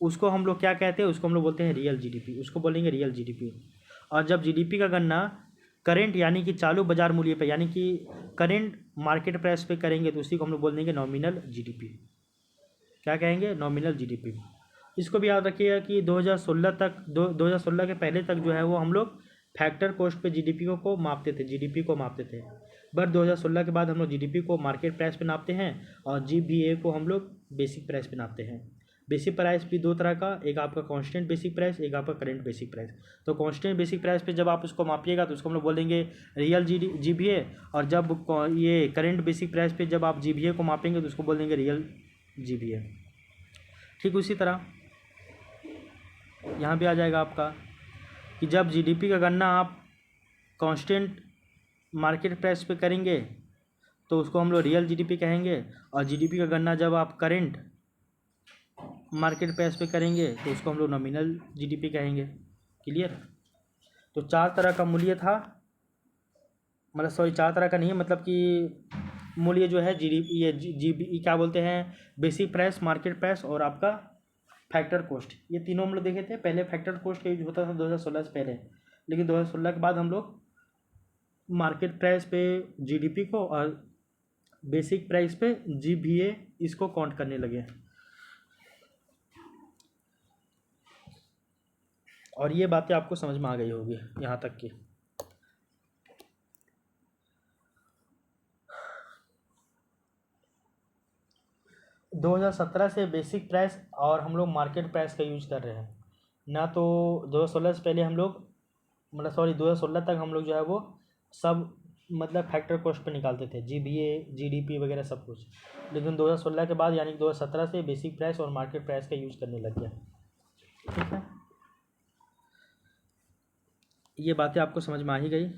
उसको हम लोग क्या कहते हैं? उसको हम लोग बोलते हैं रियल जीडीपी, उसको बोलेंगे रियल जीडीपी। और जब जीडीपी का गणना करेंट यानी कि चालू बाजार मूल्य पे यानी कि करेंट मार्केट प्राइस पे करेंगे तो उसी को हम लोग बोल देंगे नॉमिनल जीडीपी। क्या कहेंगे? Nominal GDP. इसको भी याद रखिएगा कि 2016 के पहले तक जो है वो हम लोग फैक्टर कॉस्ट पे जीडीपी को मापते थे, जीडीपी को मापते थे। बट 2016 के बाद हम लोग जीडीपी को मार्केट प्राइस पे नापते हैं और जीबीए को हम लोग बेसिक प्राइस पे नापते हैं। बेसिक प्राइस भी 2 तरह का, एक आपका कांस्टेंट बेसिक प्राइस, एक आपका करेंट बेसिक प्राइस। तो कांस्टेंट बेसिक प्राइस पे जब आप उसको मापिएगा तो उसको हम लोग बोलेंगे रियल जीबीए, और जब ये करेंट बेसिक प्राइस पे जब आप जीबीए को मापेंगे तो उसको बोल देंगे रियल जीबीए। ठीक उसी तरह यहाँ भी आ जाएगा आपका कि जब जीडीपी का गणना आप कांस्टेंट मार्केट प्राइस पे करेंगे तो उसको हम लोग रियल जीडीपी कहेंगे, और जीडीपी का गणना जब आप करेंट मार्केट प्राइस पे करेंगे तो उसको हम लोग नॉमिनल जीडीपी कहेंगे। क्लियर। तो 4 तरह का मूल्य था, मतलब सॉरी 4 तरह का नहीं है, मतलब कि मूल्य जो है जीडीपी, ये जीबी क्या बोलते हैं, बेसिक प्राइस, मार्केट प्राइस और आपका फैक्टर कॉस्ट, ये तीनों हम लोग देखे थे। पहले फैक्टर कॉस्ट का यूज होता था 2016 से पहले, लेकिन 2016 के बाद हम लोग मार्केट प्राइस पे जीडीपी को और बेसिक प्राइस पे जीबीए इसको काउंट करने लगे। और ये बातें आपको समझ में आ गई होगी यहाँ तक की। दो 2017 से बेसिक प्राइस और हम लोग मार्केट प्राइस का यूज कर रहे हैं ना। तो 2016 से पहले हम लोग, मतलब सॉरी 2016 तक हम लोग जो है वो सब मतलब फैक्टर कॉस्ट पे निकालते थे, जीबीए जीडीपी वगैरह सब कुछ। लेकिन 2016 के बाद यानी कि 2017 से बेसिक प्राइस और मार्केट प्राइस का यूज करने लग गया। ठीक है, ये बातें आपको समझ में आ ही गई।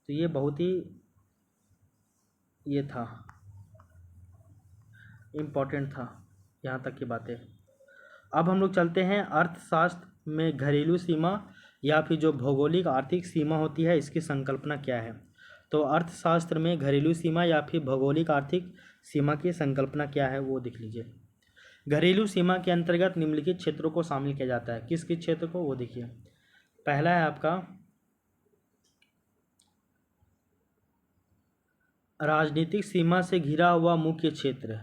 तो ये बहुत ही ये था, इम्पोर्टेंट था यहाँ तक की बातें। अब हम लोग चलते हैं अर्थशास्त्र में घरेलू सीमा या फिर जो भौगोलिक आर्थिक सीमा होती है, इसकी संकल्पना क्या है। तो अर्थशास्त्र में घरेलू सीमा या फिर भौगोलिक आर्थिक सीमा की संकल्पना क्या है वो देख लीजिए। घरेलू सीमा के अंतर्गत निम्नलिखित क्षेत्रों को शामिल किया जाता है। किस किस क्षेत्र को वो देखिए। पहला है आपका राजनीतिक सीमा से घिरा हुआ मुख्य क्षेत्र।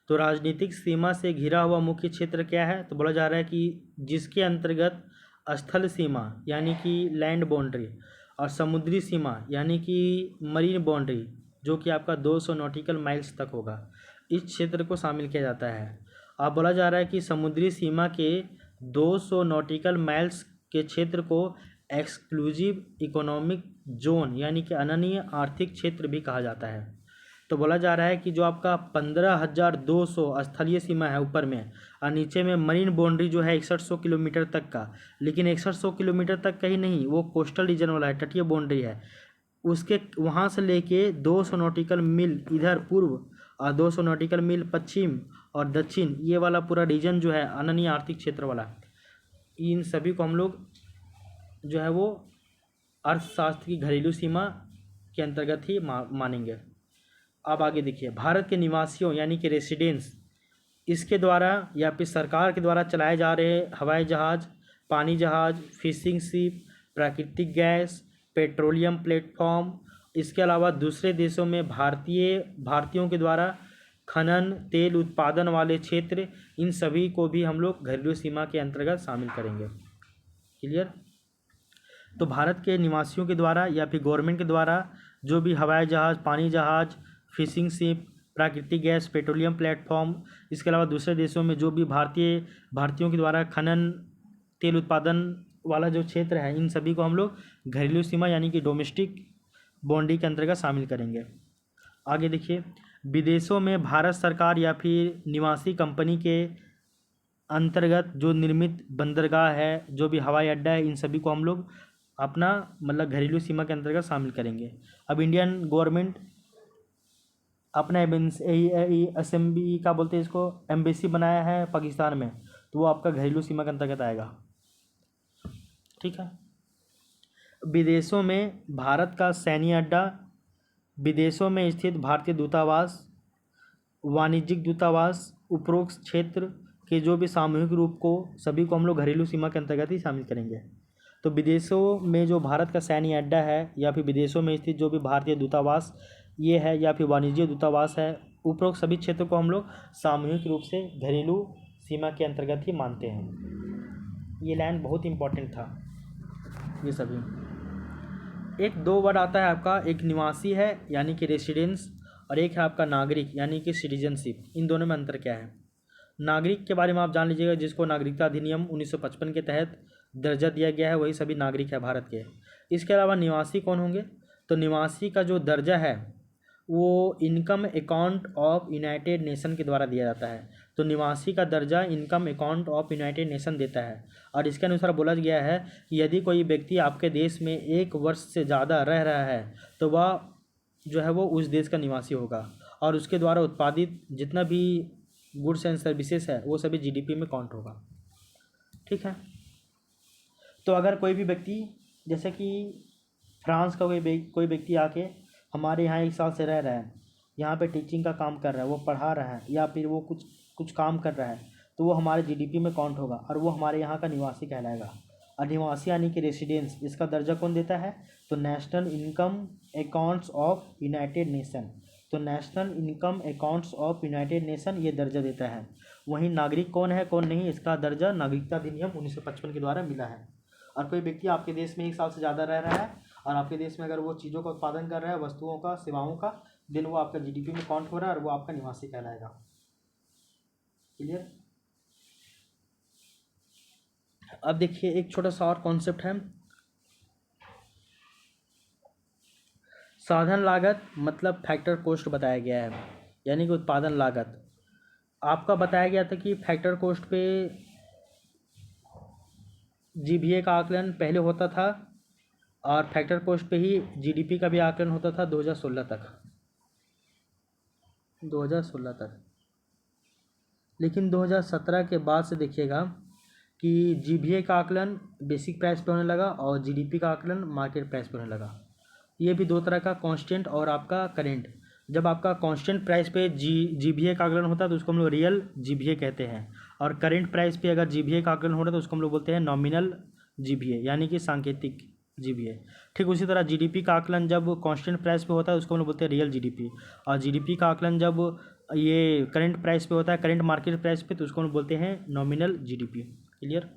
तो राजनीतिक सीमा से घिरा हुआ मुख्य क्षेत्र क्या है, तो बोला जा रहा है कि जिसके अंतर्गत स्थल सीमा यानी कि लैंड बाउंड्री और समुद्री सीमा यानी कि मरीन बाउंड्री जो कि आपका 200 नॉटिकल माइल्स तक होगा, इस क्षेत्र को शामिल किया जाता है। अब बोला जा रहा है कि समुद्री सीमा के 200 नॉटिकल माइल्स के क्षेत्र को एक्सक्लूसिव इकोनॉमिक जोन यानी कि अनन्य आर्थिक क्षेत्र भी कहा जाता है। तो बोला जा रहा है कि जो आपका 15,200 स्थलीय सीमा है ऊपर में, और नीचे में मरीन बाउंड्री जो है 6100 किलोमीटर तक का, लेकिन 6100 किलोमीटर तक का ही नहीं, वो कोस्टल रीजन वाला है, तटीय बाउंड्री है। उसके वहाँ से लेके 200 नॉटिकल मील इधर पूर्व और 200 नॉटिकल मील पश्चिम और दक्षिण, ये वाला पूरा रीजन जो है अनन्य आर्थिक क्षेत्र वाला, इन सभी को हम लोग जो है वो अर्थशास्त्र की घरेलू सीमा के अंतर्गत ही मानेंगे। अब आगे देखिए, भारत के निवासियों यानी कि रेसिडेंट्स, इसके द्वारा या फिर सरकार के द्वारा चलाए जा रहे हवाई जहाज़, पानी जहाज़, फिशिंग शिप, प्राकृतिक गैस, पेट्रोलियम प्लेटफॉर्म, इसके अलावा दूसरे देशों में भारतीयों के द्वारा खनन तेल उत्पादन वाले क्षेत्र, इन सभी को भी हम लोग घरेलू सीमा के अंतर्गत शामिल करेंगे। क्लियर। तो भारत के निवासियों के द्वारा या फिर गवर्नमेंट के द्वारा जो भी हवाई जहाज़, पानी जहाज़, फिशिंग शिप, प्राकृतिक गैस, पेट्रोलियम प्लेटफॉर्म, इसके अलावा दूसरे देशों में जो भी भारतीयों के द्वारा खनन तेल उत्पादन वाला जो क्षेत्र है, इन सभी को हम लोग घरेलू सीमा यानी कि डोमेस्टिक बाउंड्री के अंतर्गत शामिल करेंगे। आगे देखिए, विदेशों में भारत सरकार या फिर निवासी कंपनी के अंतर्गत जो निर्मित बंदरगाह है, जो भी हवाई अड्डा है, इन सभी को हम लोग अपना मतलब घरेलू सीमा के अंतर्गत शामिल करेंगे। अब इंडियन गवर्नमेंट अपना असेंबली क्या बोलते हैं इसको, एम्बेसी बनाया है पाकिस्तान में, तो वो आपका घरेलू सीमा के अंतर्गत आएगा। ठीक है। विदेशों में भारत का सैन्य अड्डा, विदेशों में स्थित भारतीय दूतावास, वाणिज्यिक दूतावास, उपरोक्त क्षेत्र के जो भी सामूहिक रूप को, सभी को हम लोग घरेलू सीमा के अंतर्गत ही शामिल करेंगे। तो विदेशों में जो भारत का सैन्य अड्डा है या फिर विदेशों में स्थित जो भी भारतीय दूतावास ये है या फिर वाणिज्य दूतावास है, उपरोक्त सभी क्षेत्रों को हम लोग सामूहिक रूप से घरेलू सीमा के अंतर्गत ही मानते हैं। ये लाइन बहुत इंपॉर्टेंट था। ये सभी एक दो वर्ड आता है आपका, एक निवासी है यानी कि रेसिडेंस, और एक है आपका नागरिक यानी कि सिटीजनशिप। इन दोनों में अंतर क्या है। नागरिक के बारे में आप जान लीजिएगा, जिसको नागरिकता अधिनियम 1955 के तहत दर्जा दिया गया है, वही सभी नागरिक है भारत के। इसके अलावा निवासी कौन होंगे, तो निवासी का जो दर्जा है वो income account of United nation के द्वारा दिया जाता है। तो निवासी का दर्जा income account of United nation देता है, और इसके अनुसार बोला गया है कि यदि कोई व्यक्ति आपके देश में 1 वर्ष से ज़्यादा रह रहा है तो वह जो है वो उस देश का निवासी होगा। और उसके द्वारा उत्पादित जितना भी गुड्स एंड सर्विसेज है वो सभी जीडीपी में काउंट होगा। ठीक है। तो अगर कोई भी व्यक्ति, जैसे कि फ्रांस का कोई व्यक्ति आके हमारे यहाँ 1 साल से रह रहा है, यहाँ पे टीचिंग का काम कर रहा है, वो पढ़ा रहा है या फिर वो कुछ काम कर रहा है, तो वो हमारे जीडीपी में काउंट होगा और वो हमारे यहाँ का निवासी कहलाएगा। और निवासी यानी कि रेसिडेंस, इसका दर्जा कौन देता है? तो national income accounts of United Nation. तो national income accounts of United Nation ये दर्जा देता है। वहीं नागरिक कौन है कौन नहीं, इसका दर्जा नागरिकता अधिनियम 1955 के द्वारा मिला है। और कोई व्यक्ति आपके देश में 1 साल से ज़्यादा रह रहा है और आपके देश में अगर वो चीज़ों का उत्पादन कर रहा है, वस्तुओं का, सेवाओं का, देन वो आपका जीडीपी में काउंट हो रहा है और वो आपका निवासी कहलाएगा। क्लियर? अब देखिए एक छोटा सा और कॉन्सेप्ट है, साधन लागत मतलब फैक्टर कॉस्ट बताया गया है, यानी कि उत्पादन लागत। आपका बताया गया था कि फैक्टर कॉस्ट पे जीबीए का आकलन पहले होता था और फैक्टर कॉस्ट पे ही जीडीपी का भी आकलन होता था 2016 तक। लेकिन 2017 के बाद से देखिएगा कि जीबीए का आकलन बेसिक प्राइस पे होने लगा और जीडीपी का आकलन मार्केट प्राइस पे होने लगा। ये भी दो तरह का कांस्टेंट और आपका करेंट। जब आपका कांस्टेंट प्राइस पे जीबीए का आकलन होता है तो उसको हम लोग रियल जीबीए कहते हैं, और करेंट प्राइस पे अगर जीबीए का आकलन हो रहा है तो उसको हम लोग बोलते हैं नॉमिनल जीबीए, यानी कि सांकेतिक जीबीए। ठीक उसी तरह जीडीपी का आकलन जब कांस्टेंट प्राइस पे होता है उसको हम लोग बोलते हैं रियल जीडीपी, और जीडीपी का आकलन जब ये करेंट प्राइस पे होता है, करेंट मार्केट प्राइस पे, तो उसको हम बोलते हैं नॉमिनल जीडीपी। क्लियर?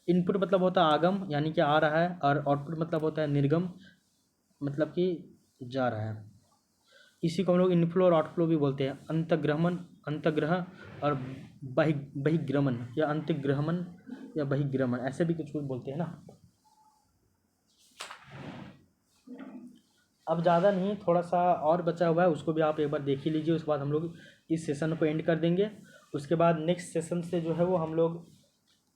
इनपुट मतलब होता है आगम, यानी कि आ रहा है, और आउटपुट मतलब होता है निर्गम, मतलब कि जा रहा है। इसी को हम लोग इनफ्लो और आउटफ्लो भी बोलते हैं। अंतग्रह और बहिर्गमन या अंतग्रहमन या बहिर्गमन, ऐसे भी कुछ बोलते हैं ना। अब ज़्यादा नहीं, थोड़ा सा और बचा हुआ है, उसको भी आप एक बार देख ही लीजिए। उसके बाद हम लोग इस सेशन को एंड कर देंगे। उसके बाद नेक्स्ट सेशन से जो है वो हम लोग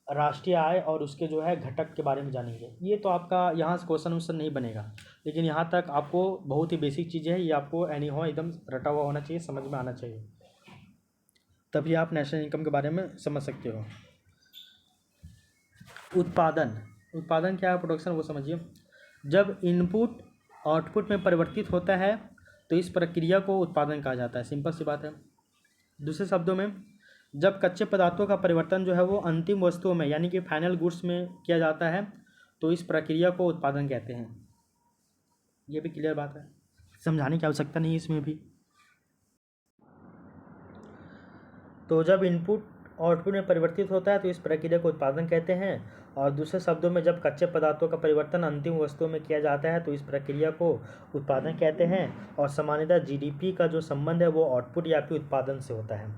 राष्ट्रीय आय और उसके जो है घटक के बारे में जानेंगे। ये तो आपका यहाँ से क्वेश्चन वोश्चन नहीं बनेगा, लेकिन यहाँ तक आपको बहुत ही बेसिक चीज़ें हैं, ये आपको एनी हो एकदम रटा हुआ होना चाहिए, समझ में आना चाहिए, तभी आप नेशनल इनकम के बारे में समझ सकते हो। उत्पादन क्या है, प्रोडक्शन, वो समझिए। जब इनपुट आउटपुट में परिवर्तित होता है तो इस प्रक्रिया को उत्पादन कहा जाता है। सिंपल सी बात है। दूसरे शब्दों में, जब कच्चे पदार्थों का परिवर्तन जो है वो अंतिम वस्तुओं में यानी कि फाइनल गुड्स में किया जाता है तो इस प्रक्रिया को उत्पादन कहते हैं। ये भी क्लियर बात है, समझाने की आवश्यकता नहीं इसमें भी। तो जब इनपुट आउटपुट में परिवर्तित होता है तो इस प्रक्रिया को उत्पादन कहते हैं। और दूसरे शब्दों में, जब कच्चे पदार्थों का परिवर्तन अंतिम वस्तुओं में किया जाता है तो इस प्रक्रिया को उत्पादन कहते हैं। और सामान्यतः जीडीपी का जो संबंध है वो आउटपुट या फिर उत्पादन से होता है।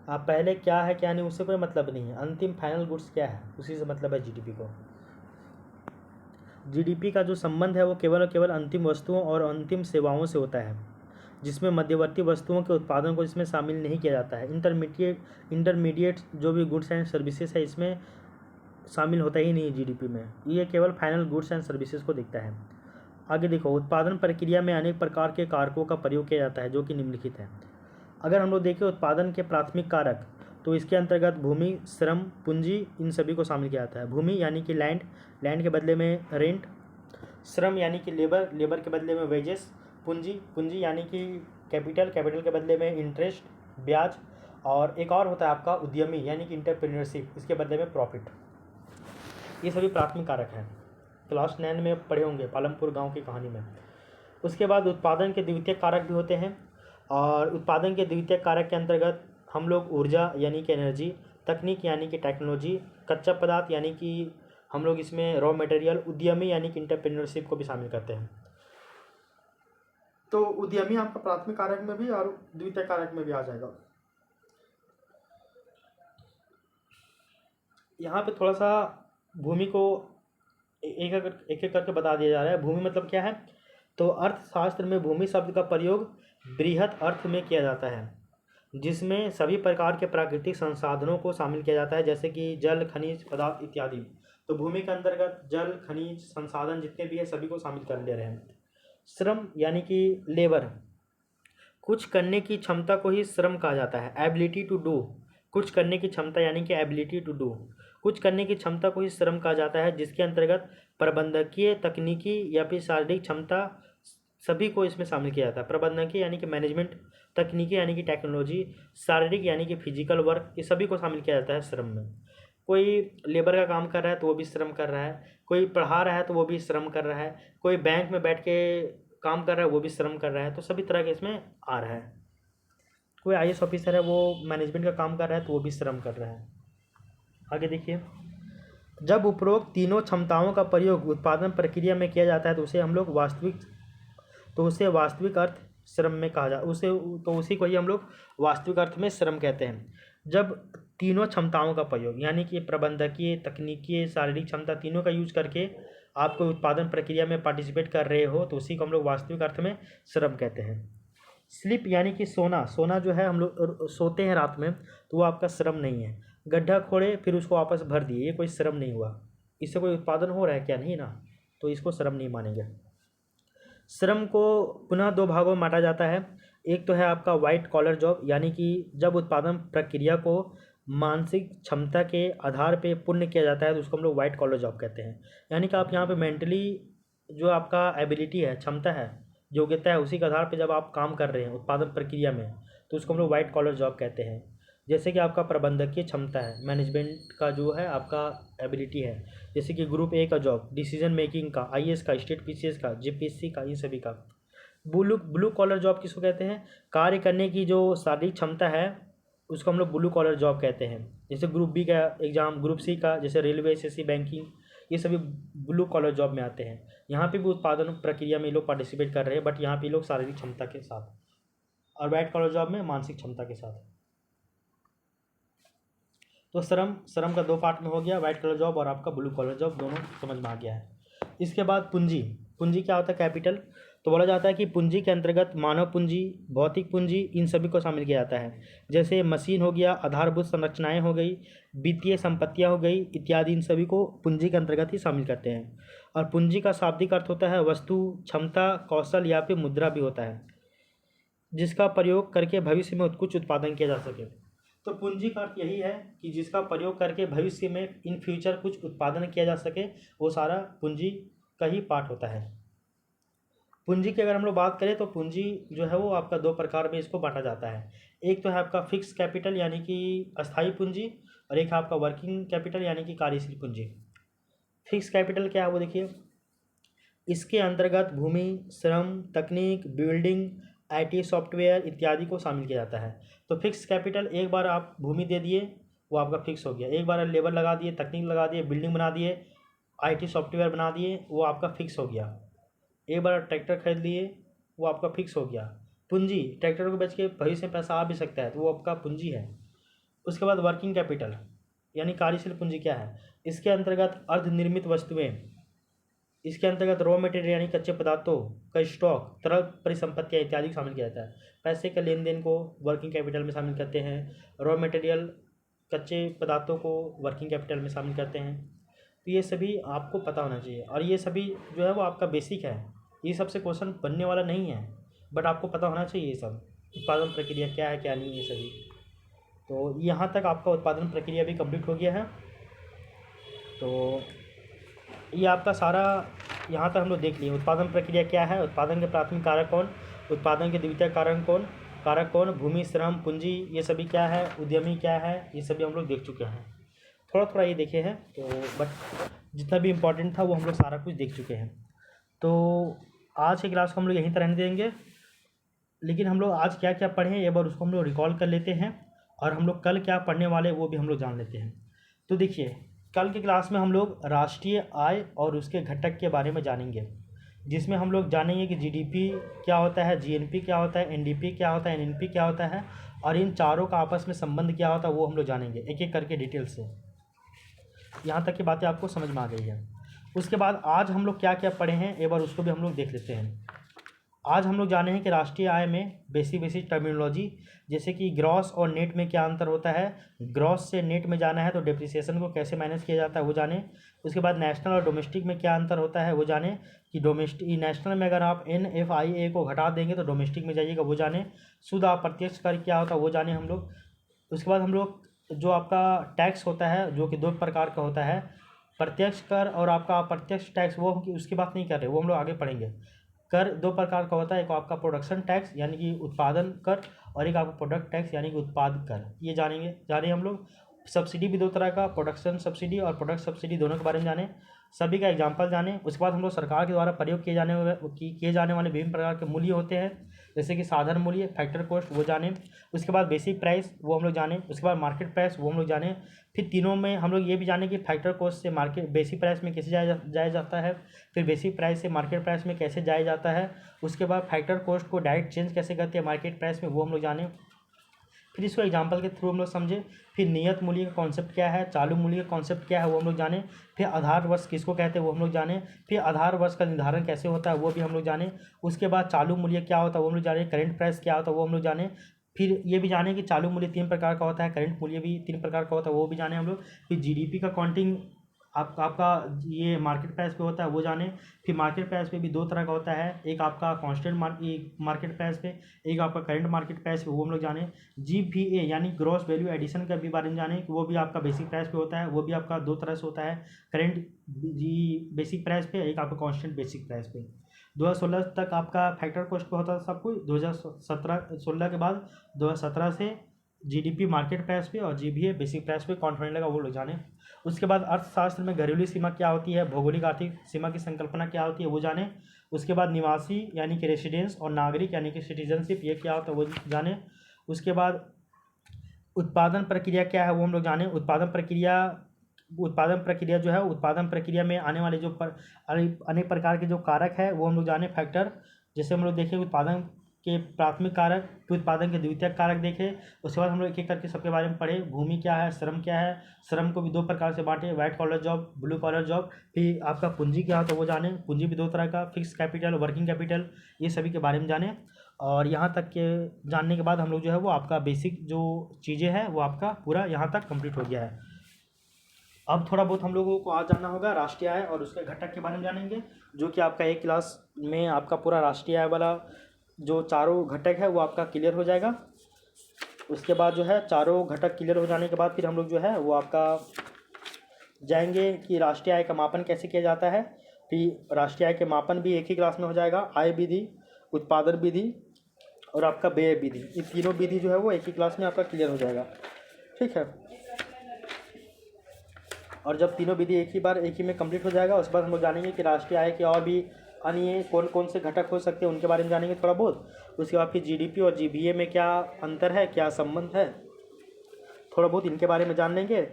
आप पहले क्या है क्या नहीं उससे कोई मतलब नहीं है, अंतिम फाइनल गुड्स क्या है उसी से मतलब है जीडीपी को। जीडीपी का जो संबंध है वो केवल और केवल अंतिम वस्तुओं और अंतिम सेवाओं से होता है, जिसमें मध्यवर्ती वस्तुओं के उत्पादन को इसमें शामिल नहीं किया जाता है। इंटरमीडिएट जो भी गुड्स एंड सर्विसेज है इसमें शामिल होता ही नहीं जीडीपी में, ये केवल फाइनल गुड्स एंड सर्विसेज को देखता है। आगे देखो, उत्पादन प्रक्रिया में अनेक प्रकार के कारकों का प्रयोग किया जाता है जो कि निम्नलिखित है। अगर हम लोग देखें उत्पादन के प्राथमिक कारक, तो इसके अंतर्गत भूमि, श्रम, पूंजी, इन सभी को शामिल किया जाता है। भूमि यानी कि लैंड के बदले में रेंट, श्रम यानी कि लेबर के बदले में वेजेस, पूंजी यानी कि कैपिटल के बदले में इंटरेस्ट, ब्याज, और एक और होता है आपका उद्यमी यानी कि इंटरप्रेन्योरशिप, इसके बदले में प्रॉफिट। ये सभी प्राथमिक कारक हैं, क्लास 9 में पढ़े होंगे पालमपुर गांव की कहानी में। उसके बाद उत्पादन के द्वितीयक कारक भी होते हैं, और उत्पादन के द्वितीयक कारक के अंतर्गत हम लोग ऊर्जा यानी कि एनर्जी, तकनीक यानी कि टेक्नोलॉजी, कच्चा पदार्थ यानी कि हम लोग इसमें रॉ मटेरियल, उद्यमी यानी कि इंटरप्रेन्योरशिप को भी शामिल करते हैं। तो उद्यमी आपका प्राथमिक कारक में भी और द्वितीय कारक में भी आ जाएगा। यहाँ पे थोड़ा सा भूमि को एक एक करके बता दिया जा रहा है। भूमि मतलब क्या है, तो अर्थशास्त्र में भूमि शब्द का प्रयोग बृहत अर्थ में किया जाता है, जिसमें सभी प्रकार के प्राकृतिक संसाधनों को शामिल किया जाता है, जैसे कि जल, खनिज पदार्थ इत्यादि। तो भूमि के अंतर्गत जल, खनिज, संसाधन जितने भी है सभी को शामिल कर ले रहे हैं। श्रम यानी कि लेबर कुछ करने की क्षमता को ही श्रम कहा जाता है, एबिलिटी टू डू। कुछ करने की क्षमता यानी कि एबिलिटी टू डू, कुछ करने की क्षमता को ही श्रम कहा जाता है, जिसके अंतर्गत प्रबंधकीय, तकनीकी या फिर शारीरिक क्षमता सभी को इसमें शामिल किया जाता है। प्रबंधकीय यानी कि मैनेजमेंट, तकनीकी यानी कि टेक्नोलॉजी, शारीरिक यानी कि फिजिकल वर्क, ये सभी को शामिल किया जाता है श्रम में। कोई लेबर का काम कर रहा है तो वो भी श्रम कर रहा है, कोई पढ़ा रहा है तो वो भी श्रम कर रहा है, कोई बैंक में बैठ के काम कर रहा है वो भी श्रम कर रहा है, तो सभी तरह के इसमें आ रहा है। कोई IAS ऑफिसर है वो मैनेजमेंट का काम कर रहा है तो वो भी श्रम कर रहा है। आगे देखिए, जब उपरोक्त तीनों क्षमताओं का प्रयोग उत्पादन प्रक्रिया में किया जाता है तो उसे वास्तविक अर्थ श्रम में कहा जा उसी को ही हम लोग वास्तविक अर्थ में श्रम कहते हैं। जब तीनों क्षमताओं का प्रयोग यानी कि प्रबंधकीय, तकनीकी, शारीरिक क्षमता तीनों का यूज करके आप कोई उत्पादन प्रक्रिया में पार्टिसिपेट कर रहे हो तो उसी को हम लोग वास्तविक अर्थ में श्रम कहते हैं। स्लीप यानी कि सोना जो है, हम लोग सोते हैं रात में तो वो आपका श्रम नहीं है। गड्ढा खोड़े फिर उसको वापस भर दिए, ये कोई श्रम नहीं हुआ, इससे कोई उत्पादन हो रहा है क्या? नहीं ना, तो इसको श्रम नहीं मानेंगे। श्रम को पुनः दो भागों में बांटा जाता है। एक तो है आपका वाइट कॉलर जॉब, यानी कि जब उत्पादन प्रक्रिया को मानसिक क्षमता के आधार पे पूर्ण किया जाता है तो उसको हम लोग वाइट कॉलर जॉब कहते हैं। यानी कि आप यहाँ पे मेंटली जो आपका एबिलिटी है, क्षमता है, योग्यता है, उसी के आधार पे जब आप काम कर रहे हैं उत्पादन प्रक्रिया में तो उसको हम लोग वाइट कॉलर जॉब कहते हैं। जैसे कि आपका प्रबंधकीय क्षमता है, मैनेजमेंट का जो है आपका एबिलिटी है, जैसे कि ग्रुप ए का जॉब, डिसीजन मेकिंग का, IAS का, स्टेट PCS का, GPSC का, इन सभी का। ब्लू कॉलर जॉब किसको कहते हैं? कार्य करने की जो शारीरिक क्षमता है उसको हम लोग ब्लू कॉलर जॉब कहते हैं। जैसे ग्रुप बी का एग्जाम, ग्रुप सी का, जैसे रेलवे, SSC, बैंकिंग, ये सभी ब्लू कॉलर जॉब में आते हैं। यहाँ पे भी उत्पादन प्रक्रिया में ये लोग पार्टिसिपेट कर रहे हैं, बट यहाँ पे लोग शारीरिक क्षमता के साथ, और वाइट कॉलर जॉब में मानसिक क्षमता के साथ। तो श्रम का दो पार्ट में हो गया, वाइट कलर जॉब और आपका ब्लू कलर जॉब, दोनों समझ में आ गया है। इसके बाद पूंजी क्या होता है? कैपिटल। तो बोला जाता है कि पूंजी के अंतर्गत मानव पूंजी, भौतिक पूंजी, इन सभी को शामिल किया जाता है। जैसे मशीन हो गया, आधारभूत संरचनाएं हो गई, वित्तीय संपत्तियां हो गई इत्यादि, इन सभी को पूंजी के अंतर्गत ही शामिल करते हैं। और पूंजी का शाब्दिक अर्थ होता है वस्तु, क्षमता, कौशल या फिर मुद्रा भी होता है, जिसका प्रयोग करके भविष्य में कुछ उत्पादन किया जा सके। तो पूंजी का अर्थ यही है कि जिसका प्रयोग करके भविष्य में इन फ्यूचर कुछ उत्पादन किया जा सके, वो सारा पूंजी का ही पार्ट होता है। पूंजी की अगर हम लोग बात करें तो पूंजी जो है वो आपका दो प्रकार में इसको बांटा जाता है। एक तो है आपका फिक्स कैपिटल यानी कि अस्थाई पूंजी, और एक है आपका वर्किंग कैपिटल यानी कि कार्यशील पूंजी। फिक्स कैपिटल क्या है वो देखिए, इसके अंतर्गत भूमि, श्रम, तकनीक, बिल्डिंग, IT सॉफ्टवेयर इत्यादि को शामिल किया जाता है। तो फिक्स कैपिटल, एक बार आप भूमि दे दिए वो आपका फिक्स हो गया, एक बार लेबर लगा दिए, तकनीक लगा दिए, बिल्डिंग बना दिए, IT सॉफ्टवेयर बना दिए, वो आपका फिक्स हो गया। एक बार ट्रैक्टर खरीद लिए वो आपका फिक्स हो गया। पूंजी, ट्रैक्टर को बेच के भविष्य में पैसा आ भी सकता है तो वो आपका पूंजी है। उसके बाद वर्किंग कैपिटल यानी कार्यशील पूंजी क्या है? इसके अंतर्गत अर्धनिर्मित वस्तुएं, इसके अंतर्गत रॉ मटेरियल यानी कच्चे पदार्थों का स्टॉक, तरल परिसंपत्तियाँ इत्यादि शामिल किया जाता है। पैसे के लेन देन को वर्किंग कैपिटल में शामिल करते हैं, रॉ मटेरियल, कच्चे पदार्थों को वर्किंग कैपिटल में शामिल करते हैं। तो ये सभी आपको पता होना चाहिए, और ये सभी जो है वो आपका बेसिक है, ये सबसे क्वेश्चन बनने वाला नहीं है, बट आपको पता होना चाहिए ये सब उत्पादन प्रक्रिया क्या है क्या नहीं, ये सभी। तो यहाँ तक आपका उत्पादन प्रक्रिया भी कंप्लीट हो गया है। तो ये आपका सारा यहाँ तक हम लोग देख लिए। उत्पादन प्रक्रिया क्या है, उत्पादन के प्राथमिक कारक कौन, उत्पादन के द्वितीयक कारक कौन, भूमि, श्रम, पूंजी, ये सभी क्या है, उद्यमी क्या है, ये सभी हम लोग देख चुके हैं। थोड़ा ये देखे हैं, तो बट जितना भी इम्पोर्टेंट था वो हम लोग सारा कुछ देख चुके हैं। तो आज की क्लास को हम लोग यहीं पर रहने देंगे, लेकिन हम लोग आज क्या क्या पढ़े एक बार उसको हम लोग रिकॉल कर लेते हैं, और हम लोग कल क्या पढ़ने वाले वो भी हम लोग जान लेते हैं। तो देखिए, कल की क्लास में हम लोग राष्ट्रीय आय और उसके घटक के बारे में जानेंगे, जिसमें हम लोग जानेंगे कि GDP क्या होता है, GNP क्या होता है, NDP क्या होता है, NNP क्या होता है, और इन चारों का आपस में संबंध क्या होता है वो हम लोग जानेंगे एक एक करके डिटेल से। यहाँ तक की बातें आपको समझ में आ गई है। उसके बाद आज हम लोग क्या क्या पढ़े हैं एक बार उसको भी हम लोग देख लेते हैं। आज हम लोग जाने हैं कि राष्ट्रीय आय में बेसिक टर्मिनोलॉजी, जैसे कि ग्रॉस और नेट में क्या अंतर होता है। ग्रॉस से नेट में जाना है तो डेप्रिसिएशन को कैसे मैनेज किया जाता है वो जाने। उसके बाद नेशनल और डोमेस्टिक में क्या अंतर होता है वो जाने, कि डोमेस्टिक नेशनल में अगर आप NFIA को घटा देंगे तो डोमेस्टिक में जाइएगा वो जाने। शुद्ध अप्रत्यक्ष कर क्या होता है वो जाने हम लोग। उसके बाद हम लोग जो आपका टैक्स होता है जो कि दो प्रकार का होता है, प्रत्यक्ष कर और आपका अप्रत्यक्ष टैक्स, वो हम उसकी बात नहीं कर रहे, वो हम लोग आगे पढ़ेंगे। कर दो प्रकार का होता है, एक आपका प्रोडक्शन टैक्स यानी कि उत्पादन कर, और एक आपका प्रोडक्ट टैक्स यानी कि उत्पाद कर, ये जाने हम लोग। सब्सिडी भी दो तरह का, प्रोडक्शन सब्सिडी और प्रोडक्ट सब्सिडी, दोनों के बारे में जाने, सभी का एग्जाम्पल जाने। उसके बाद हम लोग सरकार के द्वारा प्रयोग किए जाने वाले विभिन्न प्रकार के मूल्य होते हैं, जैसे कि साधारण मूल्य, फैक्टर कॉस्ट, वो जाने। उसके बाद बेसिक प्राइस, वो हम लोग जाने। उसके बाद मार्केट प्राइस, वो हम लोग जाने। फिर तीनों में हम लोग ये भी जाने कि फैक्टर कॉस्ट से मार्केट बेसिक प्राइस में कैसे जाया जाता है, फिर बेसिक प्राइस से मार्केट प्राइस में कैसे जाया जाता है। उसके बाद फैक्टर कॉस्ट को डायरेक्ट चेंज कैसे करते हैं मार्केट प्राइस में, वो हम लोग जाने। फिर इसको एग्जाम्पल के थ्रू हम लोग समझे। फिर नियत मूल्य का कॉन्सेप्ट क्या है, चालू मूल्य का कॉन्सेप्ट क्या है वो हम लोग जाने। फिर आधार वर्ष किसको कहते हैं वो हम लोग जाने। फिर आधार वर्ष का निर्धारण कैसे होता है वो भी हम लोग जाने। उसके बाद चालू मूल्य क्या होता है वो हम लोग जाने, करेंट प्राइस क्या होता है वो हम लोग जाने। फिर ये भी जाने कि चालू मूल्य 3 प्रकार का होता है, करेंट मूल्य भी 3 प्रकार का होता है, वो भी जाने हम लोग। फिर GDP का काउंटिंग आपका ये मार्केट प्राइस पे होता है वो जाने। फिर मार्केट प्राइस पे भी दो तरह का होता है, एक आपका कांस्टेंट मार्केट प्राइस पे, एक आपका करंट मार्केट प्राइस पे, वो हम लोग जाने। GVA यानी ग्रॉस वैल्यू एडिशन का भी बारे में जाने कि वो भी आपका बेसिक प्राइस पे होता है, वो भी आपका दो तरह से होता है, करंट बेसिक प्राइस पे, एक आपका कांस्टेंट बेसिक प्राइस पे। 2016 तक आपका फैक्टर कॉस्ट पे होता था सब कुछ। 2016 के बाद 2017 से GDP मार्केट प्राइस पे और GVA बेसिक प्राइस पे काउंट होने लगा, वो लोग जाने। उसके बाद अर्थशास्त्र में घरेलू सीमा क्या होती है, भौगोलिक आर्थिक सीमा की संकल्पना क्या होती है वो जाने। उसके बाद निवासी यानी कि रेसिडेंस और नागरिक यानी कि सिटीजनशिप, ये क्या होता है वो जाने। उसके बाद उत्पादन प्रक्रिया क्या है वो हम लोग जाने। उत्पादन प्रक्रिया जो है, उत्पादन प्रक्रिया में आने वाले जो अनेक प्रकार के जो कारक है वो हम लोग जाने, फैक्टर। जैसे हम लोग देखें उत्पादन के प्राथमिक कारक, फिर उत्पादन के द्वितीयक कारक देखे। उसके बाद हम लोग एक एक करके सबके बारे में पढ़े। भूमि क्या है, श्रम क्या है, श्रम को भी दो प्रकार से बांटे, white collar job, blue collar job. फिर आपका पूंजी क्या होता है वो जाने, पूंजी भी दो तरह का, फिक्स कैपिटल, वर्किंग कैपिटल, ये सभी के बारे में जाने। और यहाँ तक के जानने के बाद हम लोग जो है वो आपका बेसिक जो चीज़ें हैं वो आपका पूरा यहाँ तक कंप्लीट हो गया है। अब थोड़ा बहुत हम लोगों को आज जानना होगा राष्ट्रीय आय और उसके घटक के बारे में जानेंगे, जो कि आपका एक क्लास में आपका पूरा राष्ट्रीय आय वाला जो चारों घटक है वो आपका क्लियर हो जाएगा। उसके बाद जो है चारों घटक क्लियर हो जाने के बाद फिर हम लोग जो है वो आपका जाएंगे कि राष्ट्रीय आय का मापन कैसे किया जाता है। फिर राष्ट्रीय आय के मापन भी एक ही क्लास में हो जाएगा, आय विधि, उत्पादन विधि और आपका व्यय विधि, ये तीनों विधि जो है वो एक ही क्लास में आपका क्लियर हो जाएगा, ठीक है। और जब तीनों विधि एक ही में कंप्लीट हो जाएगा, उसके बाद हम लोग जानेंगे कि राष्ट्रीय आय के और भी अन्य कौन कौन से घटक हो सकते हैं उनके बारे में जानेंगे थोड़ा बहुत। उसके बाद फिर GDP और GVA में क्या अंतर है, क्या संबंध है, थोड़ा बहुत इनके बारे में जान लेंगे।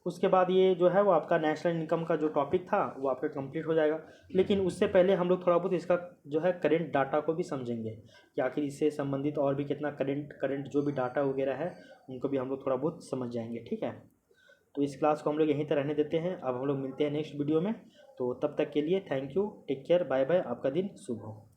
उसके बाद ये जो है वो आपका नेशनल इनकम का जो टॉपिक था वो आपका कंप्लीट हो जाएगा। लेकिन उससे पहले हम लोग थोड़ा बहुत इसका जो है करेंट डाटा को भी समझेंगे कि आखिर इससे संबंधित और भी कितना करेंट जो भी डाटा वगैरह है उनको भी हम लोग थोड़ा बहुत समझ जाएंगे, ठीक है। तो इस क्लास को हम लोग यहीं तक रहने देते हैं। अब हम लोग मिलते हैं नेक्स्ट वीडियो में। तो तब तक के लिए thank you, take care, bye bye, आपका दिन शुभ हो।